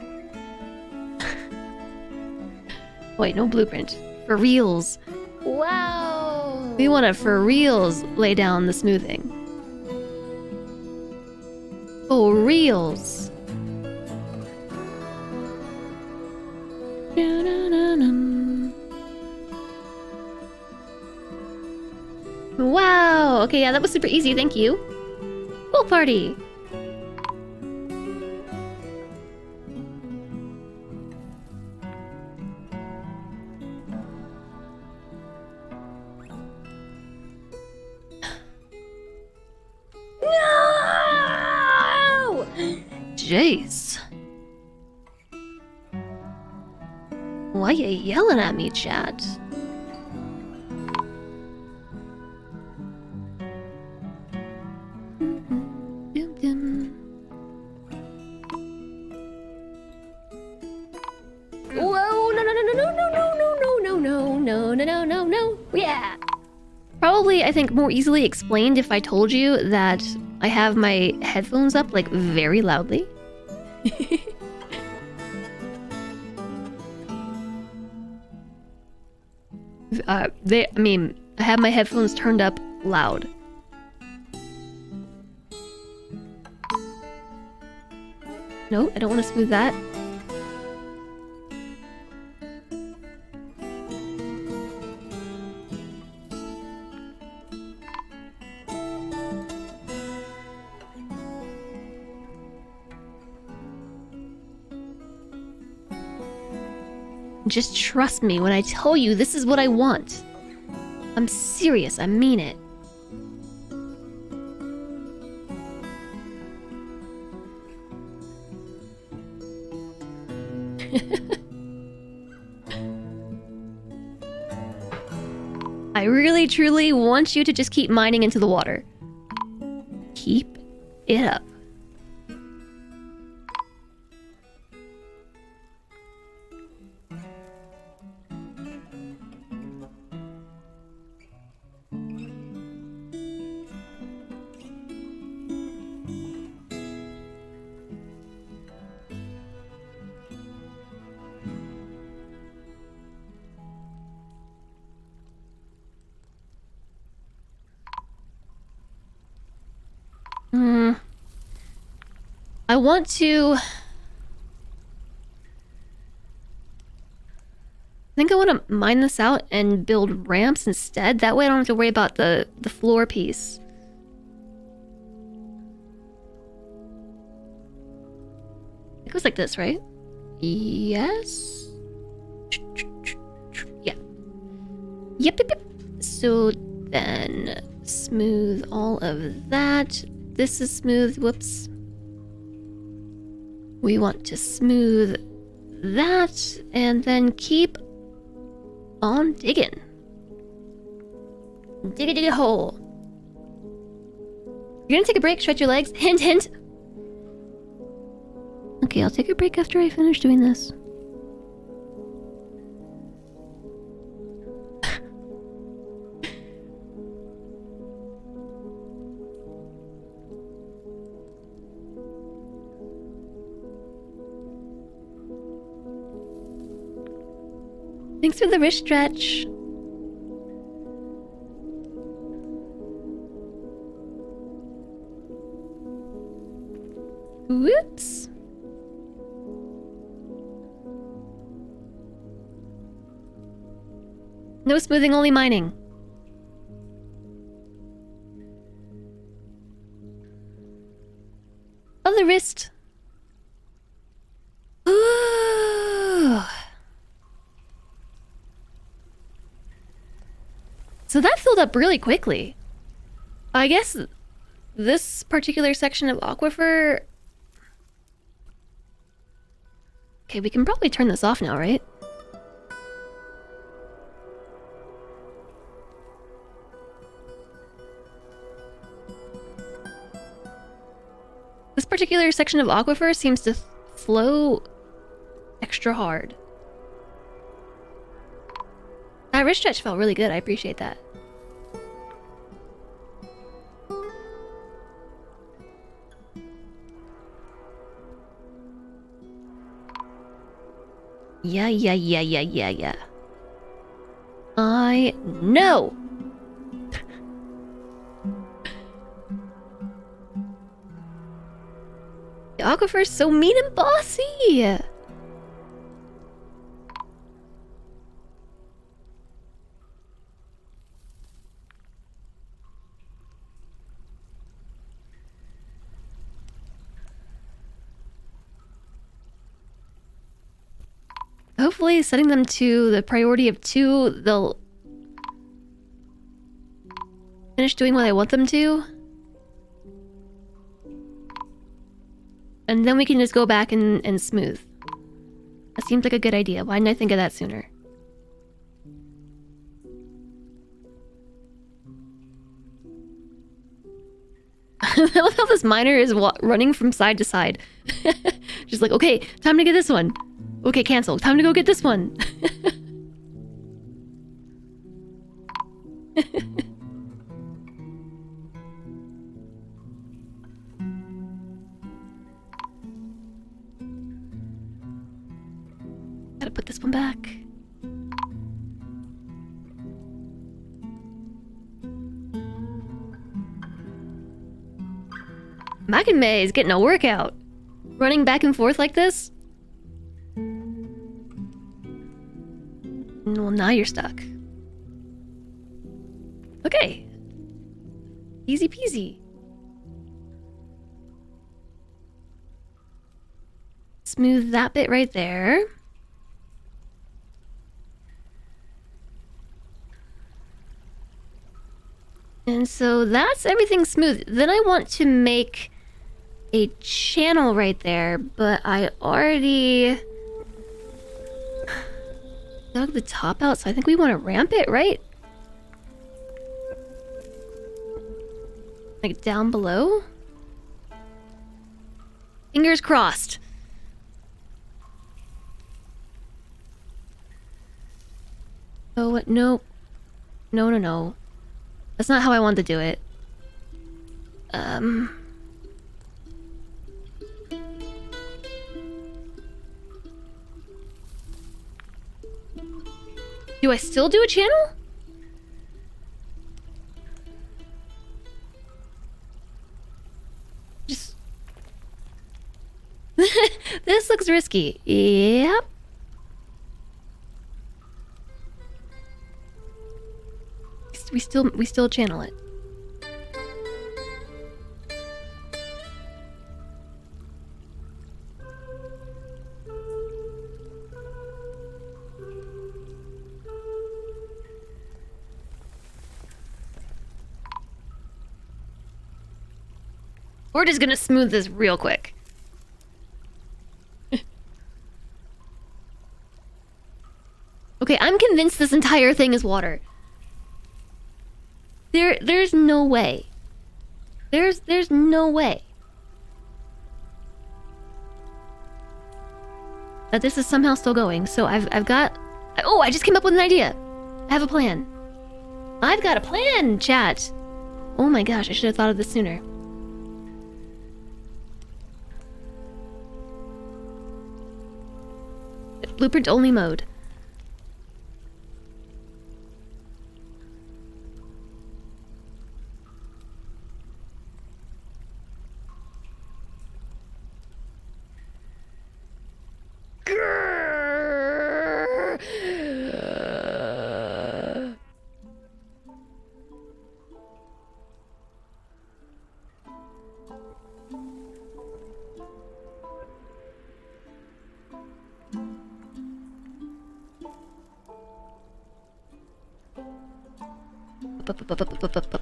Speaker 1: Wait, no blueprint. For reals.
Speaker 3: Wow!
Speaker 1: We want to for reals lay down the smoothing. For reals. Wow! Okay, yeah, that was super easy, thank you. Pool party!
Speaker 3: No!
Speaker 1: Jace. Why you yelling at me, chat?
Speaker 3: Whoa! No! No! No! No! No! No! No! No! No! No! No! No! No! No! Yeah!
Speaker 1: Probably, I think, more easily explained if I told you that I have my headphones up, like, very loudly. I have my headphones turned up loud. No, I don't want to smooth that. Just trust me when I tell you this is what I want. I'm serious, I mean it. I really truly want you to just keep mining into the water. Keep it up. I want to... I think I want to mine this out and build ramps instead. That way I don't have to worry about the floor piece. It goes like this, right? Yes? Yeah. Yep, yep, yep. So then smooth all of that. This is smooth. Whoops. We want to smooth that and then keep on digging. Dig a hole. You're gonna take a break, stretch your legs. Hint, hint. Okay, I'll take a break after I finish doing this. Thanks for the wrist stretch. Whoops. No smoothing, only mining. Oh, the wrist. Ooh. So that filled up really quickly. I guess this particular section of aquifer... Okay, we can probably turn this off now, right? This particular section of aquifer seems to flow extra hard. That wrist stretch felt really good. I appreciate that. Yeah. I know. The aquifer's so mean and bossy. Hopefully, setting them to the priority of 2, they'll finish doing what I want them to. And then we can just go back and smooth. That seems like a good idea. Why didn't I think of that sooner? I love how this miner is running from side to side. Just like, okay, time to get this one. Okay, cancel. Time to go get this one. Gotta put this one back. Makinme is getting a workout. Running back and forth like this. Well, now you're stuck. Okay. Easy peasy. Smooth that bit right there. And so that's everything smooth. Then I want to make a channel right there, but I already dug the top out, so I think we want to ramp it, right? Like down below? Fingers crossed. Oh, what? No. No. That's not how I wanted to do it. Do I still do a channel? Just... This looks risky. Yep. We still channel it. We're just gonna smooth this real quick. Okay, I'm convinced this entire thing is water. There's no way. There's no way that this is somehow still going. So I've got... Oh, I just came up with an idea. I have a plan. I've got a plan, chat. Oh my gosh, I should have thought of this sooner. Blueprint only mode.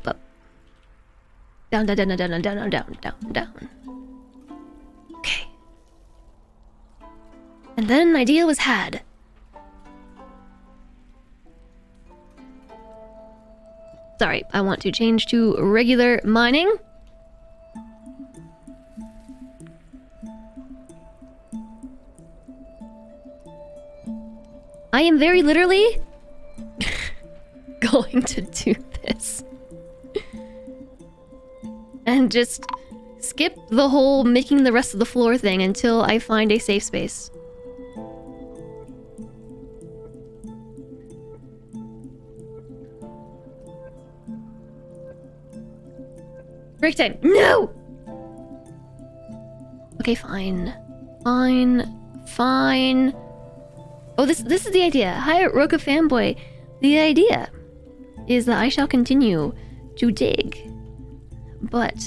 Speaker 1: Up. Down, down, down, down, down, down, down, down, down. Okay. And then an idea was had. Sorry, I want to change to regular mining. I am very literally going to do this. And just skip the whole making the rest of the floor thing until I find a safe space. Break time. No! Okay, fine. Fine. Oh, this is the idea. Hi, Roka fanboy. The idea is that I shall continue to dig, but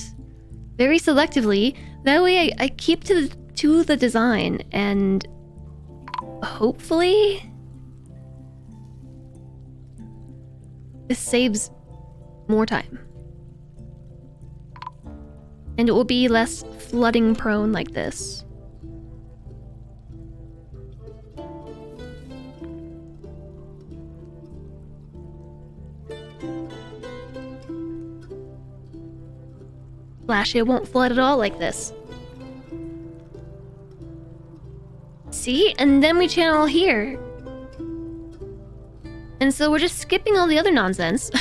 Speaker 1: very selectively. That way I keep to the design, and hopefully this saves more time. And it will be less flooding prone like this. Flash, it won't flood at all like this. See? And then we channel here. And so we're just skipping all the other nonsense.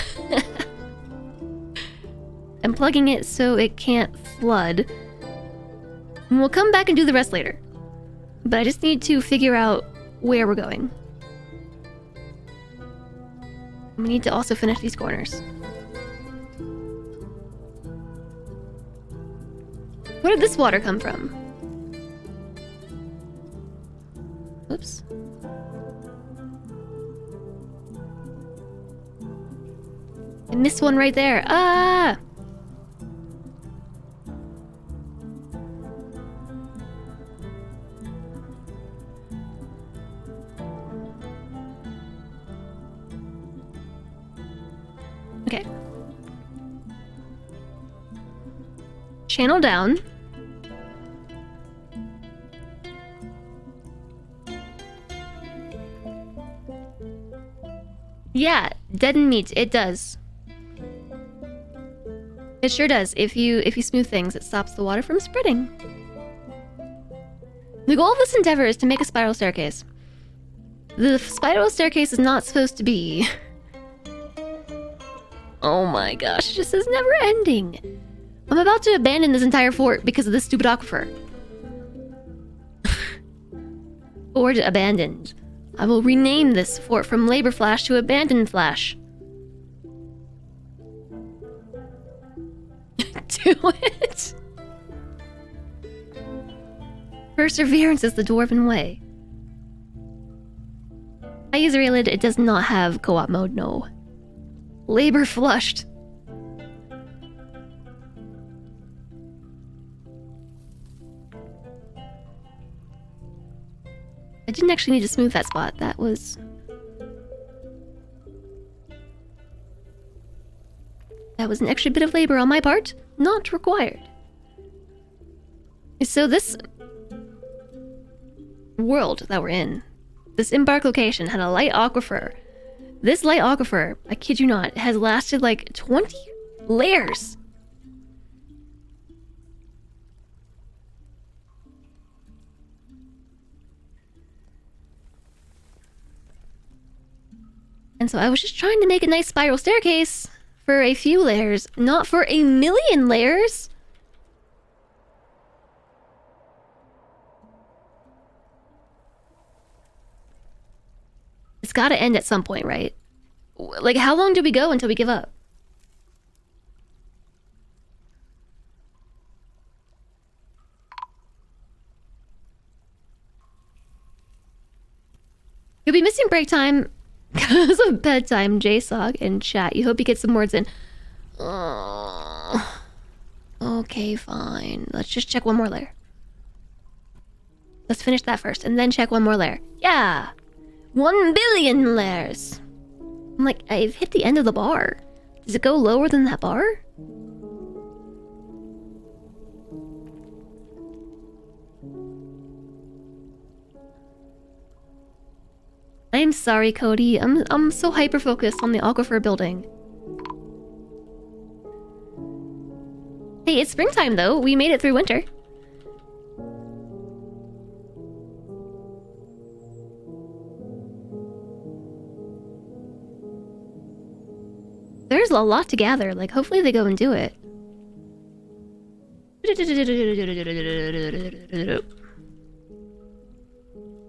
Speaker 1: And plugging it so it can't flood. And we'll come back and do the rest later. But I just need to figure out where we're going. We need to also finish these corners. Where did this water come from? Oops. I missed one right there. Ah! Okay. Channel down. Yeah, deaden meat, it does. It sure does. If you smooth things, it stops the water from spreading. The goal of this endeavor is to make a spiral staircase. The spiral staircase is not supposed to be... Oh my gosh, it just is never ending. I'm about to abandon this entire fort because of this stupid aquifer. Fort abandoned. I will rename this fort from Labor Flash to Abandon Flash. Do it! Perseverance is the dwarven way. I use Raylid, it does not have co-op mode, no. Labor flushed. I didn't actually need to smooth that spot. That was an extra bit of labor on my part, not required. So this world that we're in, this embark location had a light aquifer. This light aquifer, I kid you not, has lasted like 20 layers. And so I was just trying to make a nice spiral staircase for a few layers, not for a million layers. It's gotta end at some point, right? Like, how long do we go until we give up? You'll be missing break time because of bedtime, JSOG in chat. You hope you get some words in. Okay, fine. Let's just check one more layer. Let's finish that first and then check one more layer. Yeah! 1 billion layers! I'm like, I've hit the end of the bar. Does it go lower than that bar? I'm sorry, Cody. I'm so hyper-focused on the aquifer building. Hey, it's springtime though. We made it through winter. There's a lot to gather. Like, hopefully they go and do it.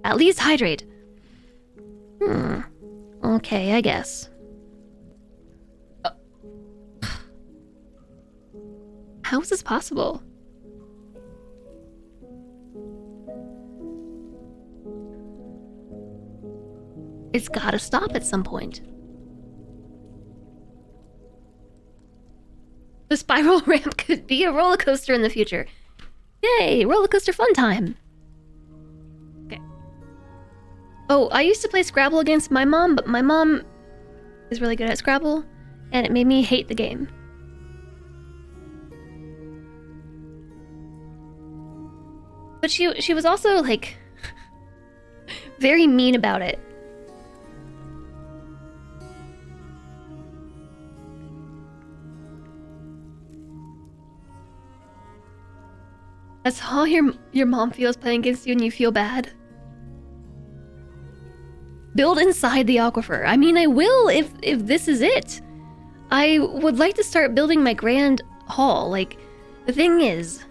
Speaker 1: At least hydrate. Okay, I guess. How is this possible? It's gotta stop at some point. The spiral ramp could be a roller coaster in the future. Yay, roller coaster fun time. Okay. Oh, I used to play Scrabble against my mom, but my mom is really good at Scrabble, and it made me hate the game. But she was also, like, very mean about it. That's how your mom feels playing against you and you feel bad. Build inside the aquifer. I mean, I will if this is it. I would like to start building my grand hall. Like, the thing is,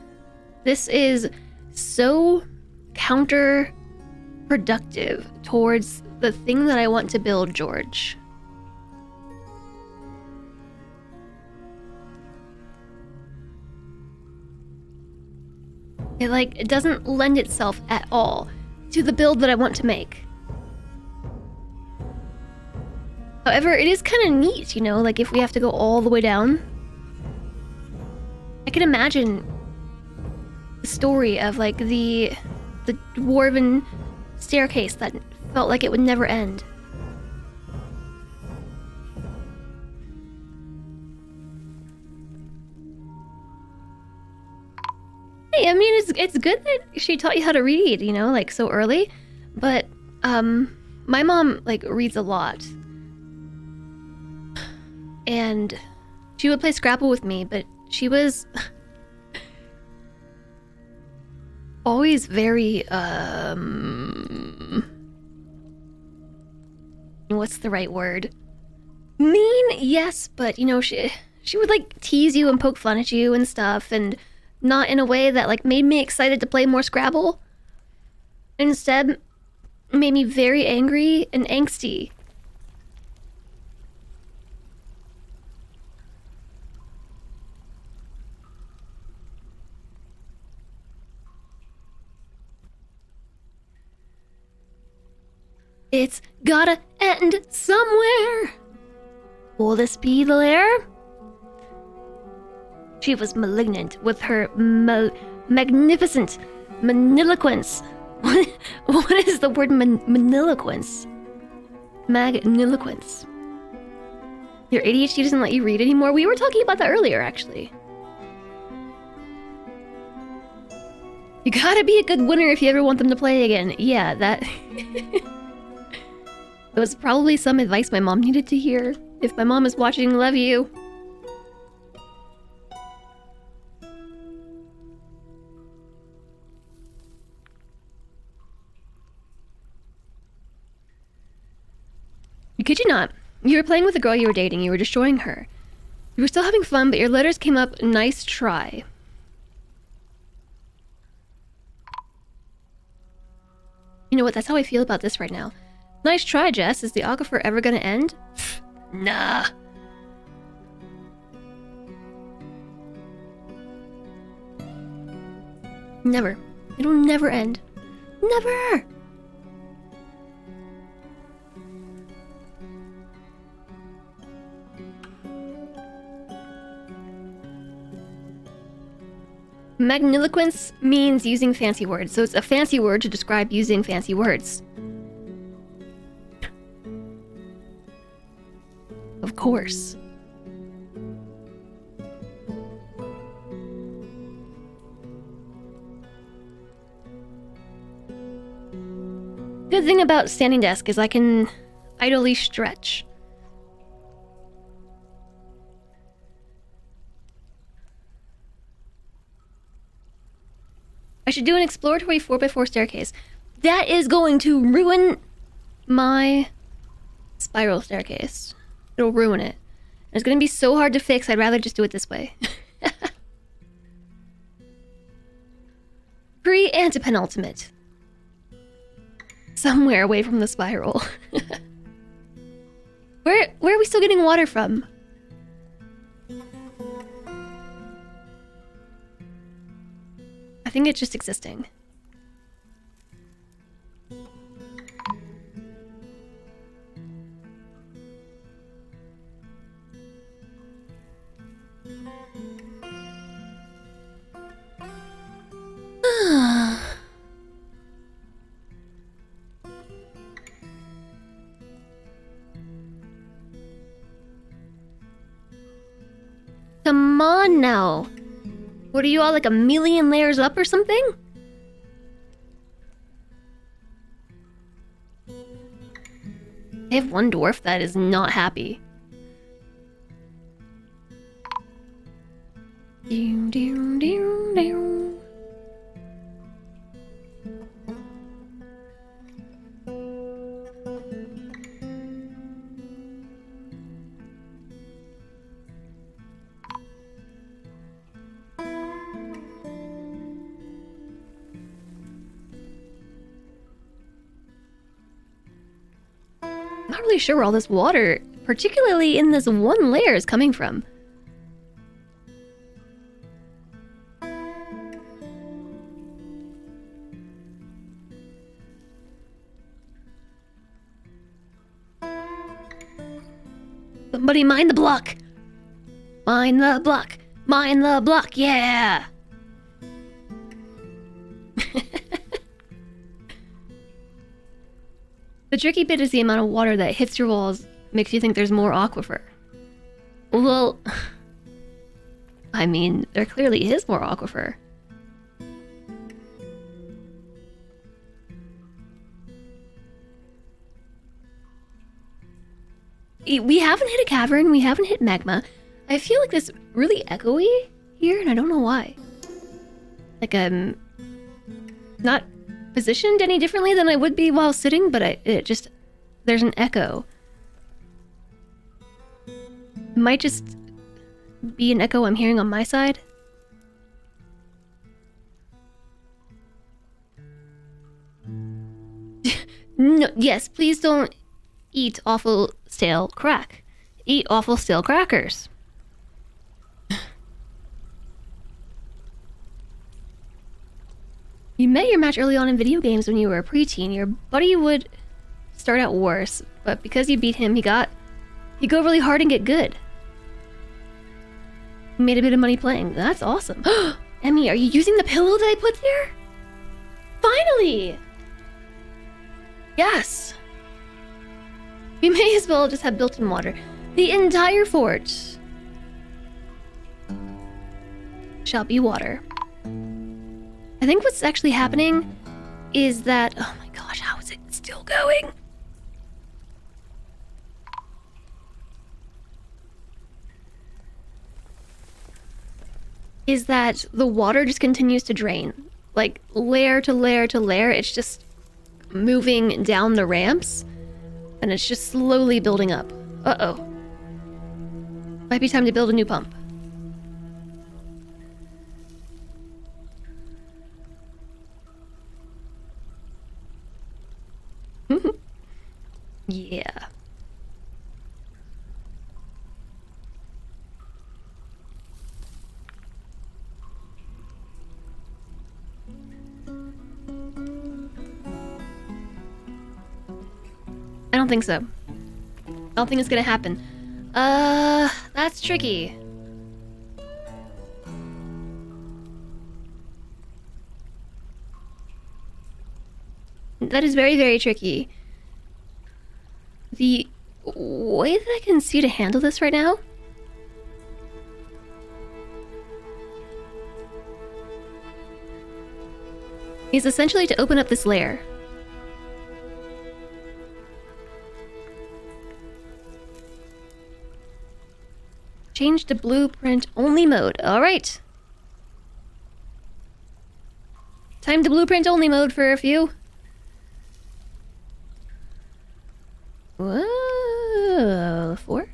Speaker 1: this is so counterproductive towards the thing that I want to build, George. It doesn't lend itself at all to the build that I want to make. However, it is kind of neat, you know, like if we have to go all the way down. I can imagine the story of like the dwarven staircase that felt like it would never end. I mean, it's good that she taught you how to read, you know, like so early. But my mom like reads a lot, and she would play Scrabble with me. But she was always very what's the right word? Mean, yes, but you know, she would like tease you and poke fun at you and stuff, and not in a way that like made me excited to play more Scrabble. Instead, it made me very angry and angsty. It's gotta end somewhere. Will this be the lair? She was malignant with her magnificent magniloquence. What is the word magniloquence? Magniloquence. Your ADHD doesn't let you read anymore? We were talking about that earlier, actually. You gotta be a good winner if you ever want them to play again. Yeah, that... It was probably some advice my mom needed to hear. If my mom is watching, love you. Kid you not, you were playing with a girl you were dating, you were destroying her. You were still having fun, but your letters came up, nice try. You know what, that's how I feel about this right now. Nice try, Jess. Is the Aquifer ever gonna end? Nah. Never. It'll never end. Never! Magniloquence means using fancy words, so it's a fancy word to describe using fancy words. Of course. Good thing about standing desk is I can idly stretch. I should do an exploratory 4x4 staircase. That is going to ruin my spiral staircase. It'll ruin it. It's going to be so hard to fix, I'd rather just do it this way. Pre-antepenultimate. Somewhere away from the spiral. Where are we still getting water from? I think it's just existing. Come on now. What are you all, like a million layers up or something? I have one dwarf that is not happy. Doom, doom, doom, doom. Not really sure where all this water, particularly in this one layer, is coming from. Somebody mine the block! Mine the block! Mine the block, yeah! The tricky bit is the amount of water that hits your walls makes you think there's more aquifer. Well, I mean, there clearly is more aquifer. We haven't hit a cavern, we haven't hit magma. I feel like this really echoey here, and I don't know why. Like I'm not positioned any differently than I would be while sitting, but it just, there's an echo. It might just be an echo I'm hearing on my side. No, yes, please don't eat awful stale crack. Eat awful stale crackers. You met your match early on in video games when you were a preteen. Your buddy would start out worse, but because you beat him, he'd go really hard and get good. He made a bit of money playing. That's awesome. Emmy, are you using the pillow that I put there? Finally! Yes! We may as well just have built-in water. The entire fort shall be water. I think what's actually happening is that... Oh my gosh, how is it still going? Is that the water just continues to drain. Like, layer to layer to layer, it's just moving down the ramps. And it's just slowly building up. Uh-oh. Might be time to build a new pump. Yeah. I don't think so. I don't think it's gonna happen. That's tricky. That is very, very tricky. The way that I can see to handle this right now is essentially to open up this layer. Change to blueprint only mode. Alright. Time to blueprint only mode for a few. Whoa, 4.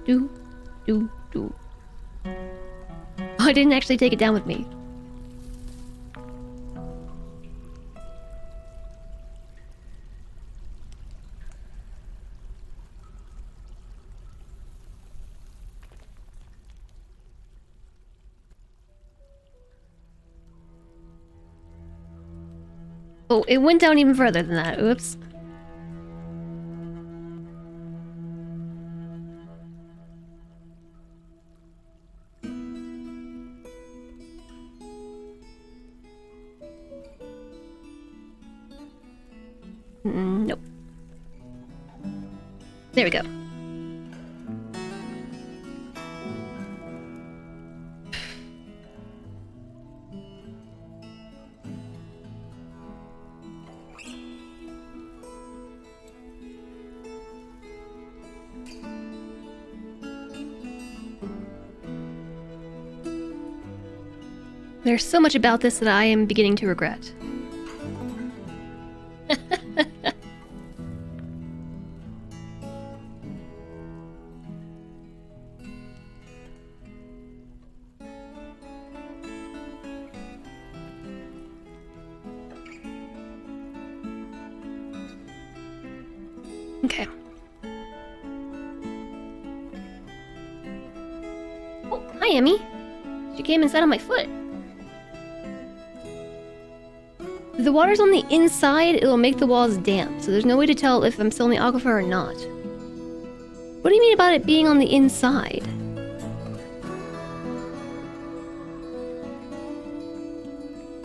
Speaker 1: Do. Oh, I didn't actually take it down with me. Oh, it went down even further than that. Oops. Nope. There we go. There's so much about this that I am beginning to regret. Okay. Oh, hi, Emmy. She came and sat on my foot. If the water's on the inside, it'll make the walls damp, so there's no way to tell if I'm still in the aquifer or not. What do you mean about it being on the inside?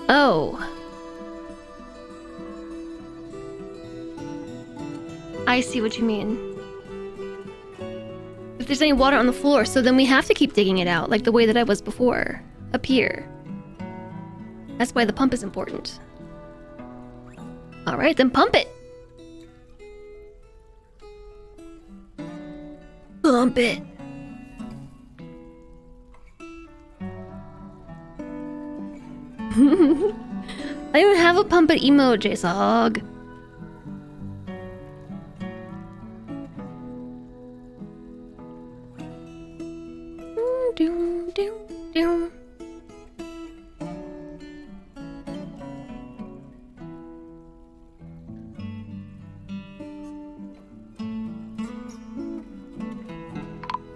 Speaker 1: Oh. I see what you mean. If there's any water on the floor, so then we have to keep digging it out, like the way that I was before. Up here. That's why the pump is important. Alright, then pump it! Pump it! I don't have a pump it emoji, Sog.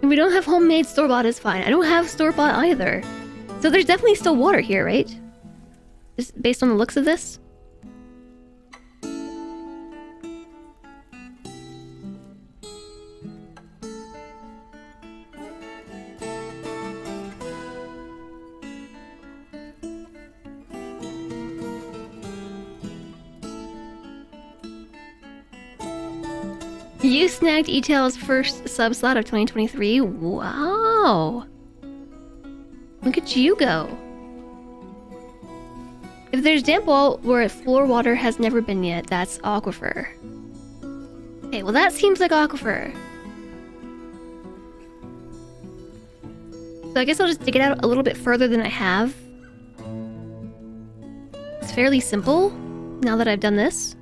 Speaker 1: We don't have homemade store-bought is fine. I don't have store-bought either. So there's definitely still water here, right? Just based on the looks of this? You snagged E-Tail's first sub slot of 2023. Wow. Look at you go. If there's damp wall where floor water has never been yet, that's aquifer. Okay, well that seems like aquifer. So I guess I'll just dig it out a little bit further than I have. It's fairly simple now that I've done this.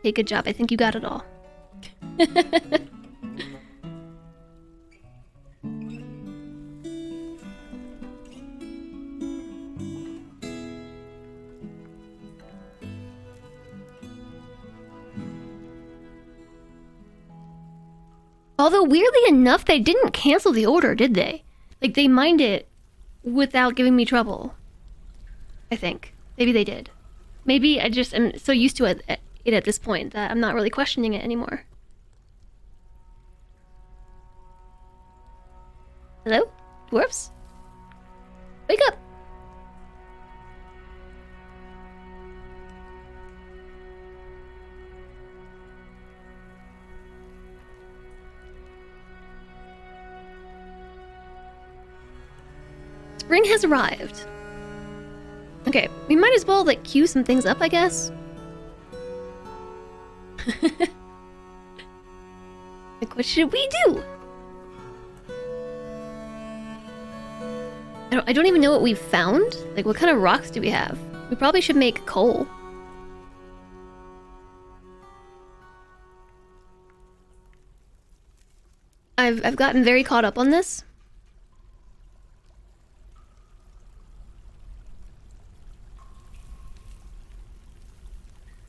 Speaker 1: Okay, good job. I think you got it all. Although, weirdly enough, they didn't cancel the order, did they? Like, they mined it without giving me trouble. I think. Maybe they did. Maybe I just am so used to it at this point that I'm not really questioning it anymore. Hello? Dwarfs? Wake up! Spring has arrived. Okay, we might as well, like, queue some things up, I guess. Like, what should we do? I don't even know what we've found. Like, what kind of rocks do we have? We probably should make coal. I've gotten very caught up on this.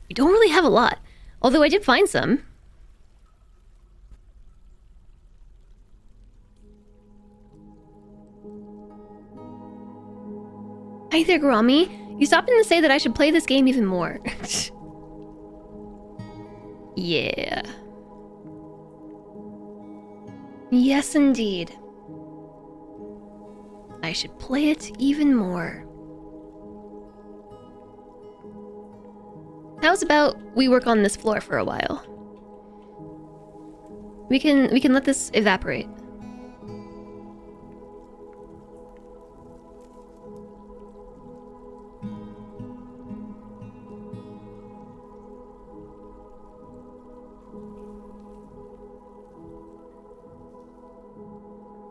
Speaker 1: We don't really have a lot, although I did find some. Hi there, Grommy. You stopped in to say that I should play this game even more. Yeah. Yes, indeed. I should play it even more. How's about we work on this floor for a while? We can let this evaporate.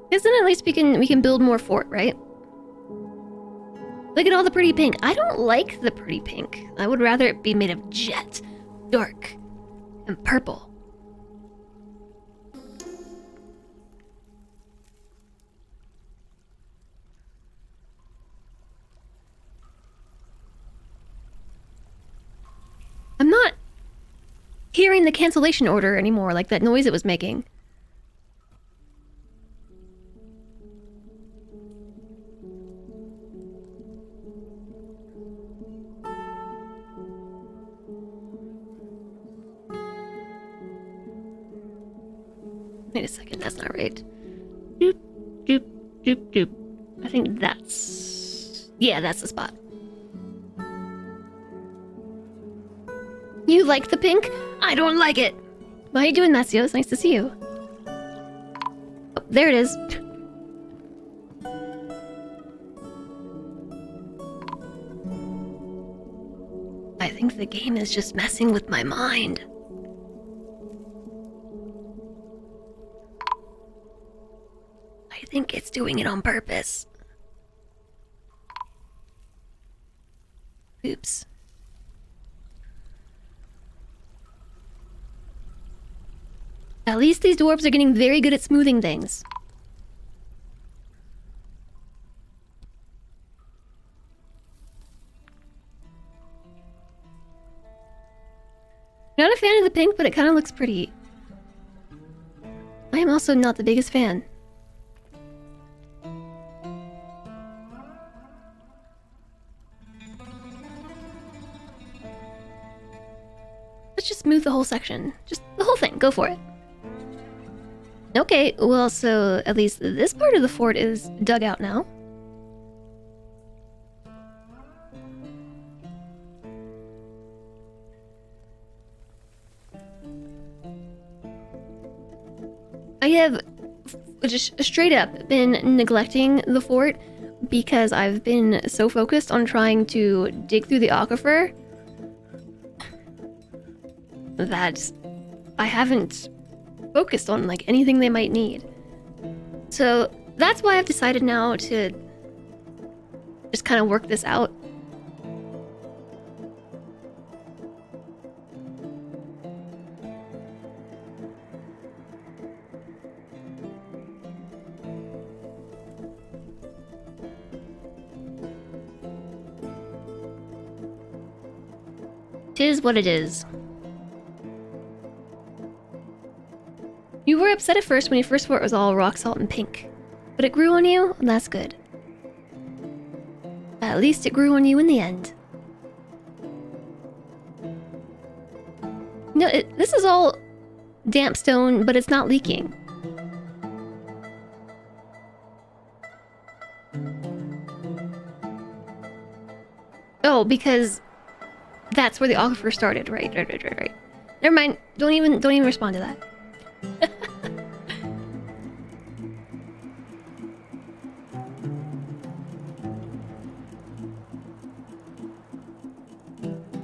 Speaker 1: Because then at least we can build more fort, right? Look at all the pretty pink. I don't like the pretty pink. I would rather it be made of jet, dark, and purple. I'm not hearing the cancellation order anymore, like that noise it was making. Wait a second, that's not right. Doop, doop, doop, doop. I think that's... Yeah, that's the spot. You like the pink? I don't like it! Well, how you doing, Massio? It's nice to see you. Oh, there it is. I think the game is just messing with my mind. I think it's doing it on purpose. Oops. At least these dwarves are getting very good at smoothing things. Not a fan of the pink, but it kind of looks pretty. I am also not the biggest fan. Let's just smooth the whole section. Just the whole thing. Go for it. Okay, well, so at least this part of the fort is dug out now. have just straight up been neglecting the fort because I've been so focused on trying to dig through the aquifer that I haven't focused on like anything they might need. So that's why I've decided now to just kind of work this out. Tis what it is. You were upset at first when your first fort was all rock salt and pink, but it grew on you, and that's good. At least it grew on you in the end. No, this is all damp stone, but it's not leaking. Oh, because that's where the aquifer started. Right. Never mind. Don't even respond to that.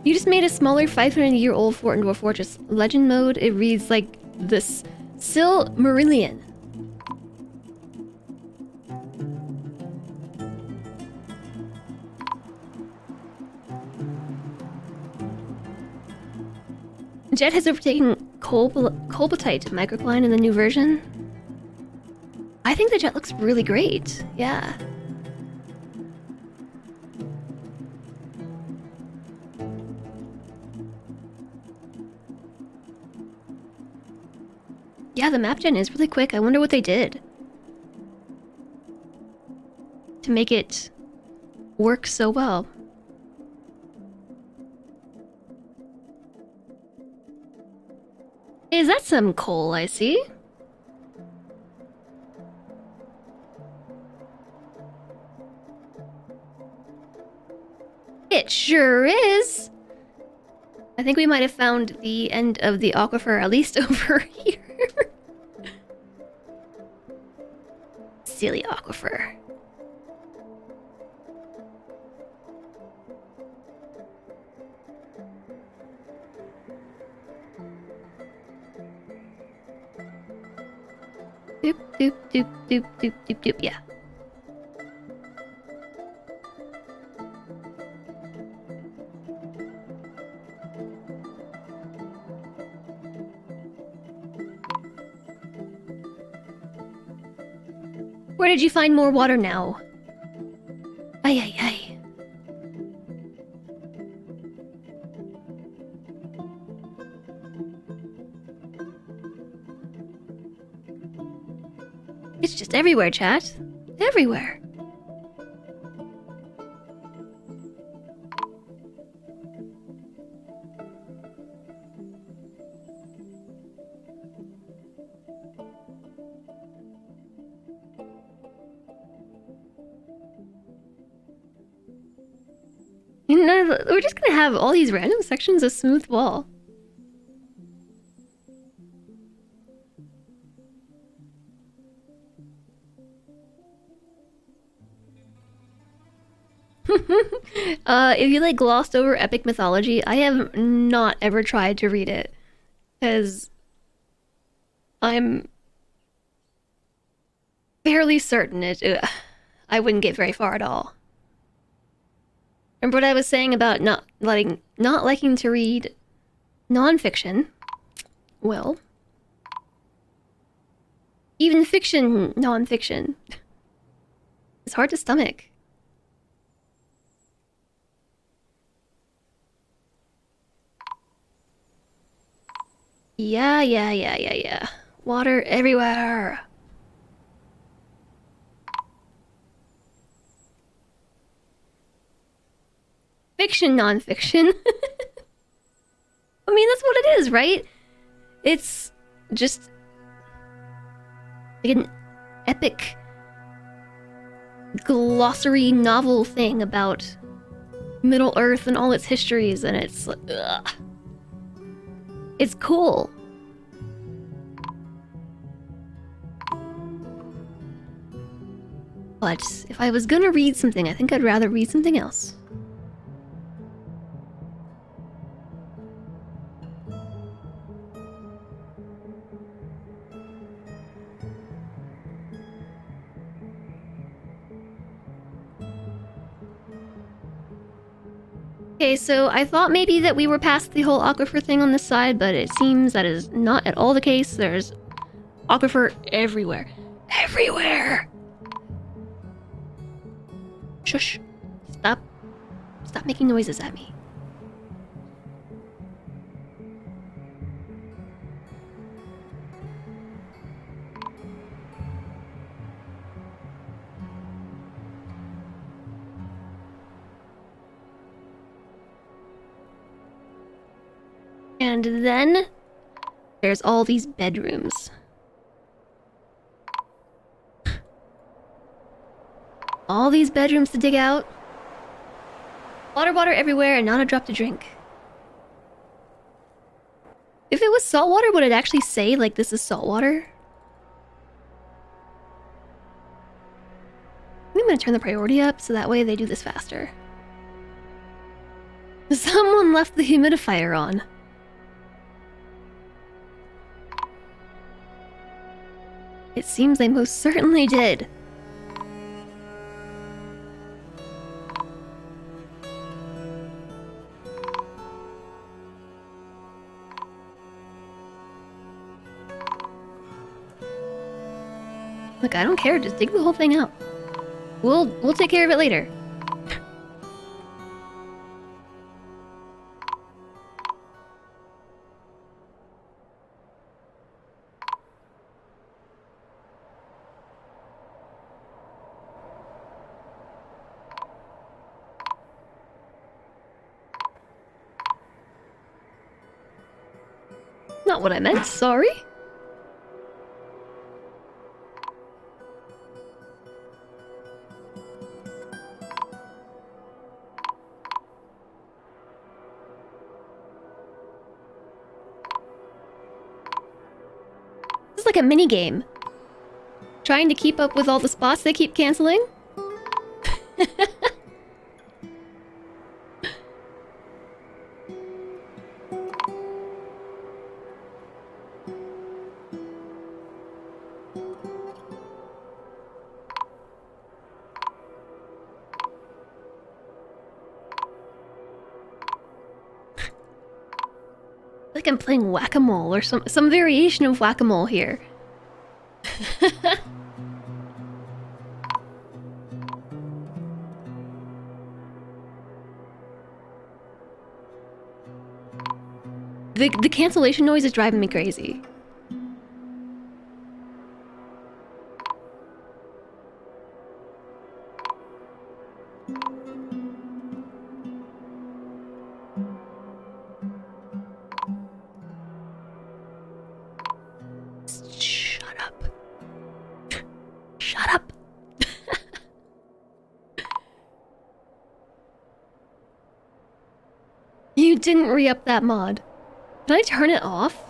Speaker 1: You just made a smaller 500-year-old fort into a fortress. Legend mode, it reads like this Silmarillion. Jet has overtaken Colbitite microcline in the new version. I think the Jet looks really great. Yeah. Yeah, the map gen is really quick. I wonder what they did to make it work so well. Is that some coal I see? It sure is! I think we might have found the end of the aquifer, at least over here. Silly aquifer. Doop, doop, doop, doop, doop, doop, doop, yeah. Where did you find more water now? Ay, ay, ay. It's just everywhere, chat. Everywhere. You know, we're just gonna have all these random sections of smooth wall. If you like glossed over epic mythology, I have not ever tried to read it, because I'm fairly certain I wouldn't get very far at all. Remember what I was saying about not liking to read non-fiction? Well, even fiction, non-fiction, it's hard to stomach. Yeah. Water everywhere. Fiction, non-fiction. I mean, that's what it is, right? It's just like an epic glossary novel thing about Middle Earth and all its histories, and it's like, ugh. It's cool. But if I was gonna read something, I think I'd rather read something else. Okay, so I thought maybe that we were past the whole aquifer thing on this side, but it seems that is not at all the case. There's aquifer everywhere. Everywhere! Shush. Stop. Stop making noises at me. And then there's all these bedrooms. All these bedrooms to dig out. Water everywhere and not a drop to drink. If it was saltwater, would it actually say, like, this is saltwater? I'm gonna turn the priority up so that way they do this faster. Someone left the humidifier on. It seems they most certainly did. Look, I don't care, just dig the whole thing out. We'll take care of it later. Not what I meant, sorry. This is like a mini game. Trying to keep up with all the spots they keep canceling. Like I'm playing whack-a-mole or some variation of whack-a-mole here. The cancellation noise is driving me crazy. Shut up. Shut up. You didn't re-up that mod. Can I turn it off?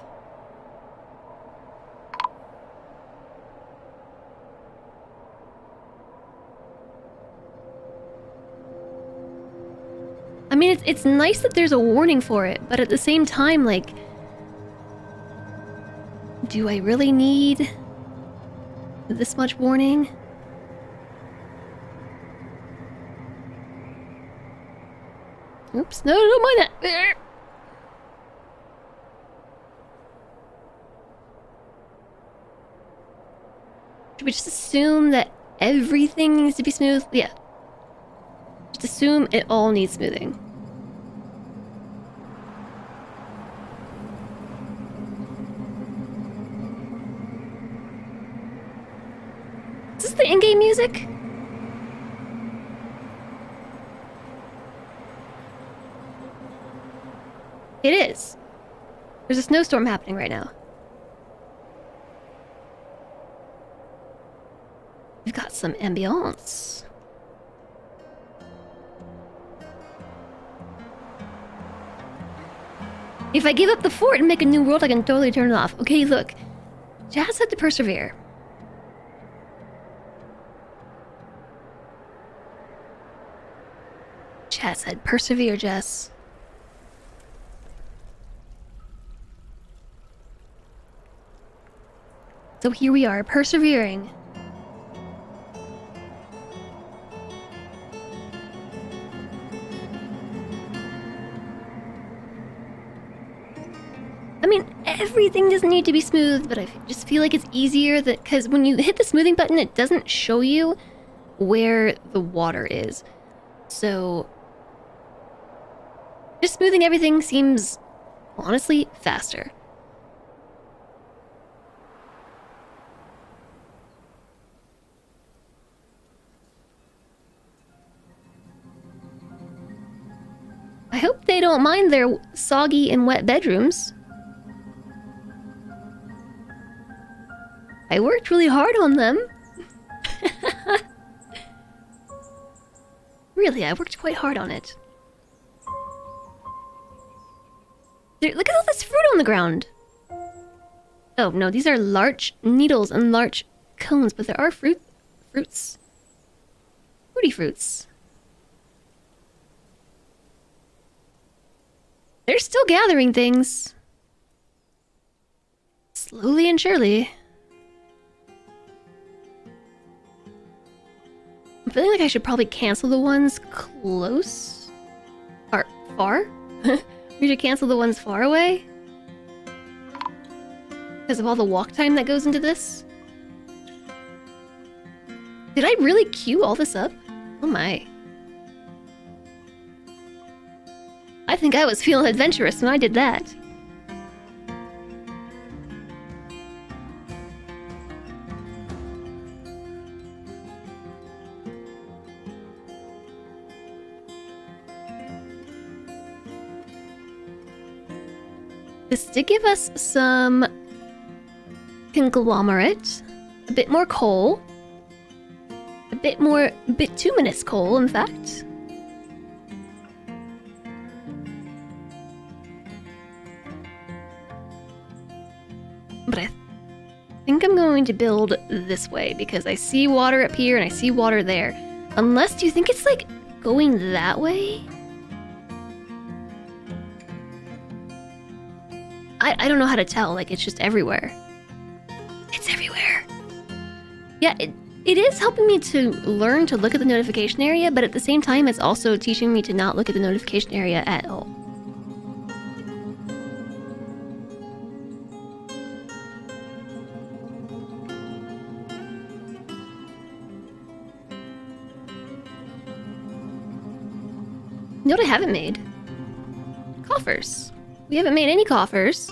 Speaker 1: I mean, it's nice that there's a warning for it, but at the same time, like... Do I really need this much warning? Oops, no, don't mind that. Should we just assume that everything needs to be smooth? Yeah. Just assume it all needs smoothing. Is this the in-game music? It is. There's a snowstorm happening right now. We've got some ambiance. If I give up the fort and make a new world, I can totally turn it off. Okay, look. Jazz had to persevere. chat said, persevere, Jess. So here we are, persevering. I mean, everything doesn't need to be smooth, but I just feel like it's easier that because when you hit the smoothing button, it doesn't show you where the water is. So just smoothing everything seems honestly faster. I hope they don't mind their soggy and wet bedrooms. I worked really hard on them. Really, I worked quite hard on it. Look at all this fruit on the ground. Oh, no, these are larch needles and larch cones, but there are fruits. Fruity fruits. They're still gathering things. Slowly and surely. I'm feeling like I should probably cancel the ones close. Or far? We should cancel the ones far away. Because of all the walk time that goes into this. Did I really queue all this up? Oh my. I think I was feeling adventurous when I did that. This did give us some conglomerate, a bit more coal, a bit more bituminous coal, in fact. But I think I'm going to build this way because I see water up here and I see water there. Unless, do you think it's like going that way? I don't know how to tell, like it's just everywhere. It's everywhere. Yeah, it is helping me to learn to look at the notification area, but at the same time it's also teaching me to not look at the notification area at all. You know what I haven't made? Coffers. We haven't made any coffers.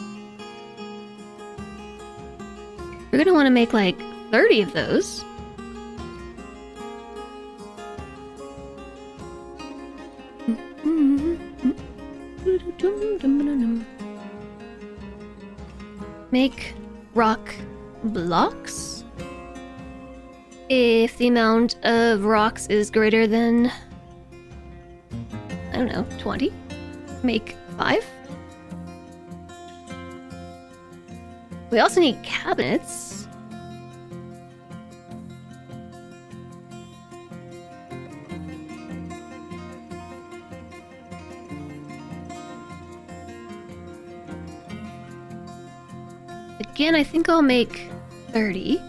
Speaker 1: We're gonna want to make like 30 of those. Make rock blocks. If the amount of rocks is greater than, I don't know, 20. Make 5. We also need cabinets. Again, I think I'll make 30.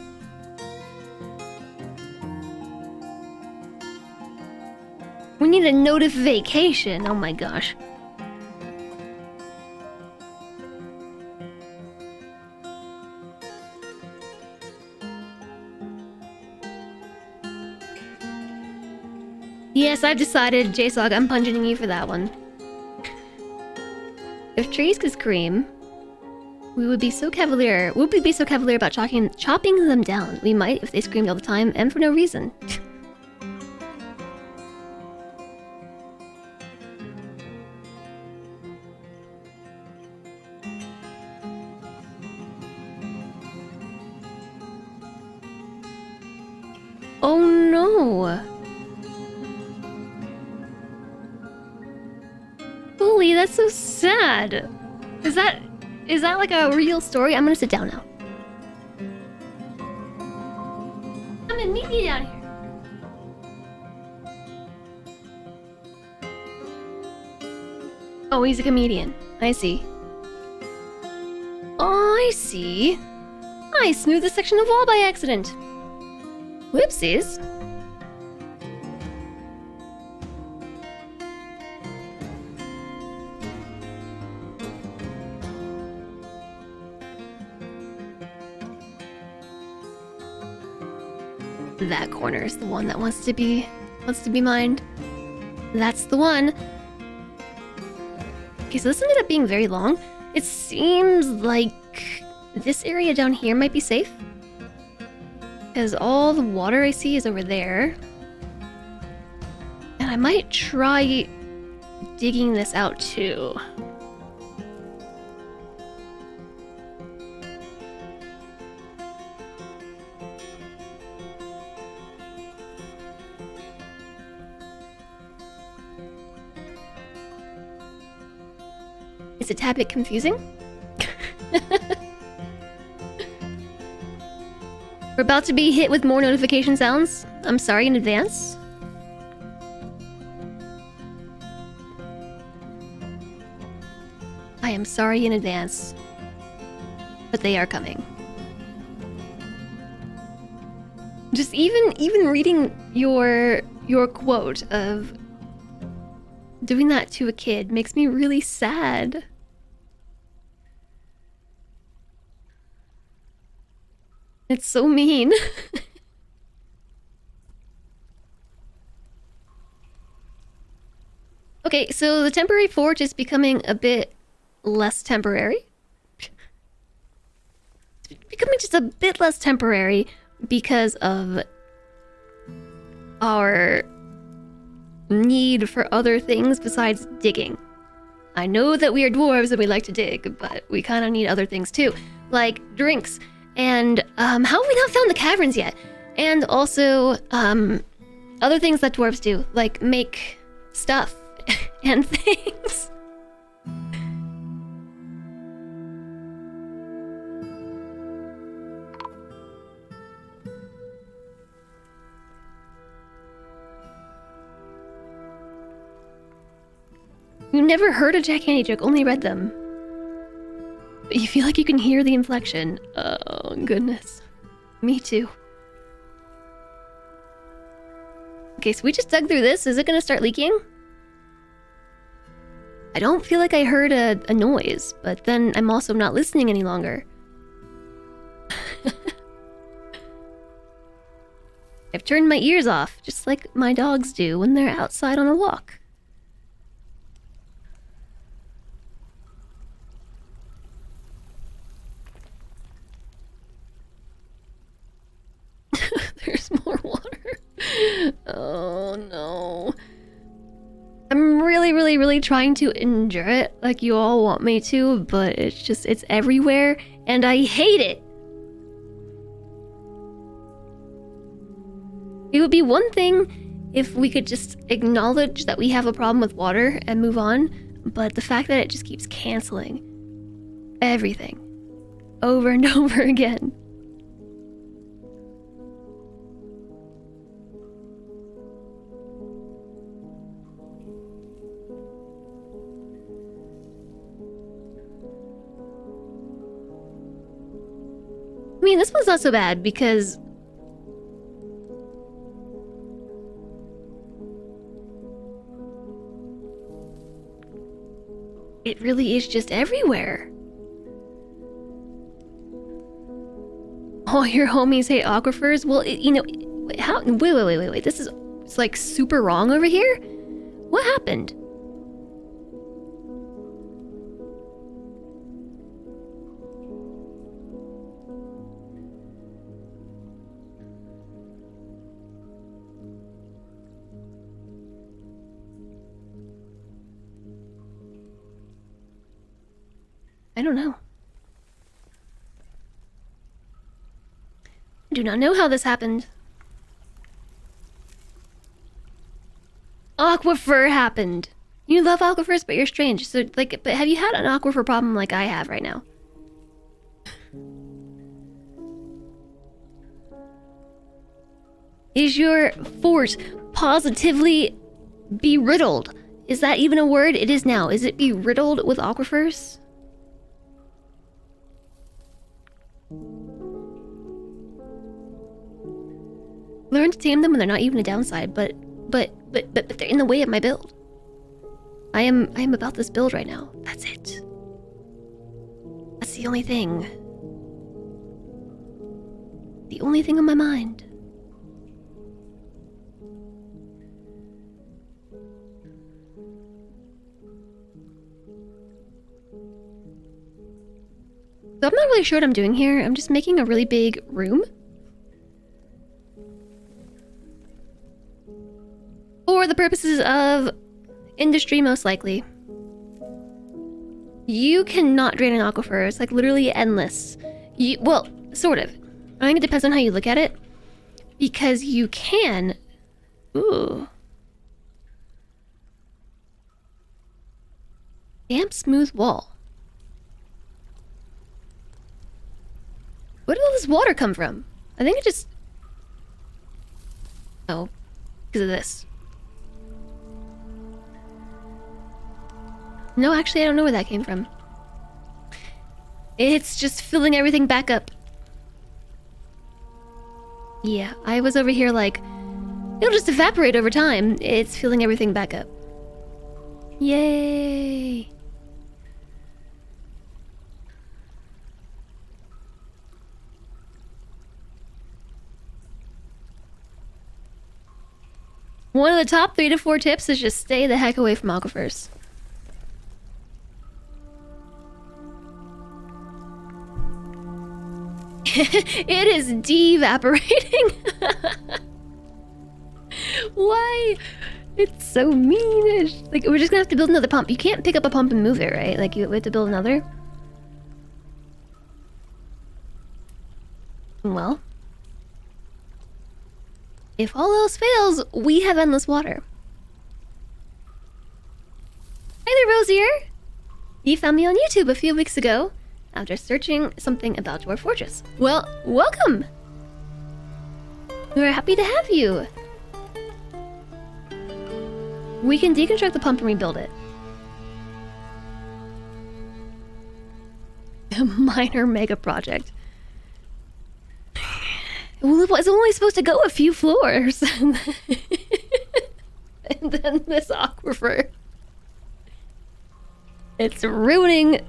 Speaker 1: We need a notification. Oh my gosh. Yes, I've decided, JSOG, I'm punching you for that one. If trees could scream, we would be so cavalier. Would we be so cavalier about chopping them down? We might if they screamed all the time and for no reason. Oh no! Holy, that's so sad. Is that like a real story? I'm gonna sit down now. Come and meet me down here. Oh, he's a comedian. I see. Oh, I see. I smoothed a section of wall by accident. Whoopsies. That corner is the one that wants to be mined. That's the one. Okay, so this ended up being very long. It seems like this area down here might be safe, because all the water I see is over there. And I might try digging this out too. It's a tad bit confusing. We're about to be hit with more notification sounds. I'm sorry in advance. I am sorry in advance. But they are coming. Just even reading your quote of doing that to a kid makes me really sad. It's so mean. Okay, so the temporary forge is becoming a bit less temporary. It's becoming just a bit less temporary because of our need for other things besides digging. I know that we are dwarves and we like to dig, but we kind of need other things too, like drinks. And how have we not found the caverns yet? And also other things that dwarves do, like make stuff and things. You never heard a Jack Handy joke, only read them. But you feel like you can hear the inflection. Oh, goodness. Me too. Okay, so we just dug through this. Is it gonna start leaking? I don't feel like I heard a noise, but then I'm also not listening any longer. I've turned my ears off, just like my dogs do when they're outside on a walk. There's more water. Oh no. I'm really trying to endure it like you all want me to, but it's everywhere and I hate it. It would be one thing if we could just acknowledge that we have a problem with water and move on, but the fact that it just keeps canceling everything over and over again. I mean, this one's not so bad because it really is just everywhere. All your homies hate aquifers? Well, you know, how? Wait. This is it's like super wrong over here? What happened? I don't know. I do not know how this happened. Aquifer happened. You love aquifers, but you're strange. So, like, but have you had an aquifer problem like I have right now? Is your fort positively beriddled? Is that even a word? It is now. Is it be riddled with aquifers? Learn to tame them when they're not even a downside, but they're in the way of my build. I am about this build right now. That's it. That's the only thing. The only thing on my mind. So I'm not really sure what I'm doing here. I'm just making a really big room. For the purposes of industry, most likely. You cannot drain an aquifer. It's like literally endless. Well, sort of. I think it depends on how you look at it. Because you can... Ooh. Damp, smooth wall. Where did all this water come from? I think it just... Oh. Because of this. No, actually, I don't know where that came from. It's just filling everything back up. Yeah, I was over here like, it'll just evaporate over time. It's filling everything back up. Yay! One of the top 3 to 4 tips is just stay the heck away from aquifers. It is de-evaporating. Why? It's so meanish. Like, we're just gonna have to build another pump. You can't pick up a pump and move it, right? Like, you have to build another. Well, if all else fails, we have endless water. Hi there, Rosier. You found me on YouTube a few weeks ago after searching something about Dwarf Fortress. Well, welcome! We're happy to have you. We can deconstruct the pump and rebuild it. A minor mega project. Well, it was only supposed to go a few floors. And then this aquifer. It's ruining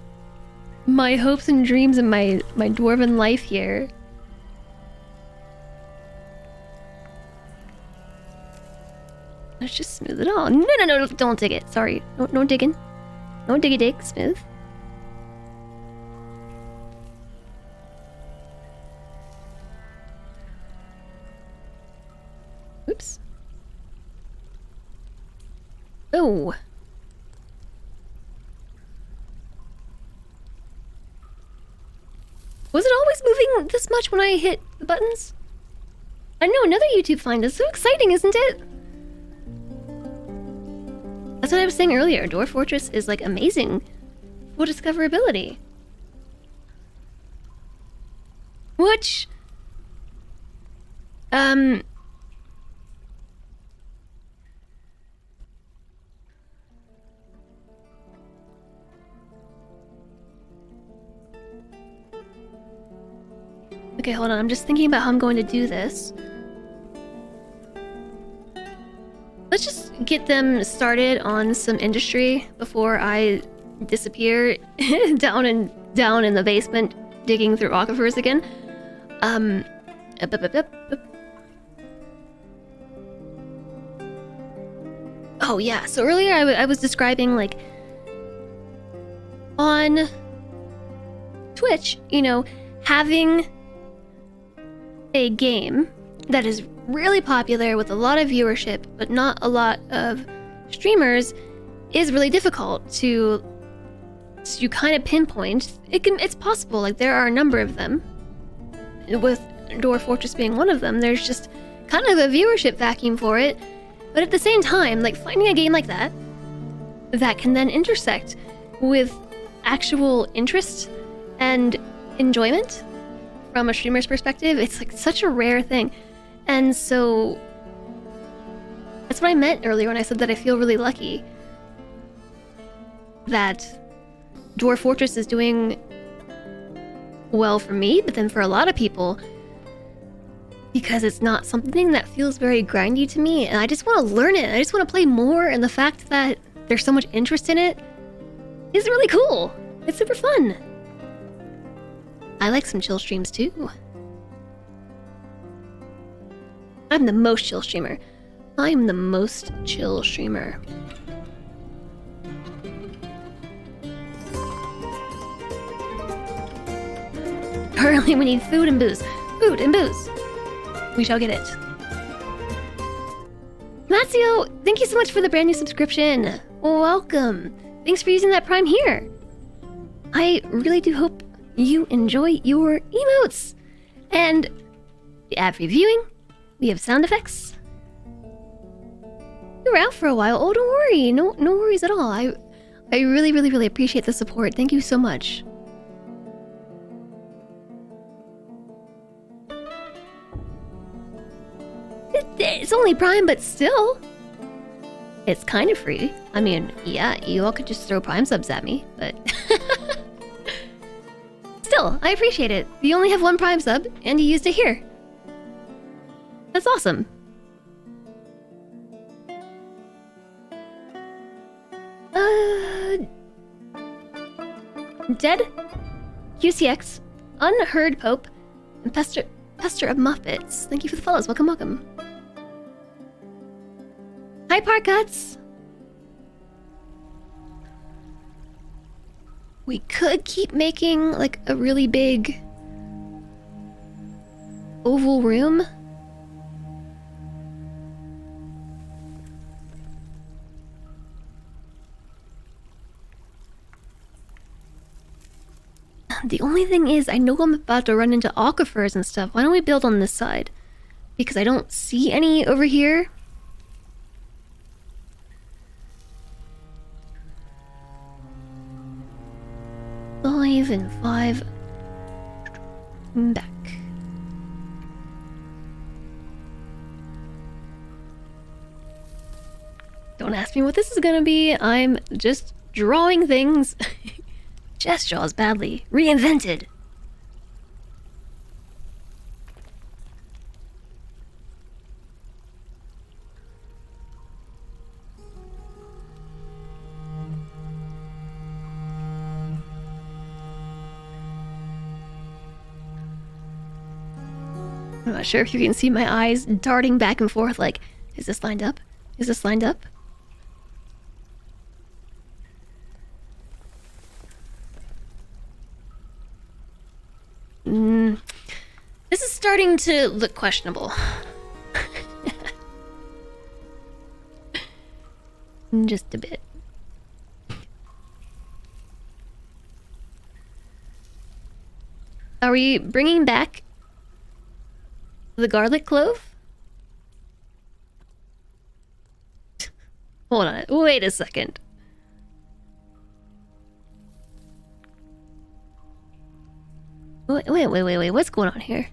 Speaker 1: my hopes and dreams and my dwarven life here. Let's just smooth it all. No, don't dig it. Sorry. No digging. No diggy dig. Smooth. Oops. Oh. Was it always moving this much when I hit the buttons? I know, another YouTube find is so exciting, isn't it? That's what I was saying earlier. Dwarf Fortress is like amazing for discoverability. Which... Okay, hold on. I'm just thinking about how I'm going to do this. Let's just get them started on some industry before I disappear down in the basement digging through aquifers again. Oh yeah, so earlier I was describing like on Twitch, you know, having a game that is really popular with a lot of viewership but not a lot of streamers is really difficult to kind of pinpoint. It's possible, like there are a number of them, with Dwarf Fortress being one of them. There's just kind of a viewership vacuum for it, but at the same time, like finding a game like that can then intersect with actual interest and enjoyment from a streamer's perspective, it's like such a rare thing. And so that's what I meant earlier when I said that I feel really lucky that Dwarf Fortress is doing well for me, but then for a lot of people, because it's not something that feels very grindy to me, and I just want to learn it. I just want to play more, and the fact that there's so much interest in it is really cool. It's super fun. I like some chill streams too. I'm the most chill streamer. I'm the most chill streamer. Currently, we need food and booze. Food and booze. We shall get it. Mazio, thank you so much for the brand new subscription. Welcome. Thanks for using that Prime here. I really do hope you enjoy your emotes. And ad-free viewing. We have sound effects. You were out for a while. Oh, don't worry. No worries at all. I really, really, really appreciate the support. Thank you so much. It's only Prime, but still. It's kind of free. I mean, yeah, you all could just throw Prime subs at me, but... Still, I appreciate it. You only have one Prime sub, and you used it here. That's awesome. Dead, QCX, Unheard Pope, and Pester of Muppets. Thank you for the follows. Welcome, welcome. Hi, Parkuts. We could keep making like a really big oval room. The only thing is, I know I'm about to run into aquifers and stuff. Why don't we build on this side? Because I don't see any over here. Five and 5. Back. Don't ask me what this is gonna be. I'm just drawing things. Jess draws badly. Reinvented. I'm not sure if you can see my eyes darting back and forth like, is this lined up? Is this lined up? This is starting to look questionable. Just a bit. Are we bringing back the garlic clove? Hold on. Wait a second. Wait. What's going on here?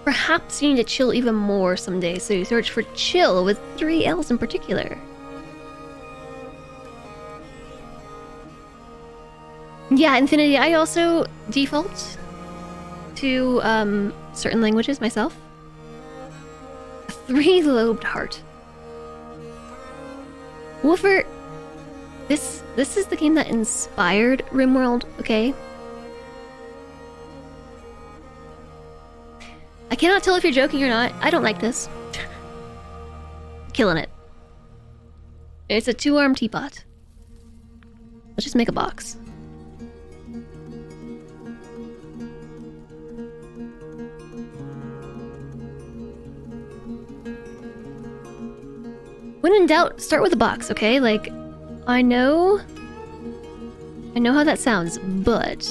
Speaker 1: Perhaps you need to chill even more someday, so you search for chill with 3 L's in particular. Yeah, Infinity, I also default to certain languages myself. A 3-lobed heart. Woofer, this is the game that inspired RimWorld, okay? I cannot tell if you're joking or not. I don't like this. Killing it. It's a 2-arm teapot. Let's just make a box. When in doubt, start with a box, okay? Like, I know how that sounds, but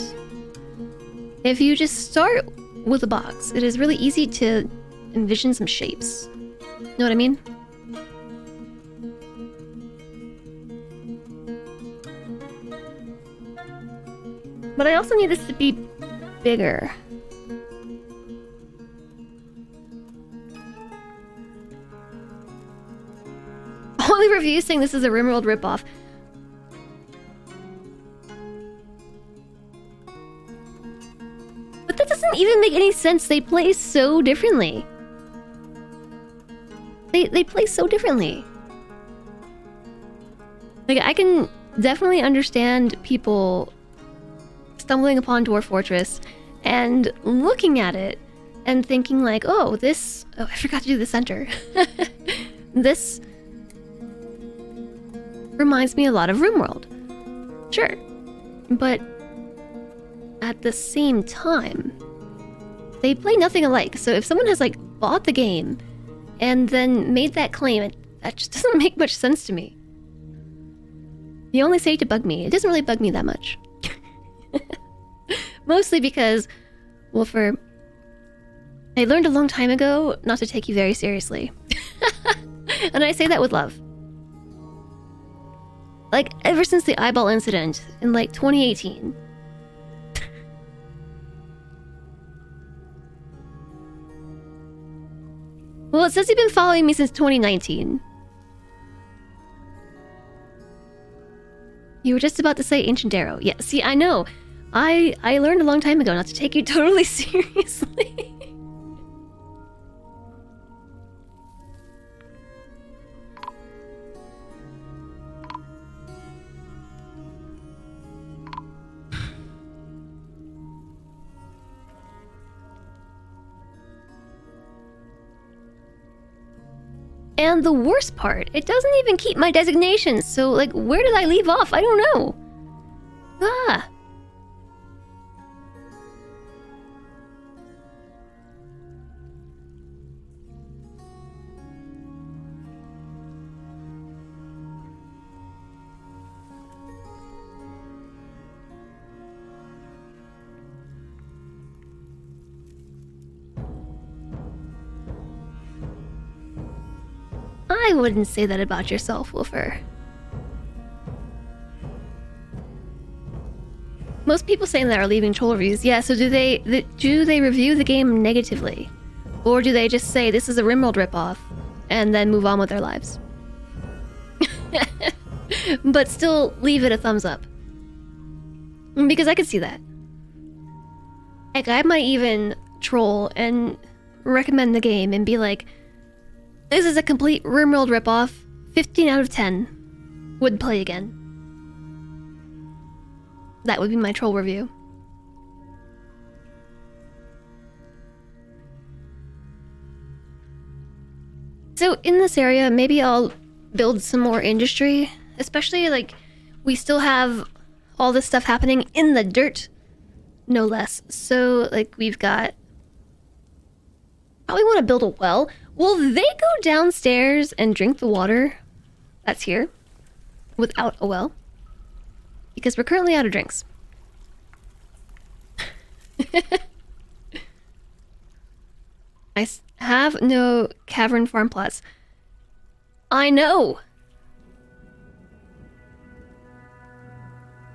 Speaker 1: if you just start with a box, it is really easy to envision some shapes. Know what I mean? But I also need this to be bigger. All the reviews saying this is a RimWorld ripoff. But that doesn't even make any sense. They play so differently. They play so differently. Like, I can definitely understand people stumbling upon Dwarf Fortress and looking at it and thinking like, oh, this... Oh, I forgot to do the center. This reminds me a lot of RimWorld. Sure. But at the same time, they play nothing alike. So if someone has like bought the game and then made that claim, that just doesn't make much sense to me. You only say it to bug me. It doesn't really bug me that much. Mostly because, Wolfer, I learned a long time ago not to take you very seriously. And I say that with love. Like, ever since the eyeball incident in, like, 2018. Well, it says you've been following me since 2019. You were just about to say Ancient Arrow. Yeah, see, I know. I learned a long time ago not to take you totally seriously. And the worst part, it doesn't even keep my designations, so, like, where did I leave off? I don't know. Ah. I wouldn't say that about yourself, Wolfer. Most people saying that are leaving troll reviews. Yeah, so do they review the game negatively? Or do they just say this is a RimWorld ripoff and then move on with their lives? But still leave it a thumbs up. Because I could see that. Heck, I might even troll and recommend the game and be like, this is a complete RimWorld ripoff. 15 out of 10. Would play again. That would be my troll review. So in this area, maybe I'll build some more industry. Especially, like, we still have all this stuff happening in the dirt. No less. So, like, we've got... Probably want to build a well. Will they go downstairs and drink the water that's here without a well? Because we're currently out of drinks. I have no cavern farm plots. I know.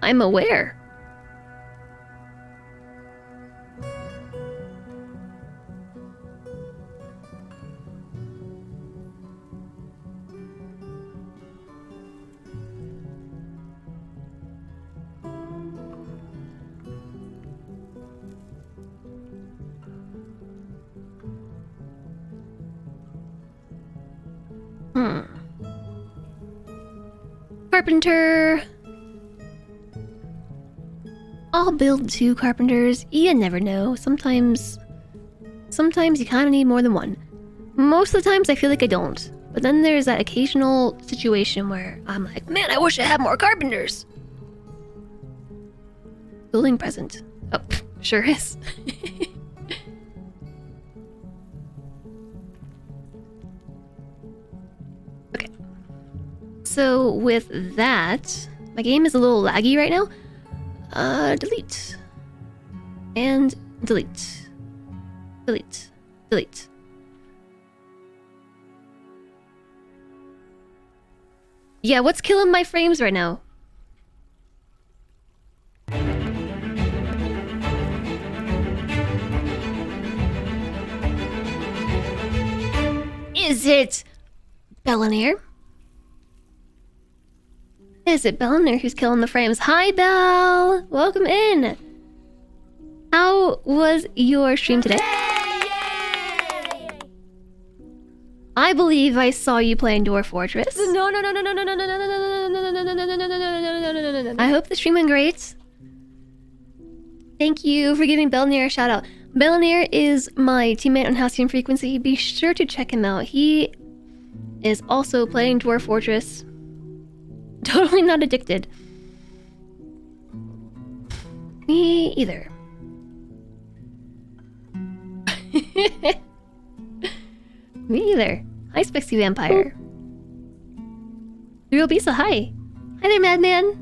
Speaker 1: I'm aware. Carpenter. I'll build 2 carpenters. You never know. Sometimes you kind of need more than one. Most of the times I feel like I don't. But then there's that occasional situation where I'm like, man, I wish I had more carpenters. Building present. Oh, sure is. Okay. So with that, my game is a little laggy right now. Delete. And delete. Delete. Delete. Yeah, what's killing my frames right now? Is it Bellinair? Is it Bellinair who's killing the frames? Hi, Belle! Welcome in! How was your stream today? I believe I saw you playing Dwarf Fortress.
Speaker 3: No.
Speaker 1: I hope the stream went great. Thank you for giving Bellinair a shout out. Bellinair is my teammate on Halcyon Frequency. Be sure to check him out. He is also playing Dwarf Fortress. Totally not addicted. Me either. Me either. Hi, Spexy Vampire. Real Bisa, hi. Hi there, Madman.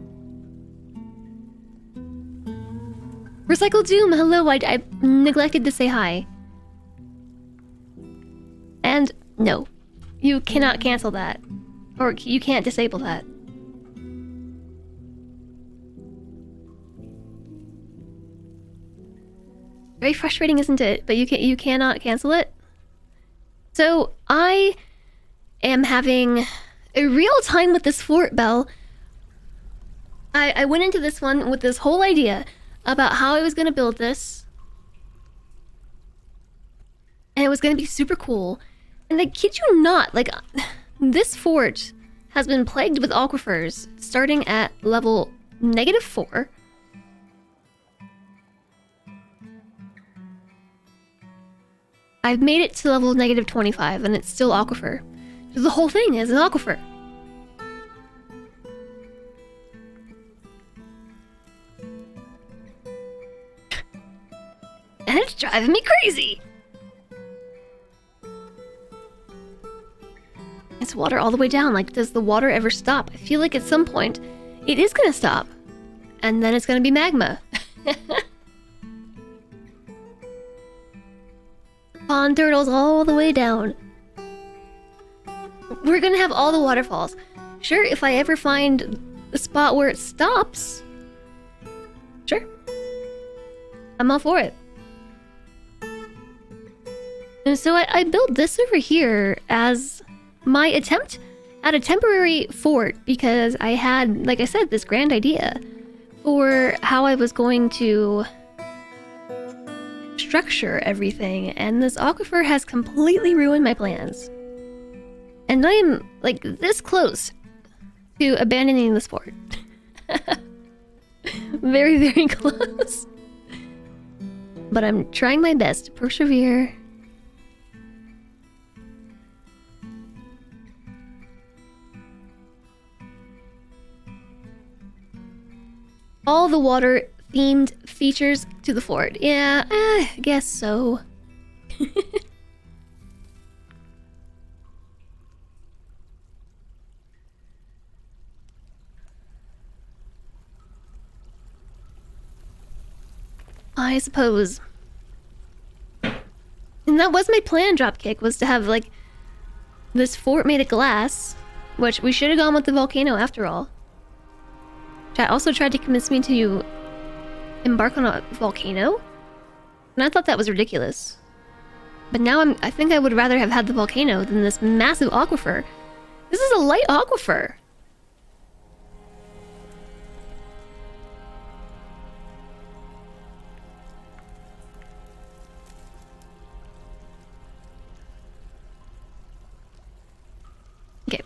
Speaker 1: Recycle Doom, hello. I neglected to say hi. And no, you cannot cancel that. Or you can't disable that. Very frustrating, isn't it? But you cannot cancel it. So I am having a real time with this fort, Belle. I went into this one with this whole idea about how I was going to build this. And it was going to be super cool. And I kid you not, like, this fort has been plagued with aquifers starting at level -4. I've made it to level -25 and it's still aquifer. The whole thing is an aquifer. And it's driving me crazy. It's water all the way down. Like, does the water ever stop? I feel like at some point it is gonna stop. And then it's gonna be magma. Pond turtles all the way down. We're gonna have all the waterfalls. Sure, if I ever find a spot where it stops, sure, I'm all for it. And so I built this over here as my attempt at a temporary fort because I had, like I said, this grand idea for how I was going to structure everything, and this aquifer has completely ruined my plans. And I am, like, this close to abandoning this fort. Very, very close. But I'm trying my best to persevere. All the water themed features to the fort. Yeah, I guess so. I suppose. And that was my plan, Dropkick, was to have, like, this fort made of glass, which we should have gone with the volcano after all. Chat also tried to convince me to embark on a volcano, and I thought that was ridiculous. But now I think I would rather have had the volcano than this massive aquifer. This is a light aquifer. Okay,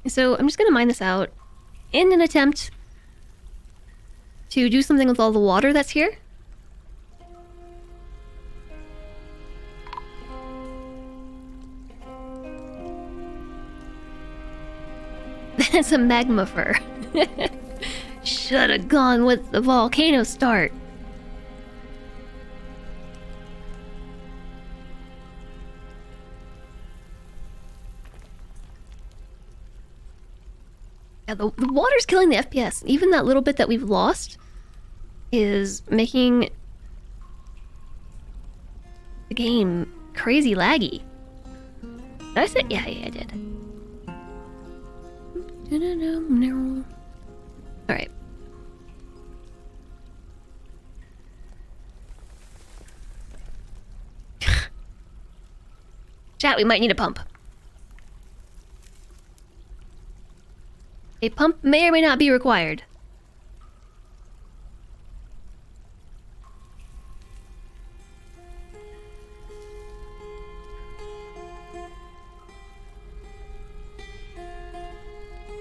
Speaker 1: so I'm just gonna mine this out in an attempt to do something with all the water that's here. That's a magma fur. Should have gone with the volcano start. Yeah, the water's killing the FPS. Even that little bit that we've lost is making the game crazy laggy. Did I say? Yeah, I did. Alright. Chat, we might need a pump. A pump may or may not be required.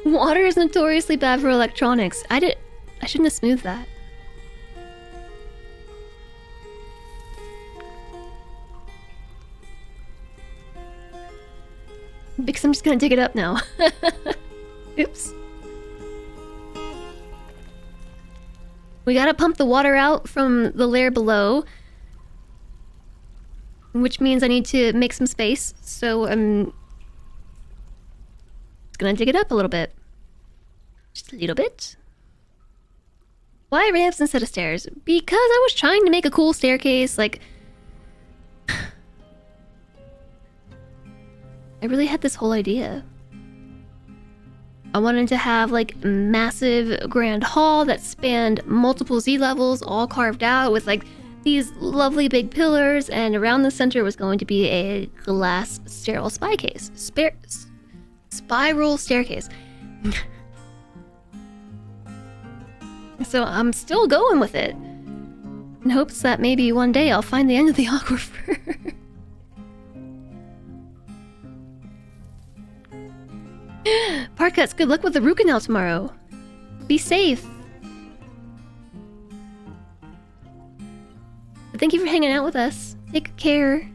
Speaker 1: Water is notoriously bad for electronics. I shouldn't have smoothed that. Because I'm just gonna dig it up now. Oops. We gotta pump the water out from the layer below. Which means I need to make some space, so I'm just gonna dig it up a little bit. Just a little bit. Why ramps instead of stairs? Because I was trying to make a cool staircase, like... I really had this whole idea. I wanted to have, like, massive grand hall that spanned multiple Z levels, all carved out with, like, these lovely big pillars, and around the center was going to be a glass sterile spy case. Spiral staircase. So I'm still going with it, in hopes that maybe one day I'll find the end of the aquifer. Parcuts, good luck with the root canal tomorrow. Be safe. Thank you for hanging out with us. Take care.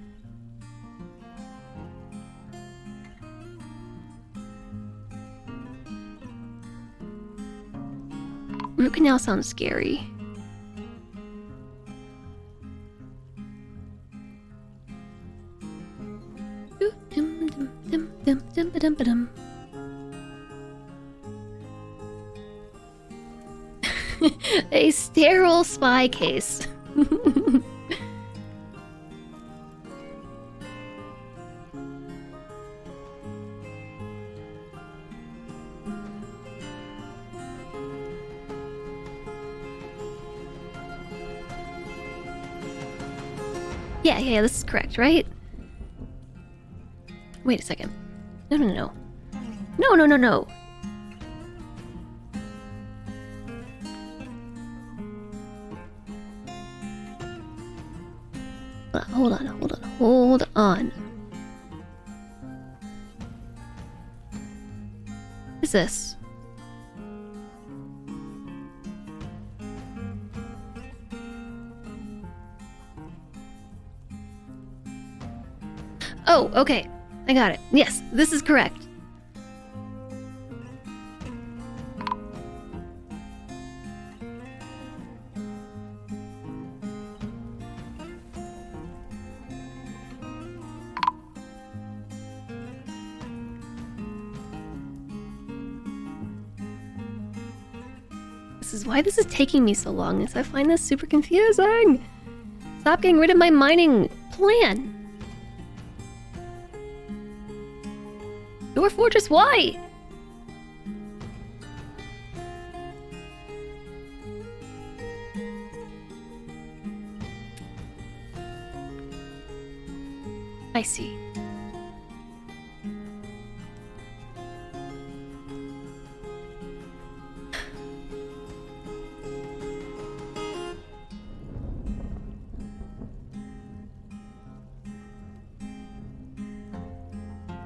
Speaker 1: Root canal sounds scary. A sterile spy case. Yeah, this is correct, right? Wait a second. No. No. Hold on. What is this? Oh, okay. I got it. Yes, this is correct. This is why this is taking me so long, is I find this super confusing. Stop getting rid of my mining plan. Dwarf Fortress, why? I see.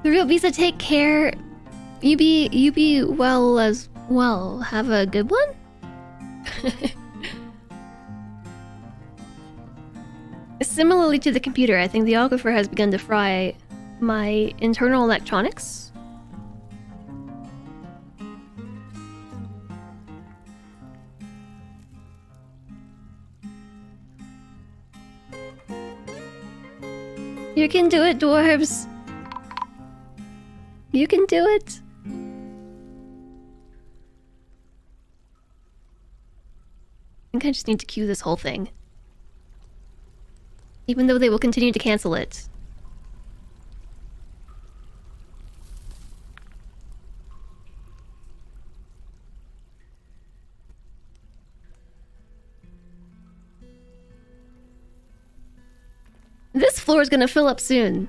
Speaker 1: The real Visa, take care. You be well as well. Have a good one? Similarly to the computer, I think the aquifer has begun to fry my internal electronics. You can do it, dwarves. You can do it. I think I just need to queue this whole thing. Even though they will continue to cancel it. This floor is gonna fill up soon.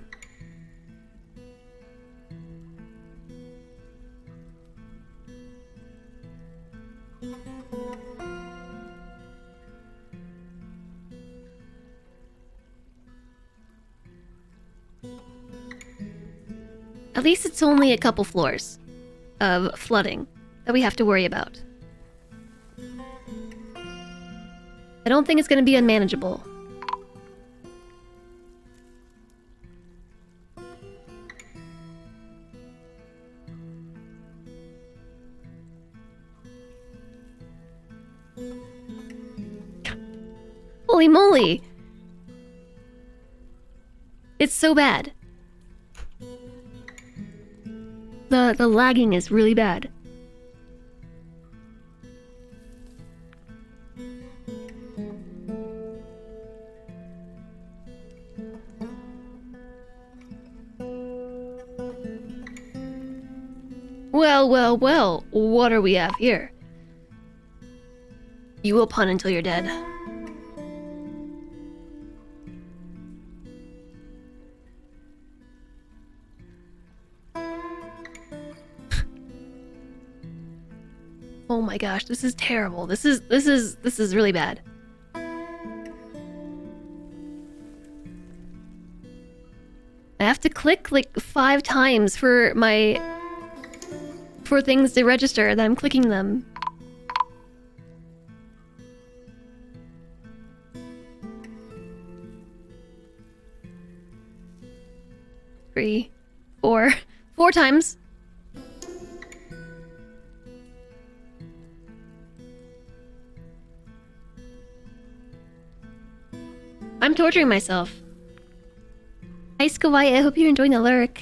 Speaker 1: At least it's only a couple floors of flooding that we have to worry about. I don't think it's going to be unmanageable. Holy moly! It's so bad. The lagging is really bad. Well, well, well, what do we have here? You will pun until you're dead. Oh my gosh, this is terrible. This is really bad. I have to click like 5 times for things to register that I'm clicking them. Three, 4 times. I'm torturing myself. Hi, Skawai. I hope you're enjoying the lurk.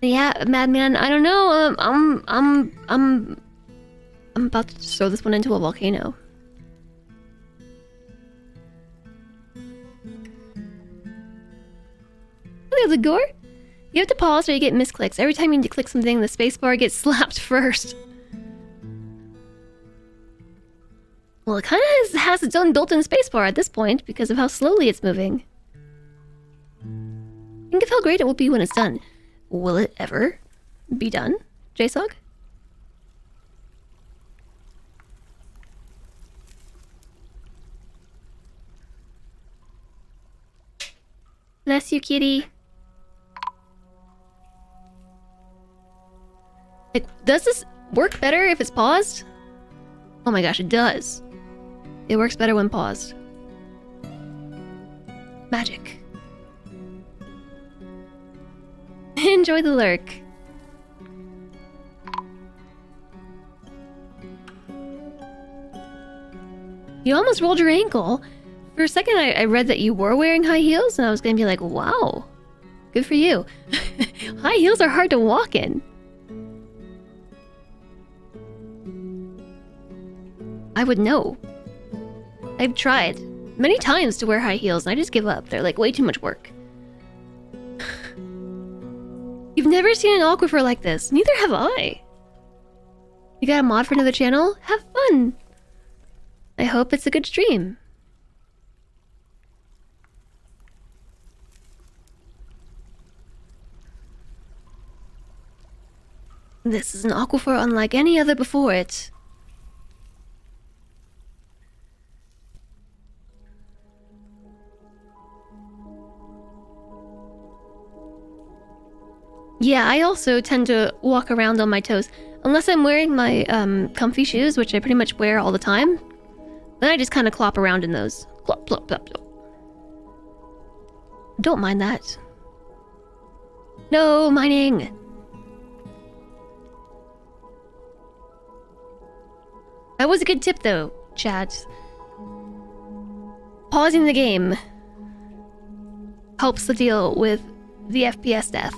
Speaker 1: Yeah, Madman. I don't know. I'm about to throw this one into a volcano. Hello, the gore. You have to pause or you get misclicks. Every time you need to click something, the spacebar gets slapped first. Well, it kind of has its own built-in spacebar at this point because of how slowly it's moving. Think of how great it will be when it's done. Will it ever be done, JSOG? Bless you, kitty. Like, does this work better if it's paused? Oh my gosh, it does. It works better when paused. Magic. Enjoy the lurk. You almost rolled your ankle. For a second, I read that you were wearing high heels, and I was gonna be like, wow, good for you. High heels are hard to walk in. I would know. I've tried many times to wear high heels, and I just give up. They're like way too much work. You've never seen an aquifer like this. Neither have I. You got a mod for another channel? Have fun. I hope it's a good stream. This is an aquifer unlike any other before it. Yeah, I also tend to walk around on my toes. Unless I'm wearing my comfy shoes, which I pretty much wear all the time. Then I just kind of clop around in those. Clop, clop, clop, clop. Don't mind that. No mining! That was a good tip though, chat. Pausing the game helps to deal with the FPS death.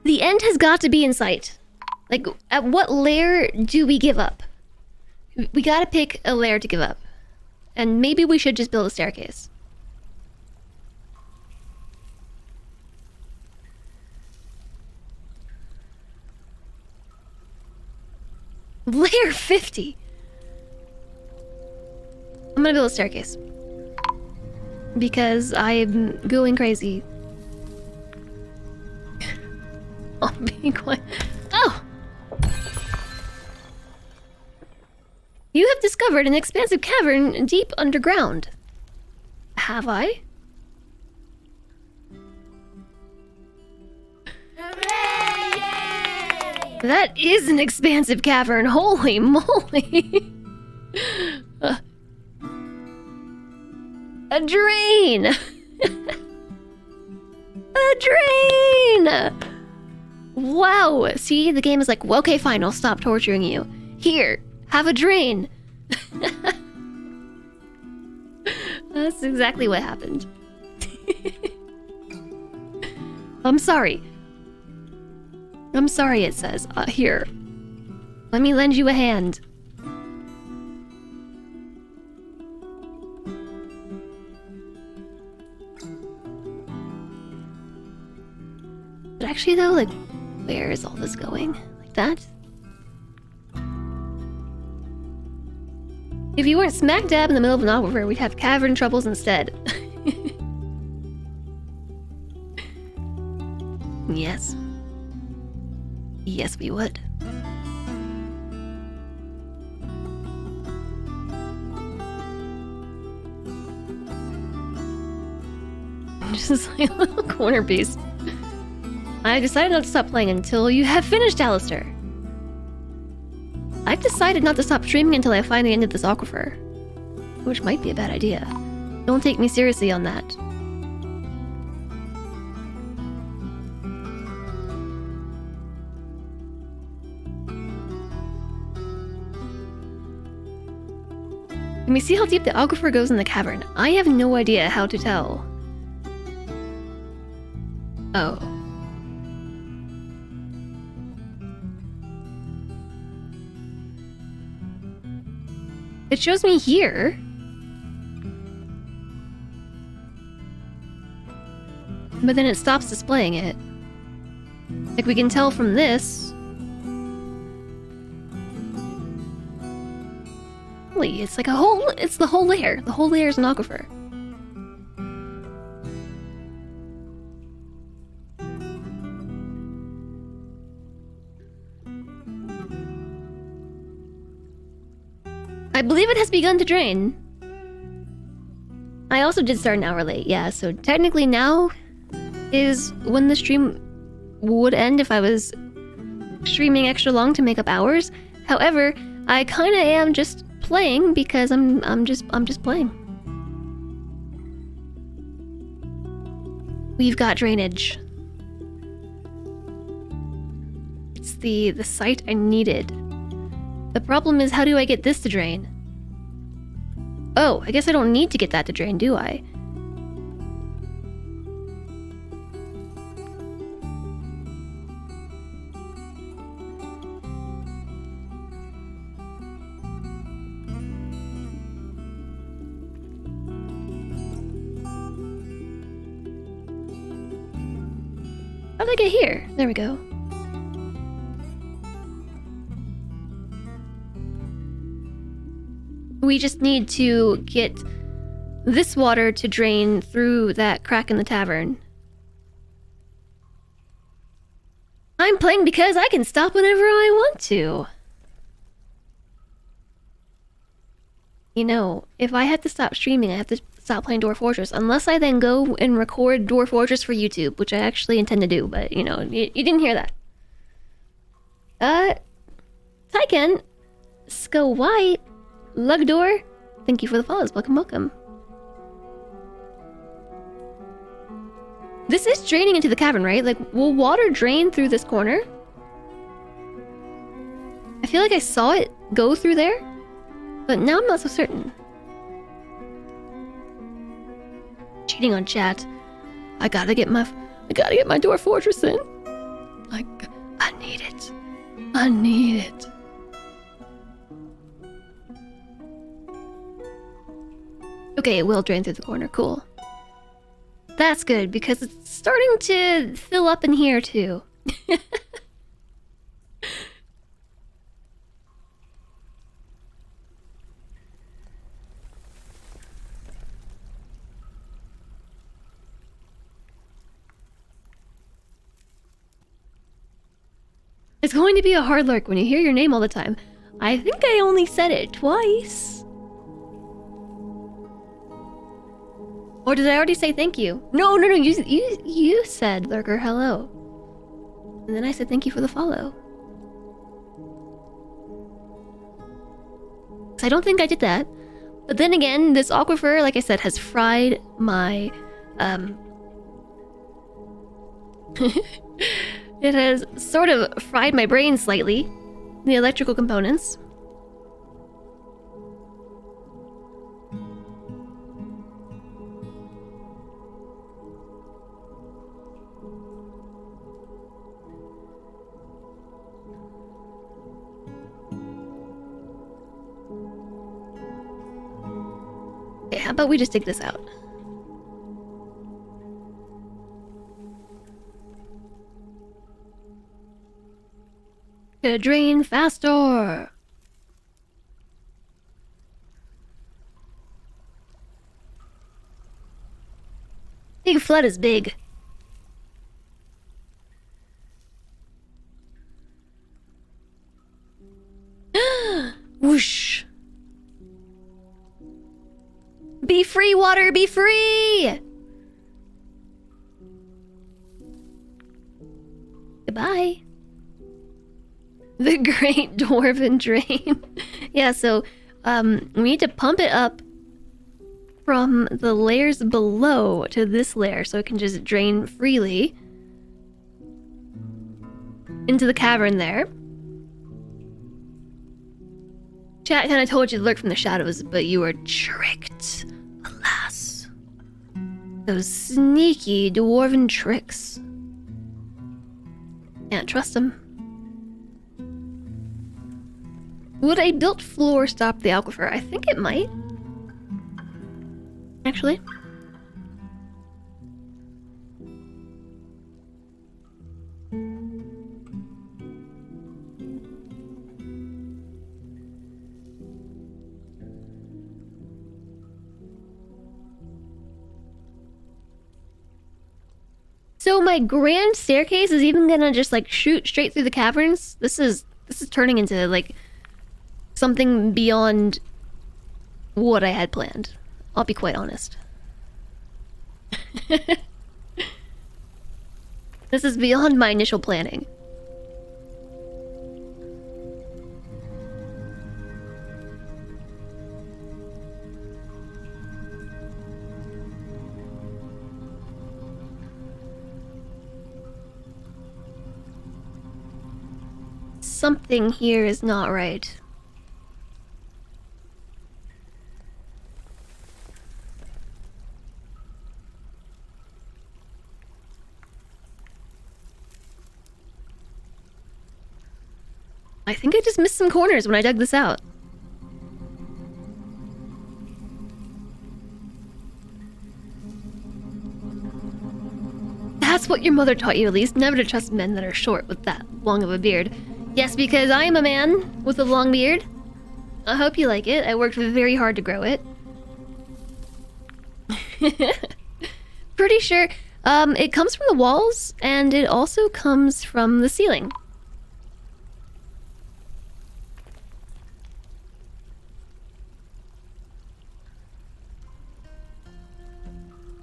Speaker 1: The end has got to be in sight. Like, at what layer do we give up? We gotta pick a layer to give up. And maybe we should just build a staircase. Layer 50! I'm gonna build a staircase. Because I'm going crazy. I'll be quiet. Oh! You have discovered an expansive cavern deep underground. Have I?
Speaker 3: Hooray!
Speaker 1: That is an expansive cavern. Holy moly. A drain. A drain. Wow. See, the game is like, well, okay, fine, I'll stop torturing you. Here, have a drain. That's exactly what happened. I'm sorry. I'm sorry, it says. Here. Let me lend you a hand. But actually, though, like, where is all this going? Like that? If you weren't smack dab in the middle of an aquifer, we'd have cavern troubles instead. Yes. Yes, we would. Just like a little corner piece. I decided not to stop playing until you have finished, Alistair. I've decided not to stop streaming until I find the end of this aquifer. Which might be a bad idea. Don't take me seriously on that. Let me see how deep the aquifer goes in the cavern. I have no idea how to tell. Oh. It shows me here. But then it stops displaying it. Like we can tell from this. Holy, it's like a whole, it's the whole layer. The whole layer is an aquifer. I believe it has begun to drain. I also did start an hour late, yeah, so technically now is when the stream would end if I was streaming extra long to make up hours. However, I kinda am just playing because I'm just playing. We've got drainage. It's the site I needed. The problem is, how do I get this to drain? Oh, I guess I don't need to get that to drain, do I? How did I get here? There we go. We just need to get this water to drain through that crack in the tavern. I'm playing because I can stop whenever I want to. You know, if I had to stop streaming, I have to stop playing Dwarf Fortress. Unless I then go and record Dwarf Fortress for YouTube, which I actually intend to do, but, you know, you didn't hear that. Tyken, Sko White, Lugdor, thank you for the follows. Welcome, welcome. This is draining into the cavern, right? Like, will water drain through this corner? I feel like I saw it go through there, but now I'm not so certain. Cheating on chat. I gotta get my Dwarf Fortress in. I need it. I need it. Okay, it will drain through the corner. Cool. That's good, because it's starting to fill up in here, too. It's going to be a hard lurk when you hear your name all the time. I think I only said it twice. Or did I already say thank you? No, you said lurker hello. And then I said thank you for the follow. So I don't think I did that. But then again, this aquifer, like I said, has fried my it has sort of fried my brain slightly. The electrical components. Okay, how about we just dig this out? Gonna drain faster. Big flood is big. Whoosh. Be free, water, be free! Goodbye. The Great Dwarven Drain. Yeah, so we need to pump it up from the layers below to this layer so it can just drain freely into the cavern there. Chat kind of told you to lurk from the shadows, but you were tricked. Alas. Those sneaky dwarven tricks. Can't trust them. Would a built floor stop the aquifer? I think it might. Actually. So my grand staircase is even gonna just like shoot straight through the caverns. This is turning into like something beyond what I had planned. I'll be quite honest. This is beyond my initial planning. Something here is not right. I think I just missed some corners when I dug this out. That's what your mother taught you, at least. Never to trust men that are short with that long of a beard. Yes, because I am a man with a long beard. I hope you like it. I worked very hard to grow it. Pretty sure it comes from the walls, and it also comes from the ceiling.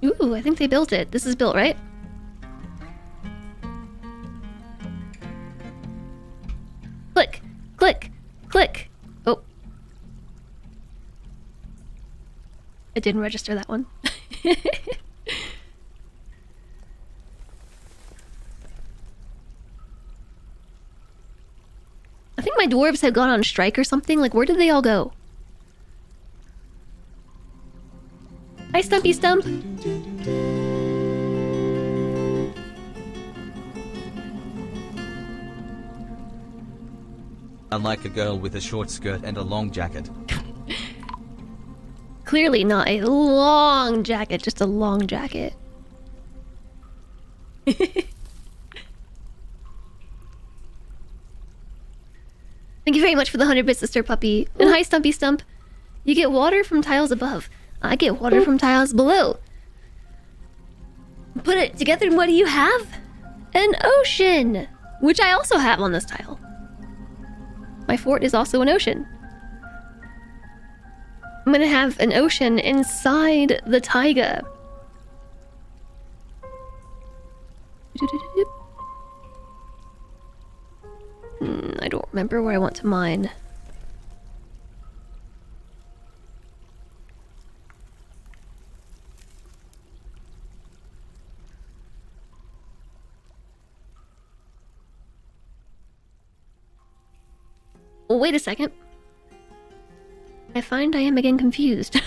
Speaker 1: Ooh, I think they built it. This is built, right? Click, click, click. Oh. It didn't register that one. I think my dwarves had gone on strike or something. Like, where did they all go? Hi, Stumpy Stump.
Speaker 2: Unlike a girl with a short skirt and a long jacket.
Speaker 1: Clearly not a long jacket, just a long jacket. Thank you very much for the 100 bits, Sister Puppy. And hi, Stumpy Stump. You get water from tiles above. I get water from tiles below. Put it together and what do you have? An ocean! which I also have on this tile. My fort is also an ocean. I'm gonna have an ocean inside the taiga. I don't remember where I want to mine. Well, wait a second. I find I am again confused.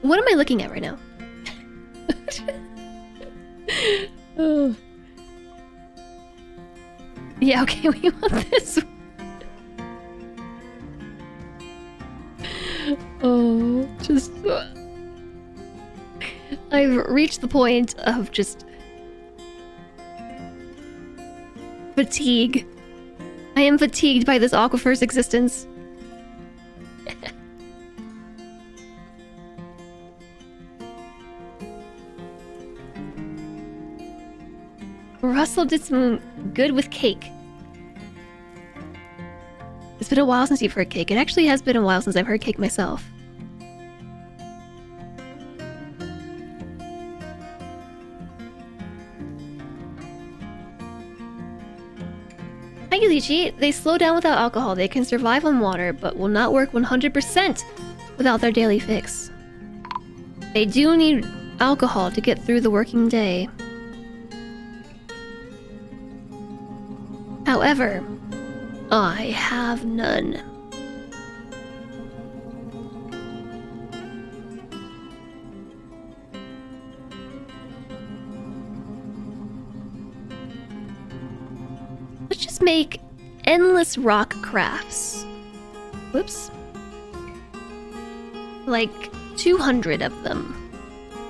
Speaker 1: What am I looking at right now? Oh. Yeah, okay, we want this one. Oh, just... I've reached the point of just... fatigue. I am fatigued by this Aquifer's existence. Russell did some good with cake. It's been a while since you've heard cake. It actually has been a while since I've heard cake myself. Hi, Yulichi. They slow down without alcohol. They can survive on water, but will not work 100% without their daily fix. They do need alcohol to get through the working day. However, I have none. Let's just make endless rock crafts. Whoops. Like 200 of them.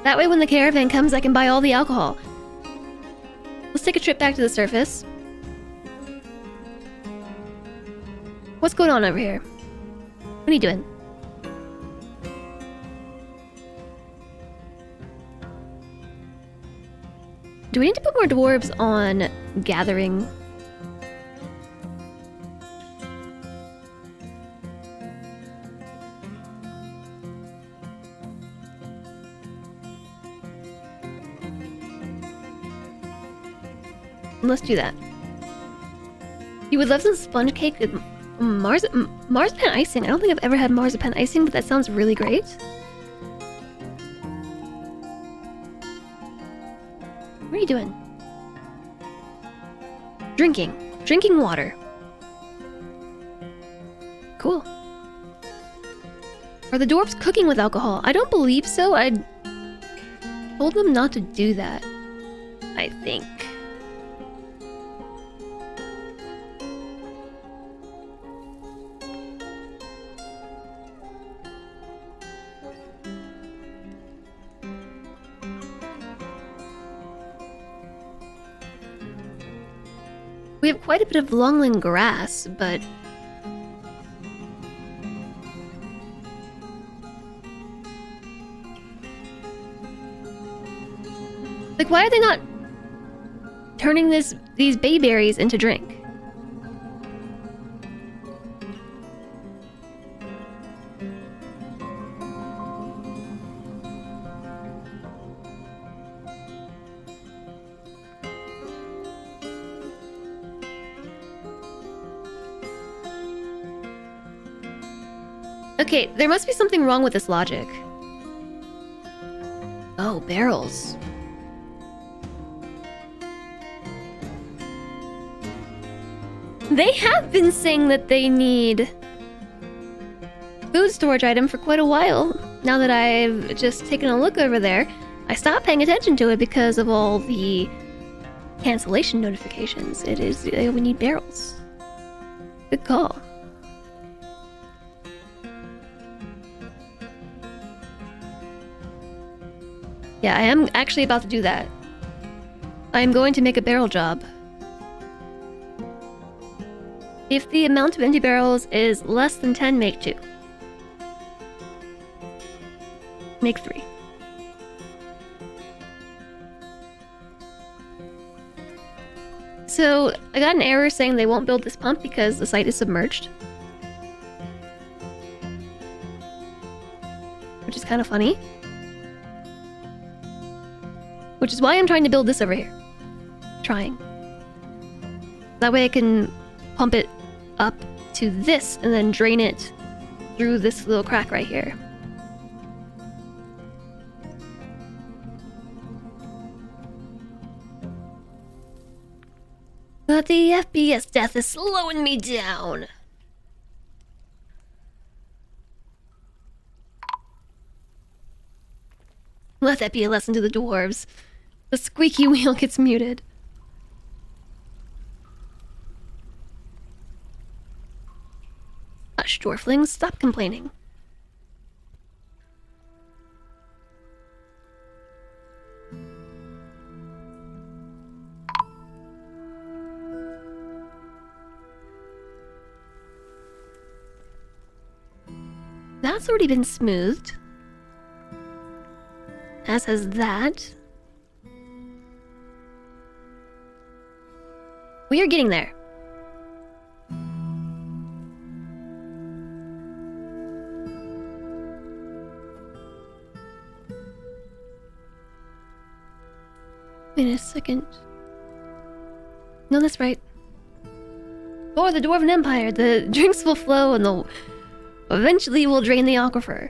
Speaker 1: That way when the caravan comes, I can buy all the alcohol. Let's take a trip back to the surface. What's going on over here? What are you doing? Do we need to put more dwarves on gathering? Let's do that. You would love some sponge cake with marzipan icing. I don't think I've ever had marzipan icing, but that sounds really great. What are you doing? Drinking water. Cool. Are the dwarves cooking with alcohol? I don't believe so. I told them not to do that, I think. We have quite a bit of longland grass, but... like, why are they not turning these bayberries into drink? Okay, there must be something wrong with this logic. Oh, barrels. They have been saying that they need food storage item for quite a while. Now that I've just taken a look over there, I stopped paying attention to it because of all the cancellation notifications. It is, we need barrels. Good call. Yeah, I am actually about to do that. I am going to make a barrel job. If the amount of empty barrels is less than 10, make 2. Make 3. So, I got an error saying they won't build this pump because the site is submerged. Which is kind of funny. Which is why I'm trying to build this over here. Trying. That way I can pump it up to this and then drain it through this little crack right here. But the FPS death is slowing me down. Let that be a lesson to the dwarves. The squeaky wheel gets muted. Hush, dwarflings, stop complaining. That's already been smoothed. As has that. We are getting there. Wait a second. No, that's right. For the Dwarven Empire, the drinks will flow and they'll eventually will drain the aquifer.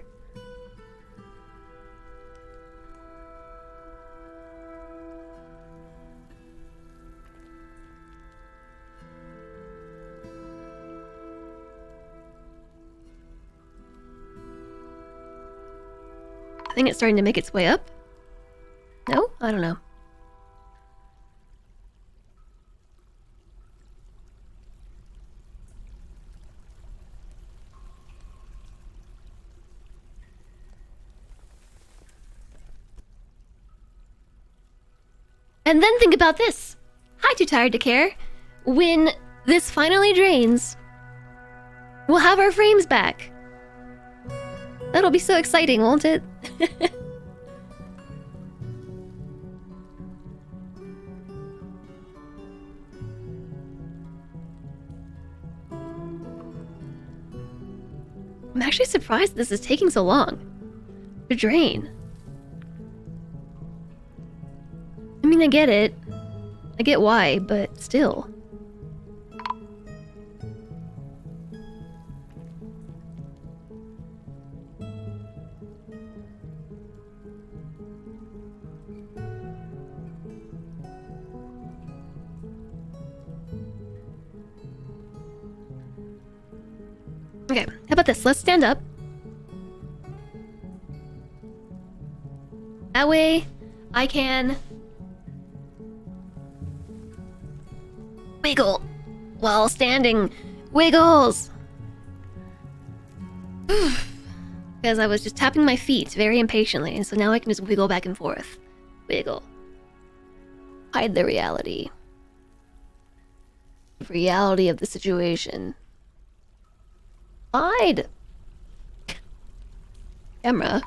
Speaker 1: I think it's starting to make its way up. No? I don't know. And then think about this. Hi, Too Tired to Care. When this finally drains, we'll have our frames back. That'll be so exciting, won't it? I'm actually surprised this is taking so long to drain. I mean, I get it. I get why, but still. Okay, how about this? Let's stand up. That way, I can wiggle while standing. Wiggles! Because I was just tapping my feet very impatiently, and so now I can just wiggle back and forth. Wiggle. Hide the reality. The reality of the situation. Hide! Camera.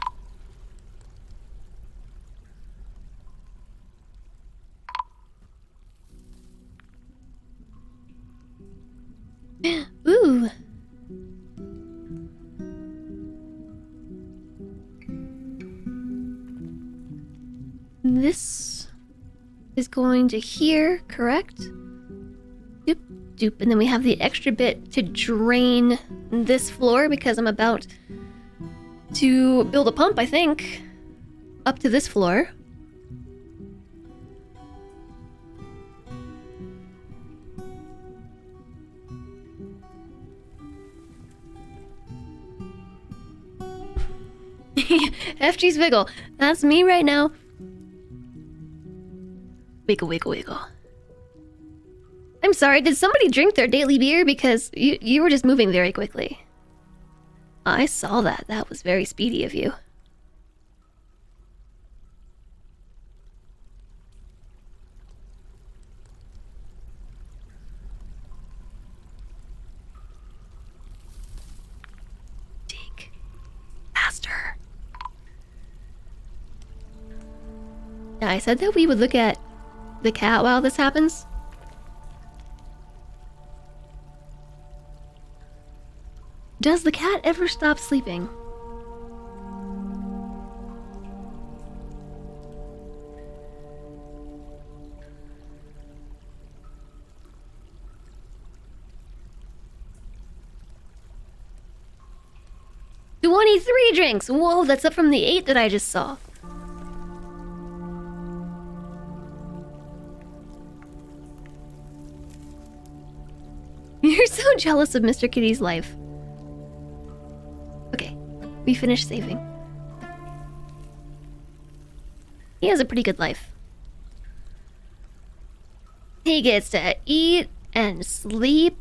Speaker 1: Ooh. This is going to here, correct? Doop, doop. And then we have the extra bit to drain this floor because I'm about to build a pump, I think, up to this floor. FG's wiggle. That's me right now. Wiggle, wiggle, wiggle. I'm sorry, did somebody drink their daily beer? Because you were just moving very quickly. I saw that. That was very speedy of you. Yeah, I said that we would look at the cat while this happens. Does the cat ever stop sleeping? "23 drinks! Whoa, that's up from the 8 that I just saw." You're so jealous of Mr. Kitty's life. Okay, we finished saving. He has a pretty good life. He gets to eat and sleep,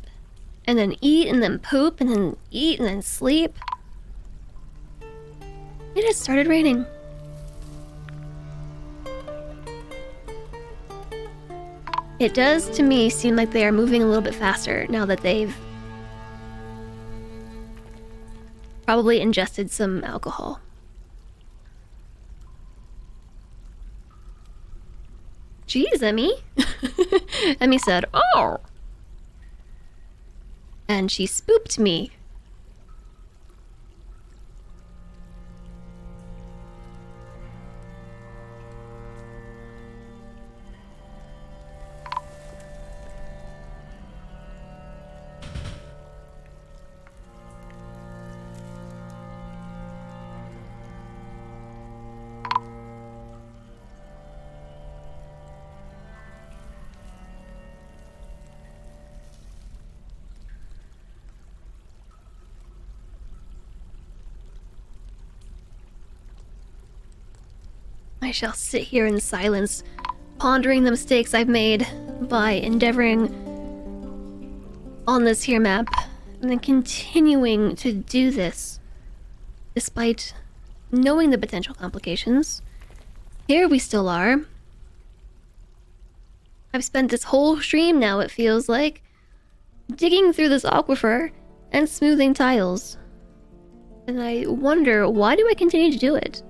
Speaker 1: and then eat and then poop, and then eat and then sleep. It has started raining. It does, to me, seem like they are moving a little bit faster now that they've probably ingested some alcohol. Jeez, Emmy. Emmy said, "Oh." And she spooked me. I shall sit here in silence, pondering the mistakes I've made by endeavoring on this here map, and then continuing to do this, despite knowing the potential complications. Here we still are. I've spent this whole stream now, it feels like, digging through this aquifer and smoothing tiles. And I wonder, why do I continue to do it?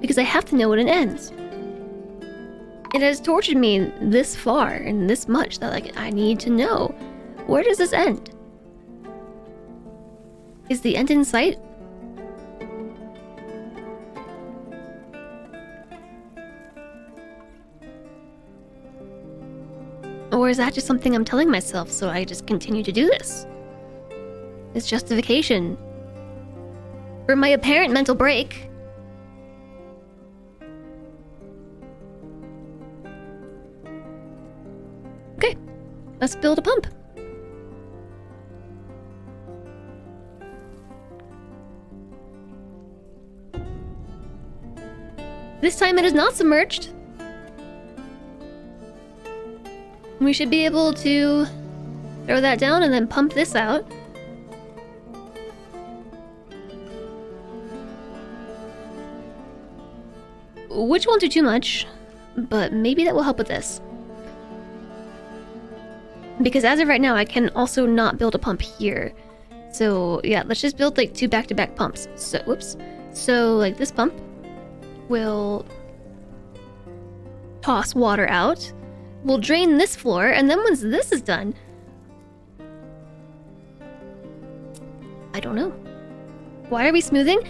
Speaker 1: Because I have to know when it ends. It has tortured me this far and this much that, like, I need to know, where does this end? Is the end in sight? Or is that just something I'm telling myself so I just continue to do this? It's justification for my apparent mental break. Okay, let's build a pump. This time it is not submerged. We should be able to throw that down and then pump this out. Which won't do too much, but maybe that will help with this. Because as of right now, I can also not build a pump here. So yeah, let's just build like 2 back-to-back pumps. So, whoops. So like this pump will toss water out. We'll drain this floor, and then once this is done, I don't know. Why are we smoothing?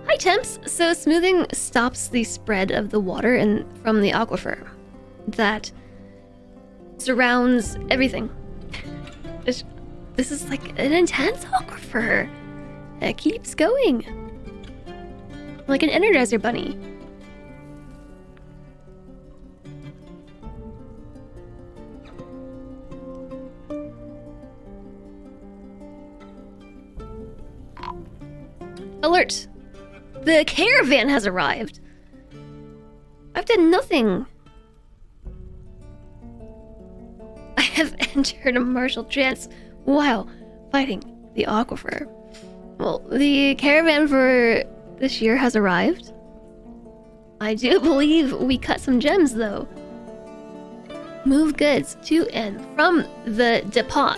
Speaker 1: Hi, temps! So smoothing stops the spread of the water from the aquifer that surrounds everything. This is like an intense aquifer. It keeps going. Like an Energizer bunny. Alert! The caravan has arrived! I've done nothing. I have entered a martial trance while fighting the aquifer. Well, the caravan for this year has arrived. I do believe we cut some gems, though. Move goods to and from the depot.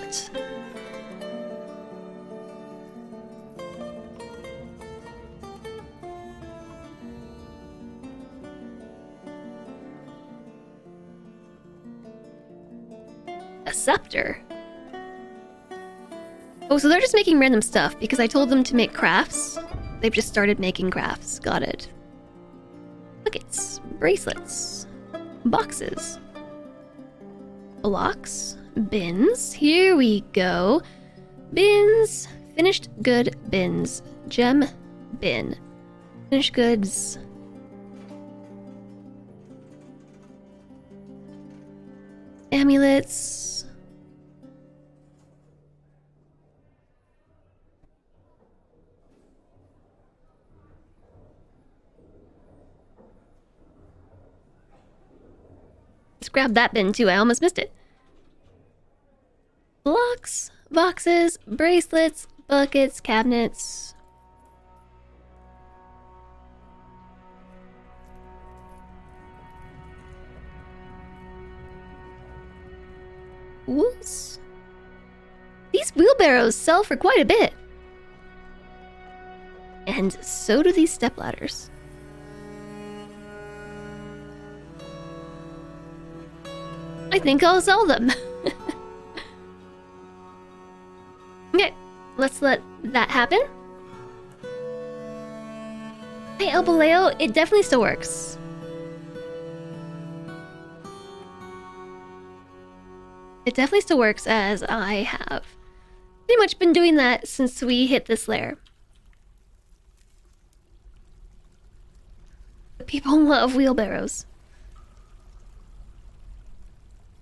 Speaker 1: A scepter. Oh, so they're just making random stuff because I told them to make crafts. They've just started making crafts. Got it. Buckets, bracelets, boxes, blocks, bins. Here we go. Bins. Finished good bins. Gem bin. Finished goods. Amulets. Let's grab that bin too. I almost missed it. Blocks, boxes, bracelets, buckets, cabinets. Whoops. These wheelbarrows sell for quite a bit. And so do these stepladders. I think I'll sell them. Okay, let's let that happen. Hey, El Baleo, it definitely still works. It definitely still works, as I have pretty much been doing that since we hit this lair. People love wheelbarrows.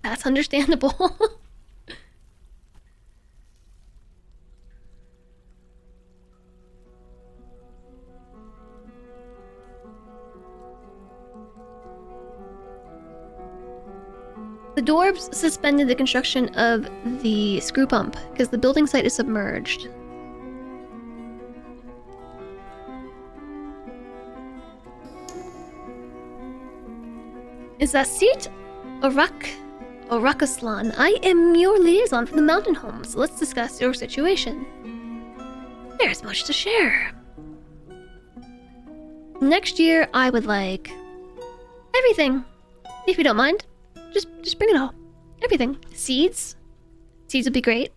Speaker 1: That's understandable. The Dwarves suspended the construction of the screw pump because the building site is submerged. Is that seat Orakaslan? I am your liaison for the mountain homes. Let's discuss your situation. There's much to share. Next year, I would like everything, if you don't mind. Just bring it all. Everything. Seeds. Seeds would be great.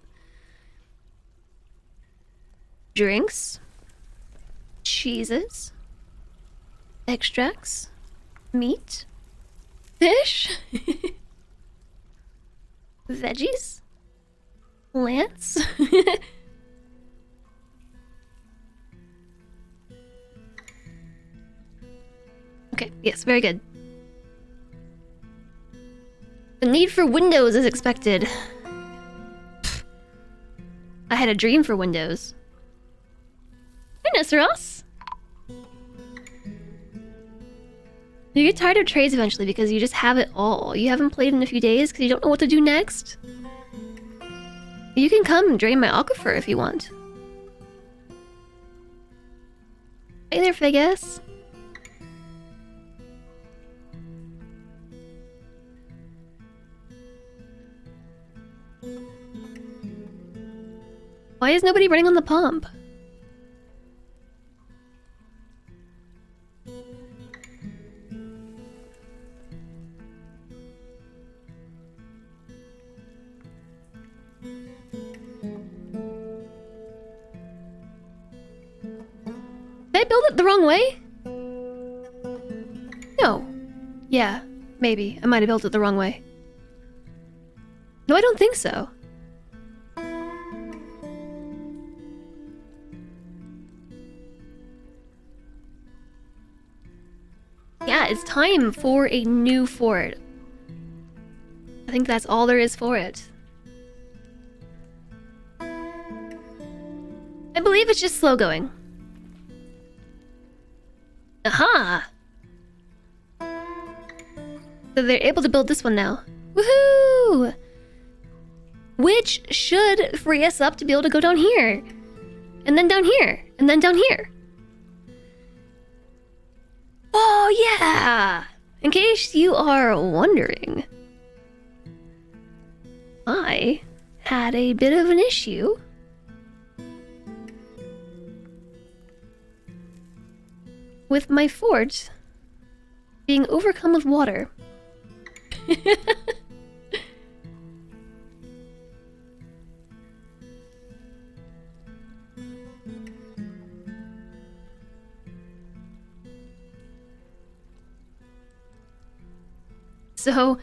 Speaker 1: Drinks. Cheeses. Extracts. Meat. Fish. Veggies. Plants. Okay, yes, very good. The need for windows is expected. I had a dream for windows. Hi, Nesseros. You get tired of trades eventually because you just have it all. You haven't played in a few days because you don't know what to do next. You can come drain my aquifer if you want. Hey there, Figus. Why is nobody running on the pump? Did I build it the wrong way? No. Yeah, maybe. I might have built it the wrong way. No, I don't think so. Yeah, it's time for a new fort. I think that's all there is for it. I believe it's just slow going. Aha! So they're able to build this one now. Woohoo! Which should free us up to be able to go down here. And then down here. And then down here. Oh, yeah! In case you are wondering, I had a bit of an issue. With my fort being overcome with water. So,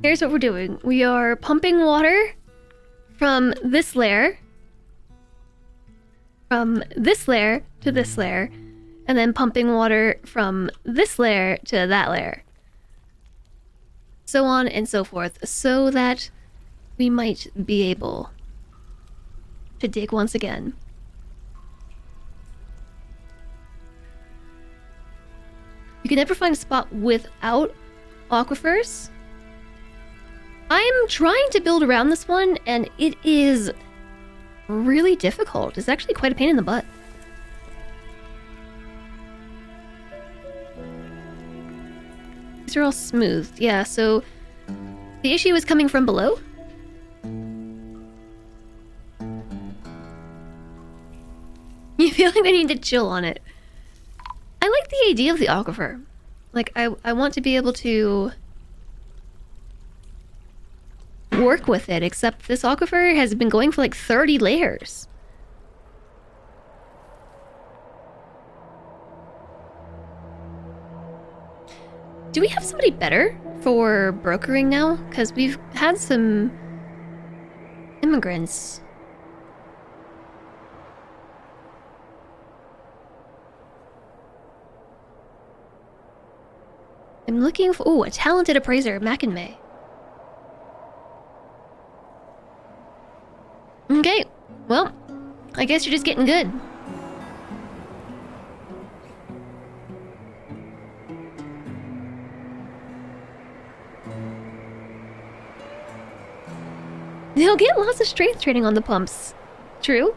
Speaker 1: here's what we're doing. We are pumping water from this layer, to this layer, and then pumping water from this layer to that layer. So on and so forth, so that we might be able to dig once again. You can never find a spot without aquifers. I'm trying to build around this one, and it is really difficult. It's actually quite a pain in the butt. These are all smooth. Yeah, so the issue is coming from below. You feel like I need to chill on it. I like the idea of the aquifer. Like, I want to be able to work with it, except this aquifer has been going for like 30 layers. Do we have somebody better for brokering now? Because we've had some immigrants. I'm looking for... Ooh, a talented appraiser, Mac and May. Okay, well, I guess you're just getting good. They'll get lots of strength training on the pumps. True?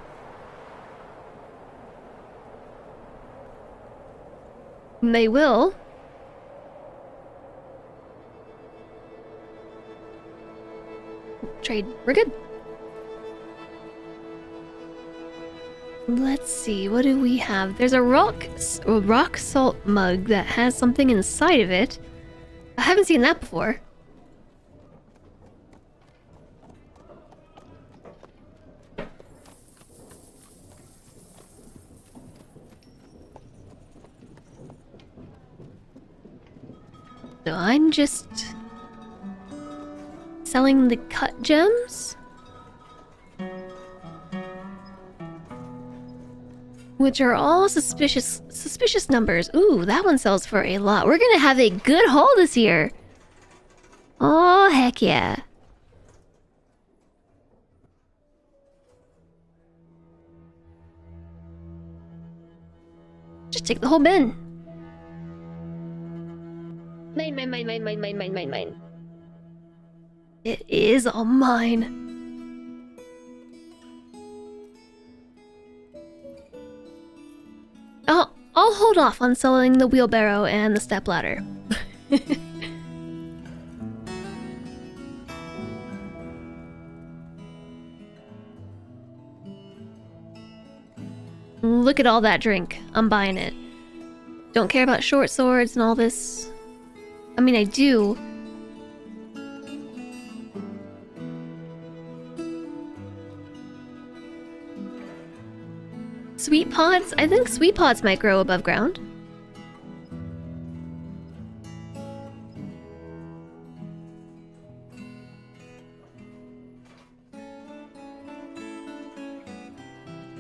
Speaker 1: They will. Trade. We're good. Let's see, what do we have? There's a rock salt mug that has something inside of it. I haven't seen that before. So I'm just selling the cut gems, which are all suspicious numbers. Ooh, that one sells for a lot. We're gonna have a good haul this year. Oh, heck yeah. Just take the whole bin. Mine. It is all mine. I'll hold off on selling the wheelbarrow and the stepladder. Look at all that drink. I'm buying it. Don't care about short swords and all this. I mean, I do. Sweet pods? I think sweet pods might grow above ground.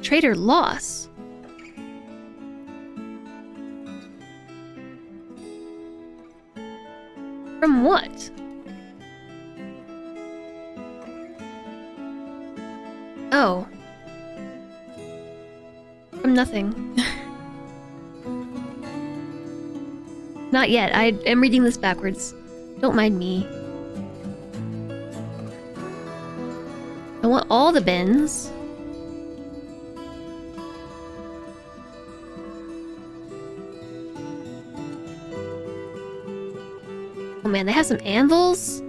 Speaker 1: Trader loss. From what? Oh. From nothing. Not yet. I am reading this backwards. Don't mind me. I want all the bins. Oh man, they have some anvils.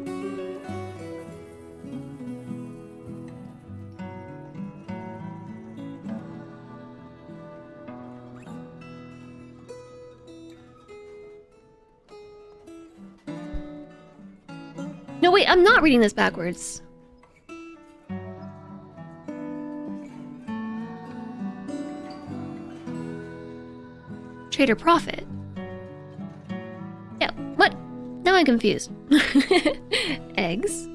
Speaker 1: No, wait, I'm not reading this backwards. Trader profit. Yeah, what? Now I'm confused. Eggs.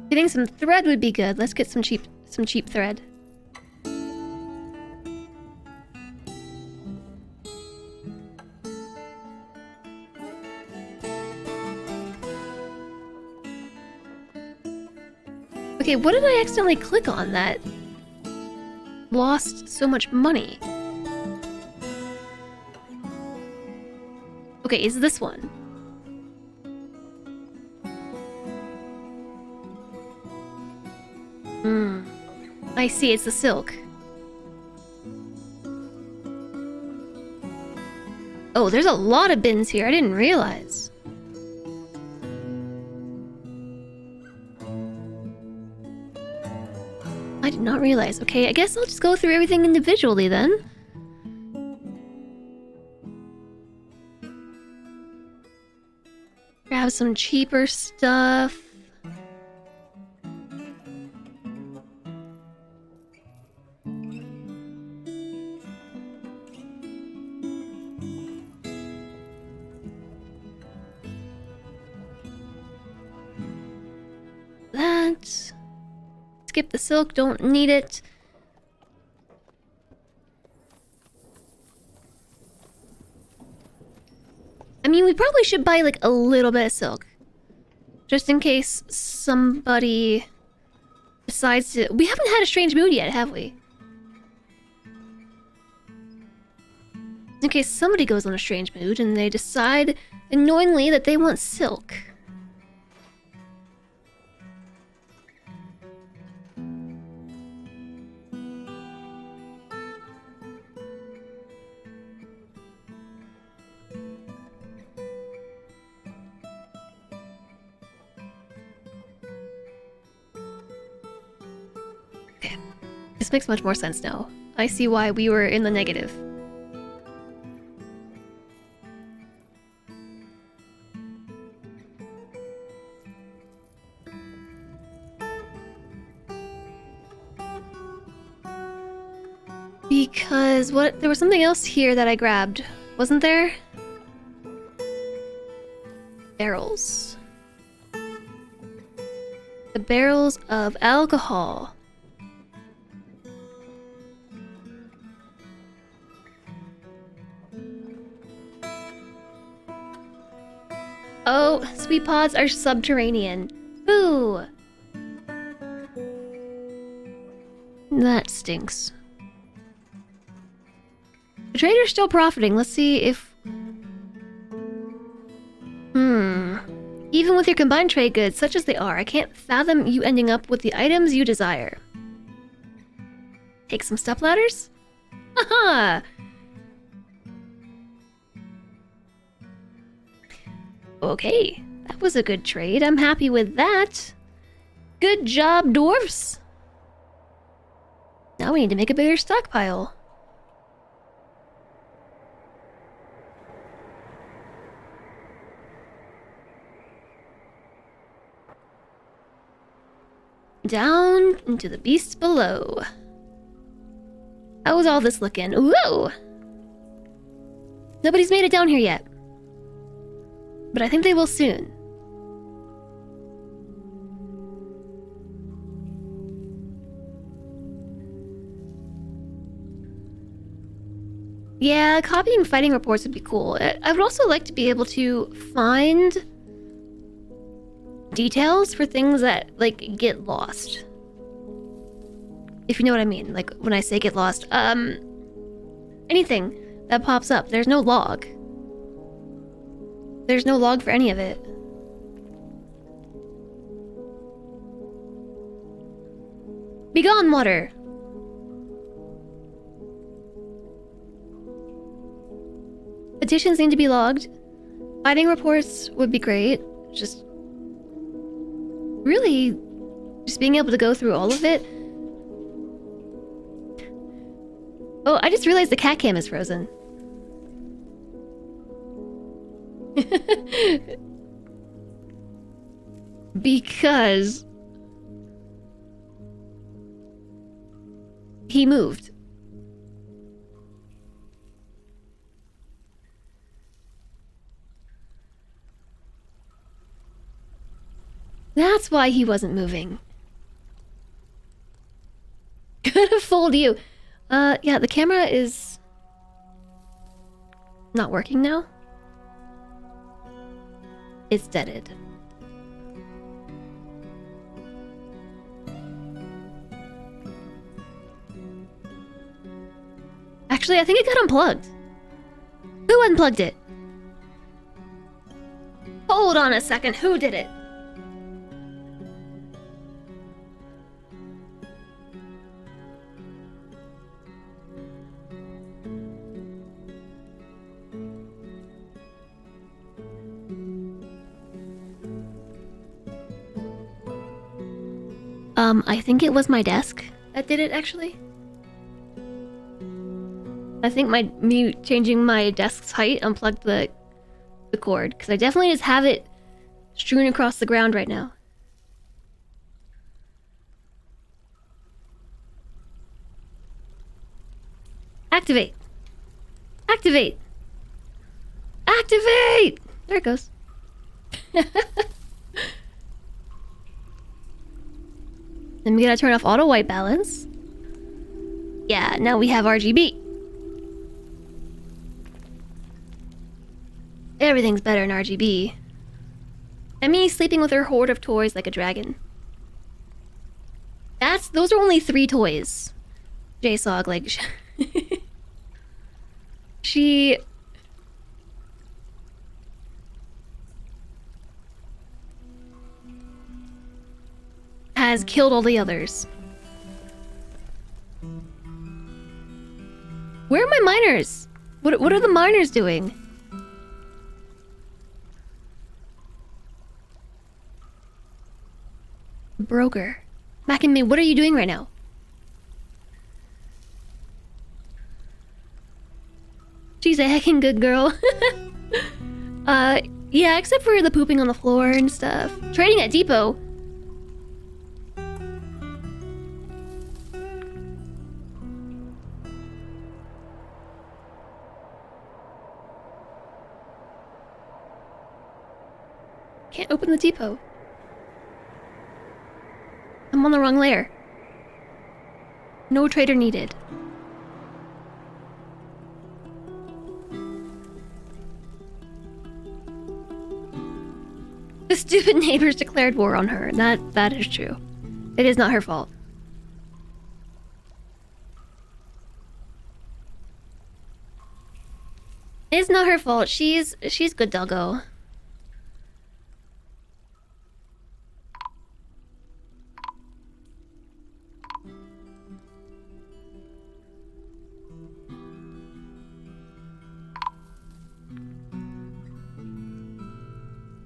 Speaker 1: Getting some thread would be good. Let's get some cheap thread. Okay, what did I accidentally click on that lost so much money? Okay, is this one? I see, it's the silk. Oh, there's a lot of bins here. I didn't realize. I did not realize. Okay, I guess I'll just go through everything individually then. Grab some cheaper stuff. That. Skip the silk, don't need it. I mean, we probably should buy like a little bit of silk. Just in case somebody decides to... We haven't had a strange mood yet, have we? In case somebody goes on a strange mood and they decide annoyingly that they want silk. This makes much more sense now. I see why we were in the negative. Because there was something else here that I grabbed, wasn't there? Barrels. The barrels of alcohol. Oh, sweet pods are subterranean. Boo! That stinks. The trader's still profiting. Let's see if... Even with your combined trade goods, such as they are, I can't fathom you ending up with the items you desire. Take some step ladders? Haha! Okay, that was a good trade. I'm happy with that. Good job, dwarfs! Now we need to make a bigger stockpile. Down into the beasts below. How's all this looking? Whoa! Nobody's made it down here yet. But I think they will soon. Yeah, copying fighting reports would be cool. I would also like to be able to find details for things that, like, get lost. If you know what I mean. Like, when I say get lost. Anything that pops up. There's no log. There's no log for any of it. Be gone, water! Petitions need to be logged. Fighting reports would be great. Just... really... just being able to go through all of it. Oh, I just realized the cat cam is frozen. Because he moved. That's why he wasn't moving. Could have fooled you. Yeah, the camera is not working now. It's deaded. Actually, I think it got unplugged. Who unplugged it? Hold on a second, who did it? I think it was my desk that did it, actually. I think me changing my desk's height unplugged the cord, because I definitely just have it strewn across the ground right now. Activate! Activate! Activate! There it goes. Then we gotta turn off auto white balance. Yeah, now we have RGB. Everything's better in RGB. And me sleeping with her hoard of toys like a dragon. Those are only 3 toys. JSOG, like, she has killed all the others. Where are my miners? What are the miners doing? Broker. Mac and me, what are you doing right now? She's a heckin' good girl. Yeah, except for the pooping on the floor and stuff. Trading at Depot. Can't open the depot. I'm on the wrong layer. No trader needed. The stupid neighbors declared war on her. That is true. It is not her fault. It's not her fault. She's good doggo.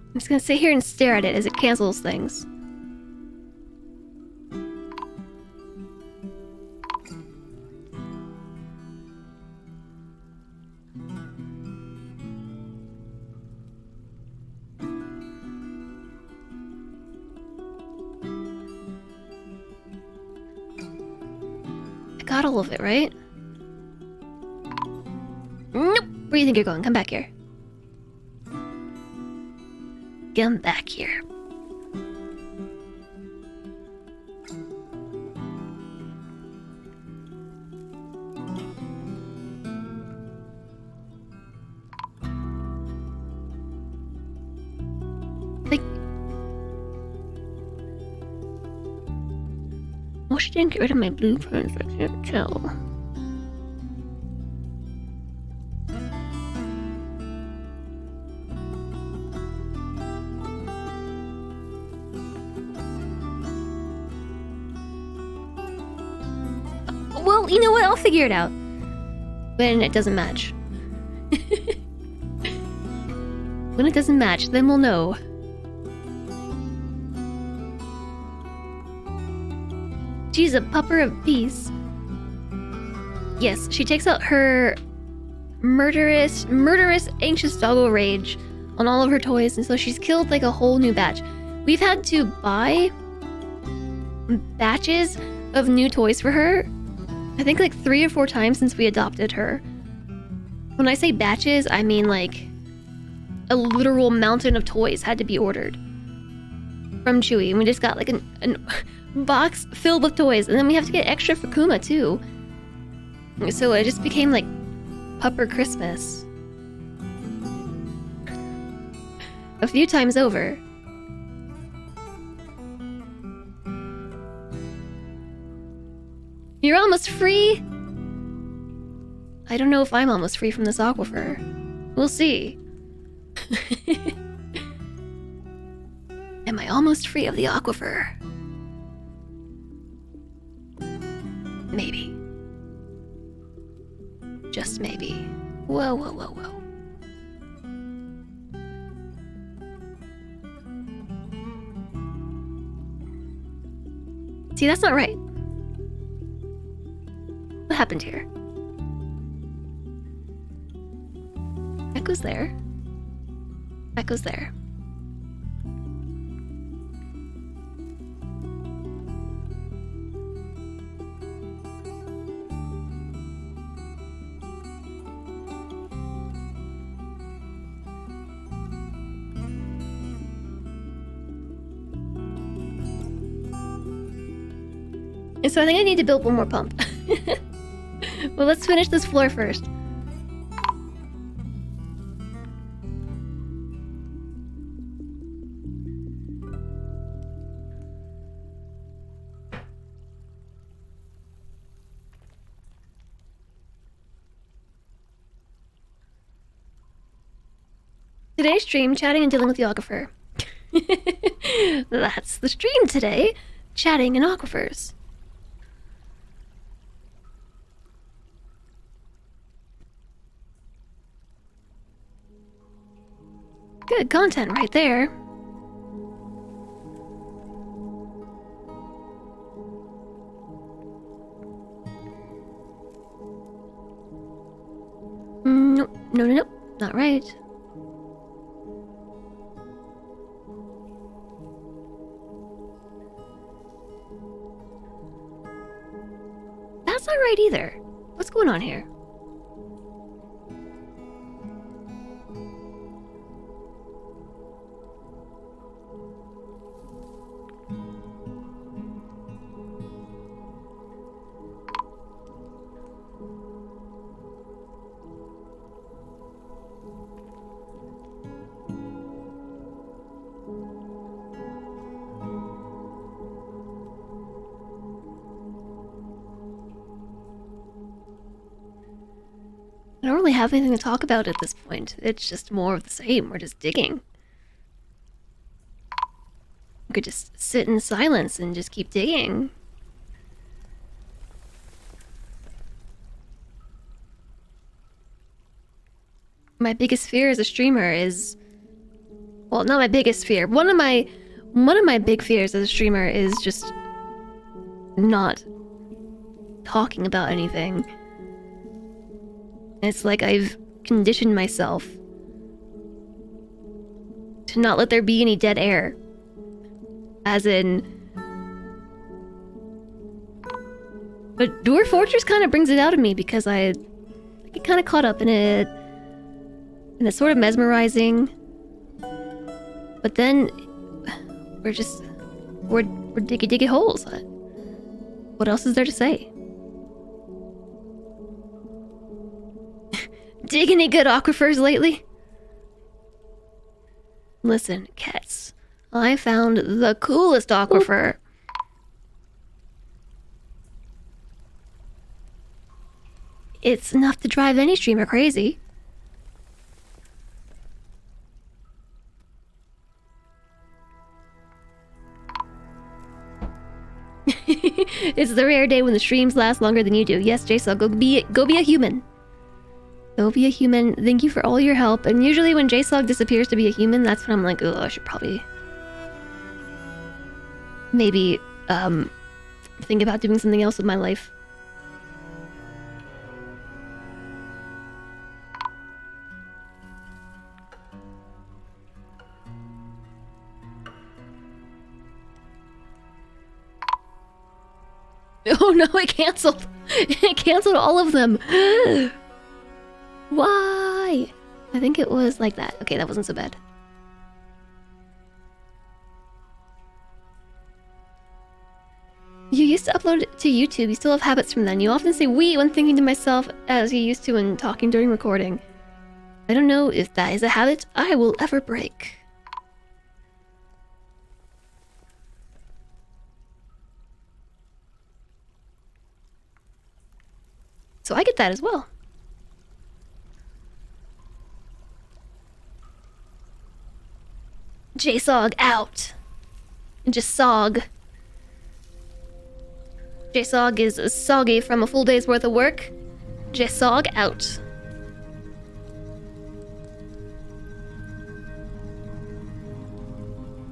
Speaker 1: I'm just gonna sit here and stare at it as it cancels things. I got all of it, right? Nope. Where do you think you're going? Come back here. Come back here. Like, oh, she didn't get rid of my blueprints. I can't tell. Well, you know what? I'll figure it out. When it doesn't match. When it doesn't match, then we'll know. She's a pupper of peace. Yes, she takes out her murderous, anxious doggo rage on all of her toys, and so she's killed like a whole new batch. We've had to buy batches of new toys for her, I think like 3 or 4 times since we adopted her. When I say batches, I mean like a literal mountain of toys had to be ordered from Chewy, and we just got like a box filled with toys, and then we have to get extra for Kuma too. So it just became like Pupper Christmas a few times over. You're almost free? I don't know if I'm almost free from this aquifer. We'll see. Am I almost free of the aquifer? Maybe. Just maybe. Whoa, whoa, whoa, whoa. See, that's not right. What happened here? Echo's there. Echo's there. And so I think I need to build one more pump. Well, let's finish this floor first. Today's stream, chatting and dealing with the aquifer. That's the stream today, chatting and aquifers. Good content right there. Nope, no, not right. That's not right either. What's going on here? I don't really have anything to talk about at this point. It's just more of the same. We're just digging. We could just sit in silence and just keep digging. My biggest fear as a streamer is... Well, not my biggest fear. One of my big fears as a streamer is just not talking about anything. It's like I've conditioned myself to not let there be any dead air. As in... But Dwarf Fortress kind of brings it out of me because I get kind of caught up in it. And it's sort of mesmerizing. But then we're diggy holes. What else is there to say? Dig any good aquifers lately? Listen, cats. I found the coolest aquifer. It's enough to drive any streamer crazy. It's the rare day when the streams last longer than you do. Yes, JSOG, go be a human. Go be a human. Thank you for all your help. And usually when JSOG disappears to be a human, that's when I'm like, oh, I should probably... maybe, think about doing something else with my life. Oh no, it canceled. It canceled all of them. Why? I think it was like that. Okay, that wasn't so bad. You used to upload it to YouTube. You still have habits from then. You often say "we" when thinking to myself, as you used to when talking during recording. I don't know if that is a habit I will ever break. So I get that as well. JSOG out. And just sog. JSOG is soggy from a full day's worth of work. JSOG out.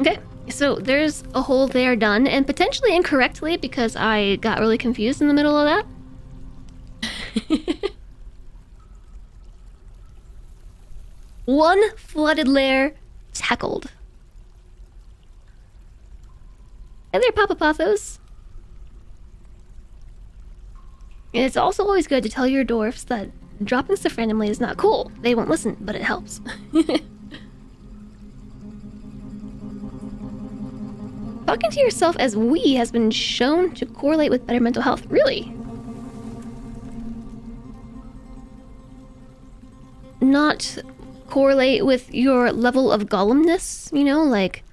Speaker 1: Okay, so there's a hole there done, and potentially incorrectly because I got really confused in the middle of that. One flooded lair tackled. Hey there, Papa Pothos. And it's also always good to tell your dwarfs that dropping stuff randomly is not cool. They won't listen, but it helps. Talking to yourself as "we" has been shown to correlate with better mental health. Really? Not correlate with your level of golemness, you know, like...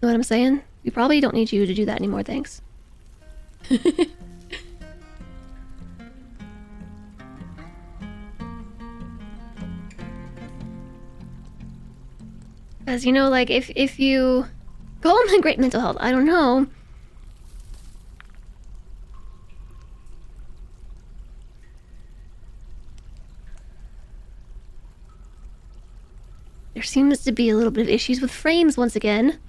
Speaker 1: Know what I'm saying? We probably don't need you to do that anymore, thanks. Because, you know, like, if you... Golem had great mental health, I don't know. There seems to be a little bit of issues with frames once again.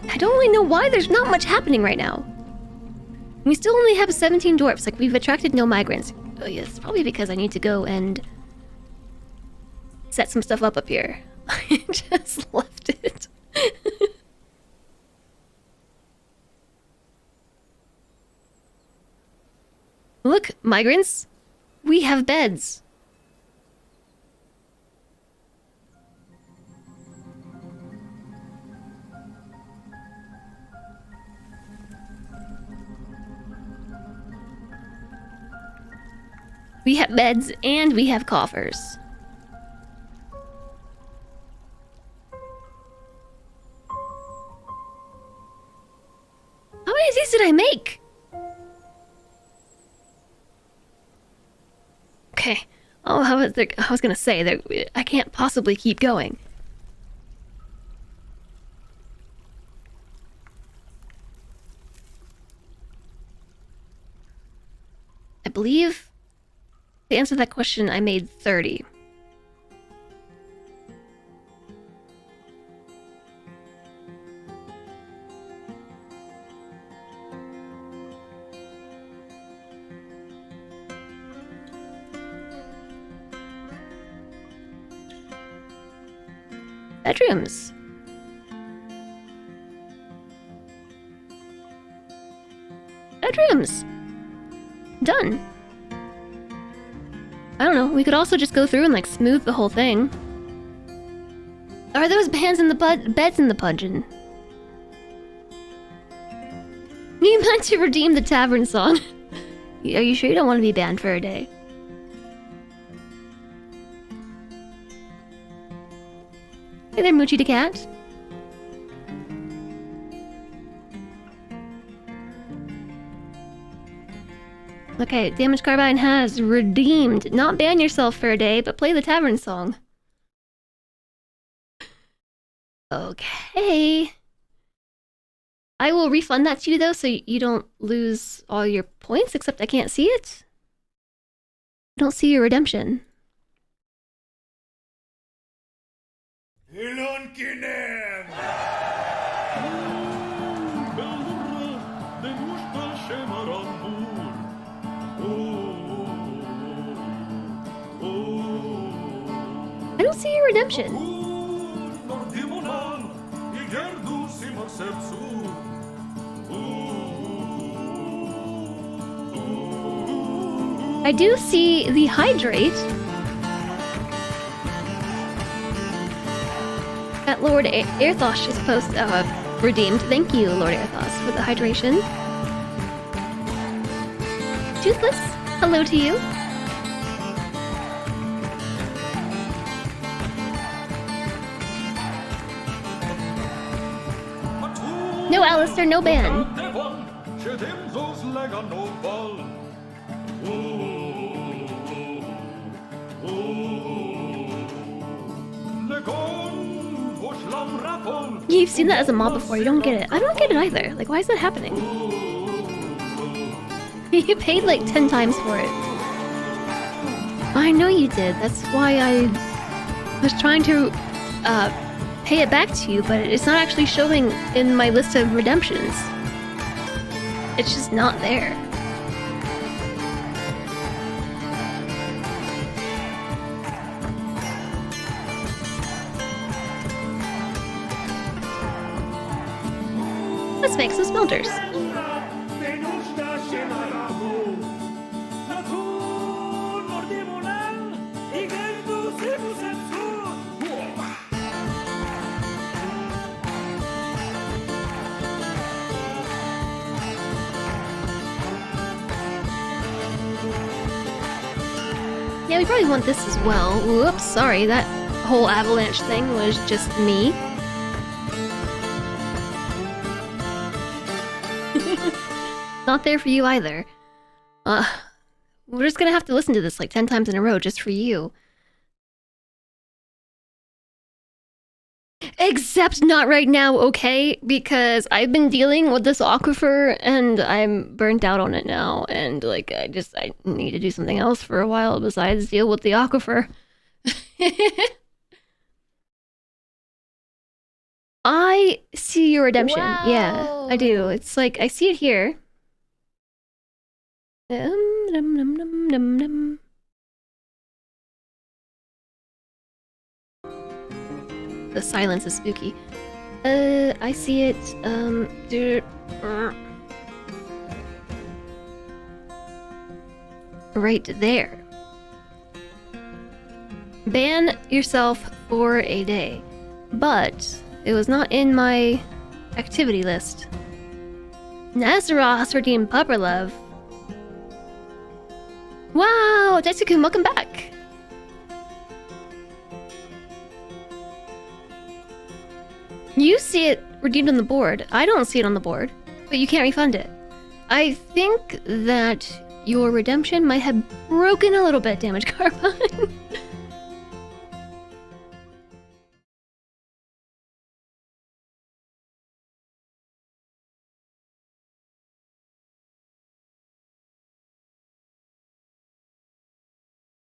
Speaker 1: I don't really know why there's not much happening right now. We still only have 17 dwarfs, like we've attracted no migrants. Oh yes, probably because I need to go and set some stuff up here. I just left it. Look, migrants, we have beds. We have beds and we have coffers. How many of these did I make? Okay. Oh, I was gonna say that I can't possibly keep going. I believe to answer that question, I made 30. Bedrooms. Bedrooms. Done. I don't know, we could also just go through and like smooth the whole thing. Are those beds in the dungeon? You meant to redeem the tavern song. Are you sure you don't want to be banned for a day? Hey there, Moochie the cat. Okay, Damage Carbine has redeemed. Not ban yourself for a day, but play the tavern song. Okay. I will refund that to you though, so you don't lose all your points, except I can't see it. I don't see your redemption. see your redemption. I do see the hydrate. That Lord Airthos just redeemed. Thank you, Lord Airthos, for the hydration. Toothless, hello to you. No, Alistair, no ban. You've seen that as a mob before, you don't get it. I don't get it either. Like, why is that happening? You paid like 10 times for it. I know you did. That's why I was trying to pay it back to you, but it's not actually showing in my list of redemptions. It's just not there. Let's make some smelters. Yeah, we probably want this as well. Whoops, sorry, that whole avalanche thing was just me. Not there for you either. We're just gonna have to listen to this like 10 times in a row just for you. Except not right now, okay? Because I've been dealing with this aquifer and I'm burnt out on it now. And like, I need to do something else for a while besides deal with the aquifer. I see your redemption.
Speaker 3: Wow.
Speaker 1: Yeah, I do. It's like, I see it here. Num, num, num, num, num. The silence is spooky. I see it, right there. Ban yourself for a day. But it was not in my activity list. Nazaroth redeemed Pupper Love. Wow, Tetsuku, welcome back. You see it redeemed on the board. I don't see it on the board, but you can't refund it. I think that your redemption might have broken a little bit, Damage Carbine.